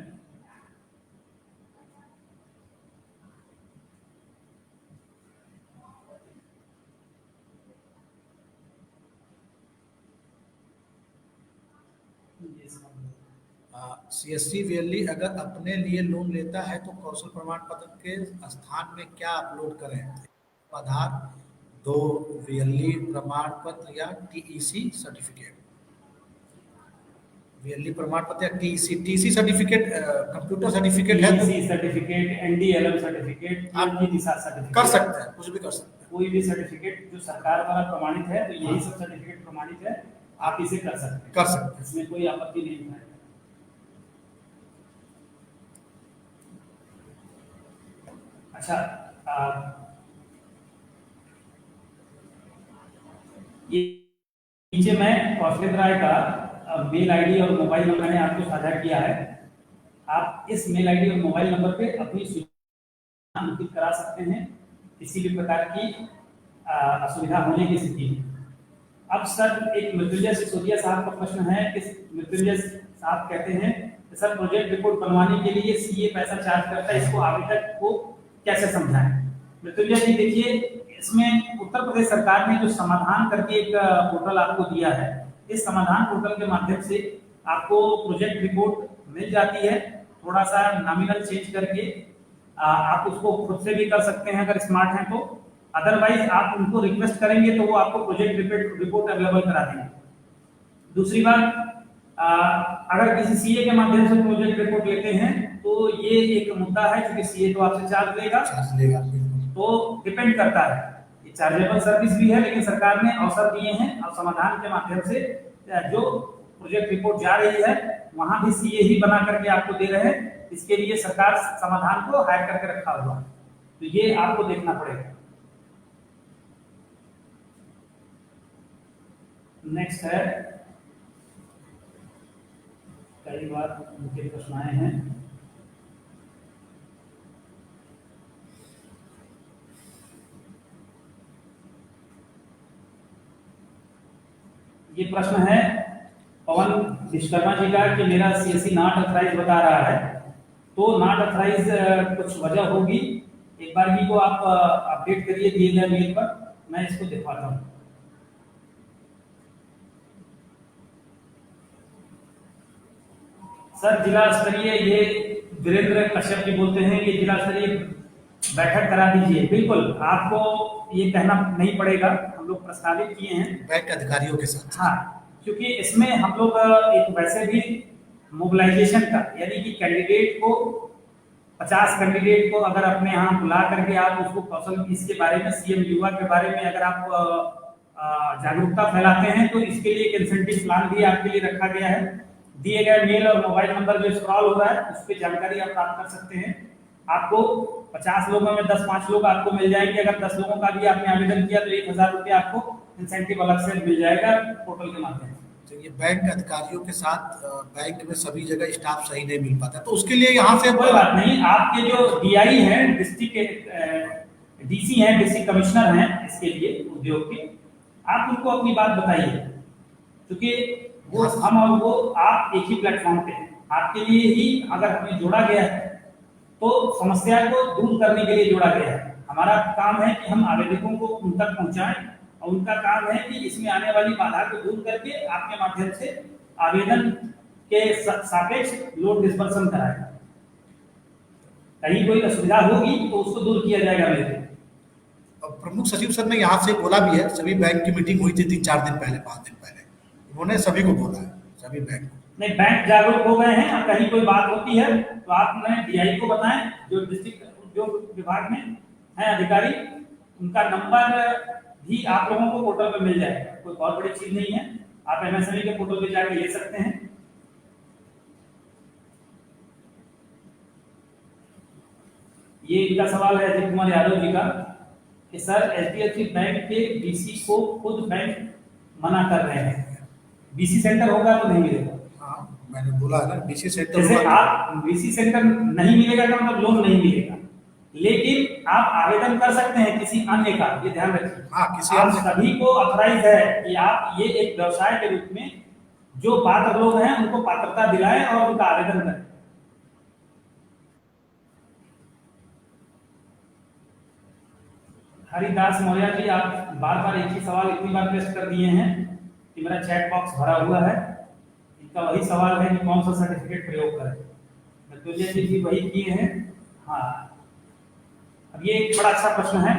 CSC VLE अगर अपने लिए लोन लेता है तो कौशल प्रमाण पत्र के स्थान में क्या अपलोड करें? आधार, 2 VLE प्रमाण पत्र या TEC सर्टिफिकेट? VLE प्रमाण पत्र या TC सर्टिफिकेट, कंप्यूटर सर्टिफिकेट है तो सर्टिफिकेट, NDLM सर्टिफिकेट, आप सर्टिफिकेट कर सकते हैं, कुछ भी कर सकते हैं। कोई भी सर्टिफिकेट जो सरकार द्वारा प्रमाणित है, तो यही सब सर्टिफिकेट प्रमाणित है, आप इसे कर सकते हैं, कर सकते हैं। इसमें कोई आपत्ति नहीं है। अच्छा, ये नीचे मैं कौशलेंद्र राय का मेल आईडी और मोबाइल नंबर मैंने आपको साझा किया है। आप इस मेल आईडी और मोबाइल नंबर पे अपनी सूचना अंकित करा सकते हैं किसी भी प्रकार की असुविधा होने की स्थिति में। अब सर, एक मृत्युंजय सिसोदिया साहब का प्रश्न है कि मृत्युंजय साहब कहते हैं कि सर, प्रोजेक्ट रिपोर्ट बनवाने के लिए CA पैसा चार्ज करता है, इसको आवेदक को कैसे समझाएं? मृत्युंजय जी, देखिए, इसमें उत्तर प्रदेश सरकार ने जो समाधान करके एक पोर्टल आपको दिया है, इस समाधान पोर्टल के माध्यम से आपको प्रोजेक्ट रिपोर्ट मिल जाती है। थोड़ा सा नॉमिनल चेंज करके आप उसको खुद से भी कर सकते हैं अगर स्मार्ट हैं तो, अदरवाइज आप उनको रिक्वेस्ट करेंगे तो वो आपको प्रोजेक्ट रिपोर्ट अवेलेबल करा देंगे। दूसरी बात, अगर किसी CA के माध्यम से प्रोजेक्ट रिपोर्ट लेते हैं तो ये एक मुद्दा है, क्योंकि CA तो आपसे चार्ज लेगा, तो डिपेंड करता है, ये चार्जेबल सर्विस भी है, लेकिन सरकार ने अवसर दिए हैं और समाधान के माध्यम से जो प्रोजेक्ट रिपोर्ट जा रही है वहां भी CA ही बना करके आपको दे रहे हैं। इसके लिए सरकार समाधान को हायर करके रखा हुआ है, तो ये आपको देखना पड़ेगा। नेक्स्ट है, कई बार मुझे प्रश्न आए हैं। ये प्रश्न है पवन विश्वकर्मा जी का कि मेरा सीएससी नॉट अथराइज बता रहा है, तो नॉट अथराइज कुछ वजह होगी। एक बार ही को आप अपडेट करिए दिए गए मेल पर, मैं इसको दिखाता हूँ। सर जिला स्तरीय, ये वीरेंद्र कश्यप जी बोलते हैं कि जिला स्तरीय बैठक करा दीजिए। बिल्कुल, आपको ये कहना नहीं पड़ेगा, हम लोग प्रस्तावित किए हैं बैंक अधिकारियों के साथ। हाँ, क्योंकि इसमें हम लोग एक वैसे भी मोबिलाइजेशन का, यानी कि कैंडिडेट को 50 कैंडिडेट को अगर अपने यहाँ बुला करके आप उसको कौशल इसके बारे में, सीएम युवा के बारे में अगर आप जागरूकता फैलाते हैं, तो इसके लिए एक इंसेंटिव प्लान भी आपके लिए रखा गया है। दिए गए मेल और मोबाइल नंबर जो स्क्रॉल हो रहा है उस पर जानकारी आप प्राप्त कर सकते हैं। आपको 50 लोगों में 10-5 लोग आपको मिल जाएंगे। अगर 10 लोगों का भी आपने आवेदन किया तो 1000 रुपया आपको इंसेंटिव अलग से मिल जाएगा पोर्टल के माध्यम से। तो ये बैंक अधिकारियों के साथ बैंक में सभी जगह स्टाफ सही नहीं मिल पाता, तो उसके लिए यहाँ से कोई बात नहीं, आपके जो डीआई हैं, डिस्ट्रिक्ट डीसी हैं, डिस्ट्रिक्ट कमिश्नर हैं इसके लिए उद्योग के, आप उनको अपनी बात बताइए, क्योंकि वो हम और वो आप एक ही प्लेटफॉर्म पे हैं। आपके लिए ही अगर हमें जोड़ा गया है तो समस्या को दूर करने के लिए जोड़ा गया है। हमारा काम है कि हम आवेदकों को उन तक पहुंचाएं, और उनका काम है कि इसमें आने वाली बाधा को दूर करके आपके माध्यम से आवेदन के सापेक्ष लोड डिस्पर्सन कराएं। कहीं कोई असुविधा होगी तो उसको दूर किया जाएगा। मेरे प्रमुख सचिव सर ने यहाँ से बोला भी है, सभी बैंक की मीटिंग हुई थी 3-4 दिन पहले, 5 दिन पहले, उन्होंने सभी को बोला है, सभी बैंक को। नहीं, बैंक जागरूक हो गए हैं। अब कहीं कोई बात होती है तो आप उन्हें डीआई को बताएं, जो डिस्ट्रिक्ट उद्योग विभाग में है अधिकारी, उनका नंबर भी आप लोगों को पोर्टल पर मिल जाएगा। कोई बहुत बड़ी चीज नहीं है, आप एमएसएमई के पोर्टल पे जाके ले सकते हैं। ये इनका सवाल है अजीत कुमार यादव जी का कि सर एचडीएफसी बैंक के बीसी को खुद बैंक मना कर रहे हैं, बीसी सेंटर होगा तो नहीं मिलेगा। हाँ, मैंने बोला है ना, बीसी सेंटर जैसे आप बीसी सेंटर नहीं मिलेगा का मतलब लोन नहीं मिलेगा, लेकिन आप आवेदन कर सकते हैं किसी अन्य का, ये ध्यान रखिए। हाँ, किसी आप अन्य सभी को ऑथराइज है कि आप ये एक व्यवसाय के रूप में जो पात्र लोग हैं उनको पात्रता दिलाएं और उनका आवेदन करें। हरिदास मौर्य जी, आप बार बार एक ही सवाल इतनी बार पेश कर दिए हैं कि मेरा चैट बॉक्स भरा हुआ है। इनका वही सवाल है कि कौन सा सर्टिफिकेट प्रयोग करें। मृत्युंजय जी वही किए हैं। हाँ, अब ये एक बड़ा अच्छा प्रश्न है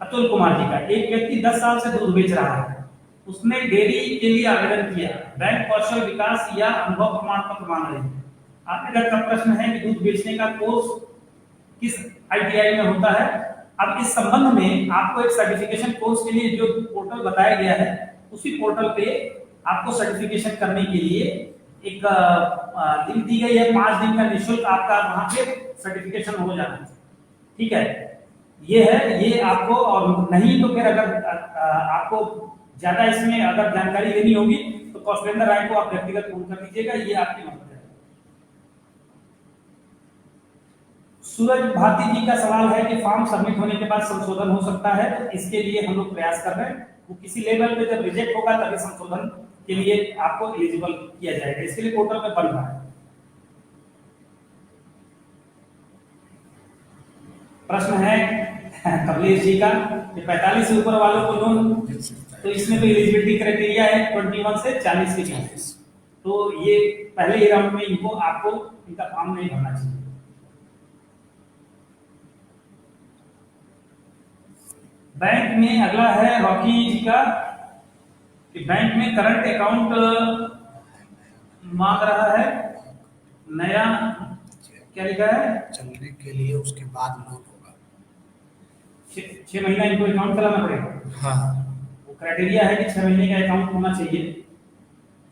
अतुल कुमार जी का। एक व्यक्ति 10 साल से दूध बेच रहा है, उसने डेयरी के लिए आवेदन किया, बैंक कौशल विकास या अनुभव प्रमाण पत्र मांग रही है। आपके घर का प्रश्न है कि दूध बेचने का कोर्स किस आईटीआई में होता है। अब इस संबंध में आपको एक सर्टिफिकेशन कोर्स के लिए जो पोर्टल बताया गया है, उसी पोर्टल पे आपको सर्टिफिकेशन करने के लिए एक लिंक दी गई है। 5 दिन का निःशुल्क आपका वहां पे सर्टिफिकेशन हो जाना है। ठीक है, ये है, ये आपको, और नहीं तो फिर अगर आपको ज्यादा इसमें अगर जानकारी लेनी होगी तो कौशलेंद्र राय को आप व्यक्तिगत फोन कर लीजिएगा, ये आपकी मदद है। सूरज भारती जी का सवाल है कि फॉर्म सबमिट होने के बाद संशोधन हो सकता है, तो इसके लिए हम लोग प्रयास कर रहे हैं। वो किसी लेवल पे जब रिजेक्ट होगा तभी संशोधन के लिए आपको एलिजिबल किया जाएगा। इसके लिए पोर्टल में बन रहा है। प्रश्न है कमलेश जी का कि 45 से ऊपर वालों को लोन, तो इसमें तो एलिजिबिलिटी क्राइटेरिया है 21 से 40 के बीच, तो ये पहले ही राउंड में इनको आपको इनका फॉर्म नहीं भरना चाहिए। बैंक में अगला है रॉकी जी का कि बैंक में करंट अकाउंट मांग रहा है, नया क्या लिखा है, चलने के लिए उसके बाद लोन होगा। 6 महीना इनको अकाउंट चलाना पड़ेगा। हाँ, वो क्राइटेरिया है कि 6 महीने का अकाउंट होना चाहिए।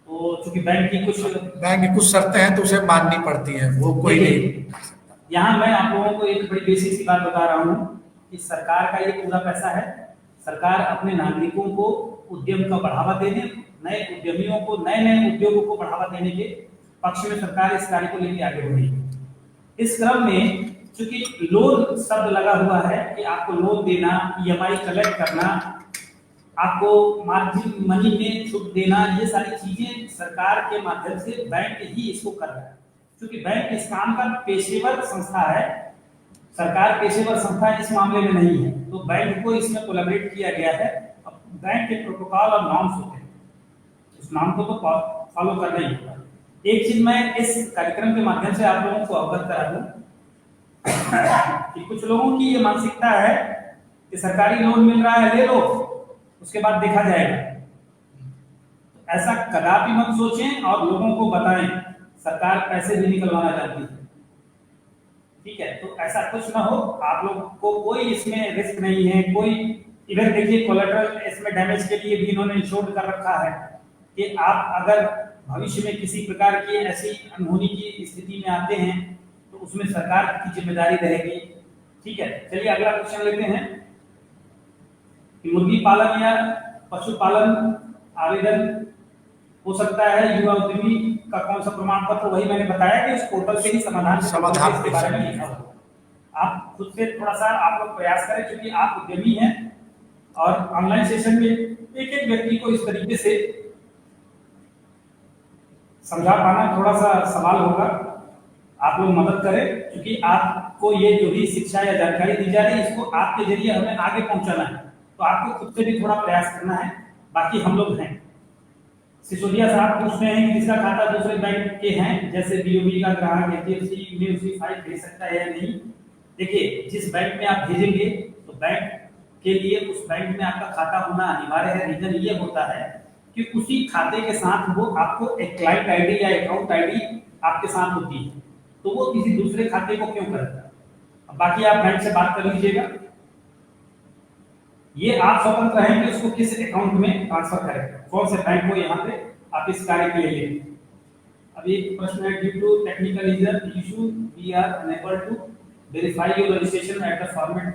तो चूंकि बैंक की कुछ शर्तें हैं तो उसे माननी पड़ती हैं, वो कोई नहीं। यहाँ मैं आप लोगों को एक बड़ी बेसिक सी बात बता रहा हूँ कि सरकार का ये पूरा पैसा है। सरकार अपने नागरिकों को उद्यम को बढ़ावा देने, नए उद्यमियों को, नए नए उद्योगों को बढ़ावा देने के पक्ष में सरकार इस कार्य को लेकर आगे बढ़ी है। इस क्रम में चूंकि लोन शब्द लगा हुआ है कि आपको लोन देना, ईएमआई कलेक्ट करना, आपको मार्जिन मनी में छूट देना, ये सारी चीजें सरकार के माध्यम से बैंक ही इसको कर रहा है। क्योंकि बैंक इस काम का पेशेवर संस्था है, सरकार पेशेवर संस्था इस मामले में नहीं है, तो बैंक को इसमें कोलैबोरेट किया गया है। अब बैंक के प्रोटोकॉल और नॉर्म्स होते हैं, उस नाम को तो फॉलो करना ही होगा। एक चीज मैं इस कार्यक्रम के माध्यम से आप लोगों को अवगत करा दूं कि कुछ लोगों की ये मानसिकता है कि सरकारी लोन मिल रहा है, ले लो, उसके बाद देखा जाएगा। ऐसा कदापि मत सोचें और लोगों को बताएं, सरकार पैसे भी निकलवाना चाहती है, ठीक है? तो ऐसा कुछ ना हो, आप लोग को कोई इसमें रिस्क नहीं है। कोई इधर देखिए, कोलेटरल इसमें डैमेज के लिए भी इन्होंने इंश्योर कर रखा है कि आप अगर भविष्य में किसी प्रकार की ऐसी अनहोनी की स्थिति में आते हैं तो उसमें सरकार की जिम्मेदारी रहेगी, ठीक है? चलिए अगला क्वेश्चन लेते हैं कि मुर्गी पालन या पशुपालन आवेदन हो सकता है युवा उद्यमी का कौन सा प्रमाण पत्र? वही मैंने बताया कि उस पोर्टल से ही समाधान के बारे में लिखा हुआ। आप खुद से थोड़ा सा आप लोग प्रयास करें, क्योंकि आप उद्यमी हैं और ऑनलाइन सेशन में एक एक व्यक्ति को इस तरीके से समझा पाना थोड़ा सा सवाल होगा। आप लोग मदद करें, क्योंकि आपको ये जो भी शिक्षा या जानकारी दी जा रही है इसको आपके जरिए हमें आगे पहुंचाना है, तो आपको खुद से भी थोड़ा प्रयास करना है। बाकी हम लोग हैं। सिसोदिया साहब पूछ रहे हैं कि जिसका खाता दूसरे बैंक के हैं, जैसे बीओबी का ग्राहक एचडीएफसी में उसी फाइल भेज सकता है या नहीं? देखिए, जिस बैंक में आप भेजेंगे तो बैंक के लिए उस बैंक में आपका खाता होना अनिवार्य है। रीजन ये होता है कि उसी खाते के साथ वो आपको एक क्लाइंट आईडी या अकाउंट आईडी आपके साथ होती है, तो वो किसी दूसरे खाते को क्यों करेगा? अब बाकी आप बैंक से बात कर लीजिएगा, ये आप स्वतंत्र हैं कि उसको किस अकाउंट में ट्रांसफर करें, कौन से बैंक को यहाँ पे आप इस कार्य के लिए लेंगे। अब एक प्रश्न है, due to technical issue we are unable to verify your registration at the format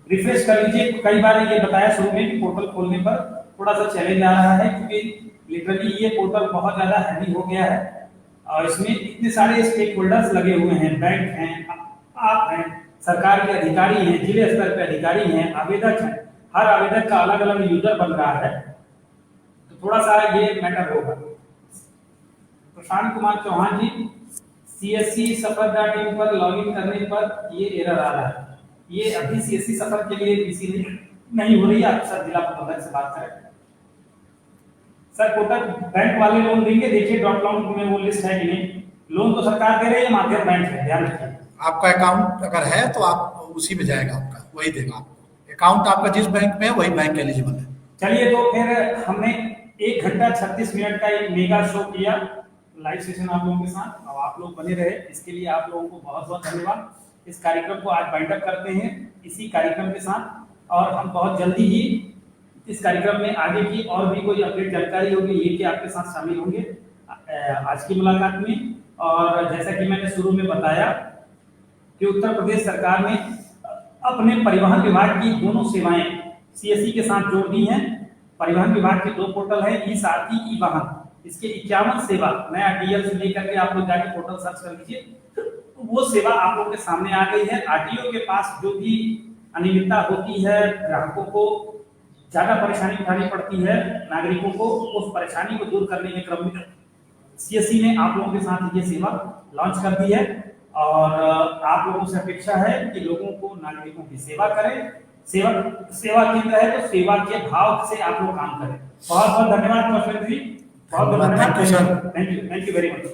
refresh कर लीजिए। कई बार ये बताया शुरू में कि पोर्टल खोलने पर थोड़ा सा चैलेंज आ रहा है, क्योंकि लिटरली ये पोर्टल बहुत ज्यादा हैवी हो गया है और इसमें इतने सारे स्टेक होल्डर्स लगे हुए हैं, बैंक हैं, आप हैं, सरकार के अधिकारी हैं, जिले स्तर पे अधिकारी हैं, आवेदक हैं। हर आवेदक का अलग अलग यूजर बन रहा है, तो थोड़ा सा ये मैटर होगा। प्रशांत कुमार चौहान जी, CSC सफर.in पर लॉगिन करने पर ये एरर आ रहा है। ये अभी CSC सफर के लिए PC नहीं हो रही है, आप सर जिला प्रबंधक से बात करें। सर कोटक बैंक वाले लोन देंगे? देखिए डॉट लॉन में वो लिस्ट है कि नहीं। लोन तो सरकार दे रही है, माध्यम बैंक है, ध्यान रखिए। आपका अकाउंट अगर है तो आप उसी में जाएगा, आपका वही देगा आपको। अकाउंट आपका जिस बैंक में है वही बैंक एलिजिबल है। चलिए, तो फिर हमने 1 घंटा 36 मिनट का एक मेगा शो किया लाइव सेशन आप लोगों के साथ, और आप लोग बने रहे, इसके लिए आप लोगों को बहुत बहुत धन्यवाद। इस कार्यक्रम को आज बाइंड अप करते हैं इसी कार्यक्रम के साथ, और हम बहुत जल्दी ही इस कार्यक्रम में आगे की और भी कोई अपडेट जानकारी होगी लेके आपके साथ शामिल होंगे आज की मुलाकात में। और जैसा कि मैंने शुरू में बताया कि उत्तर प्रदेश सरकार ने अपने परिवहन विभाग की दोनों सेवाएं CSC के साथ जोड़ दी हैं। परिवहन विभाग के 2 पोर्टल है, ई-सारथी, ई-वाहन। इसके 51 सेवा नया DL से लेकर के आप लोग जाके पोर्टल सर्च कर लीजिए, तो वो सेवा आप लोगों के सामने आ गई है। RTO के पास जो भी अनियमितता होती है, ग्राहकों को ज्यादा परेशानी उठानी पड़ती है, नागरिकों को, उस परेशानी को दूर करने के क्रम में CSC ने आप लोगों के साथ ये सेवा लॉन्च कर दी है। और आप लोगों से अपेक्षा है कि लोगों को, नागरिकों की सेवा करें। सेवा केंद्र है तो सेवा के भाव से आप लोग काम करें। बहुत बहुत धन्यवाद कौशल जी, बहुत बहुत धन्यवाद। Thank you very much.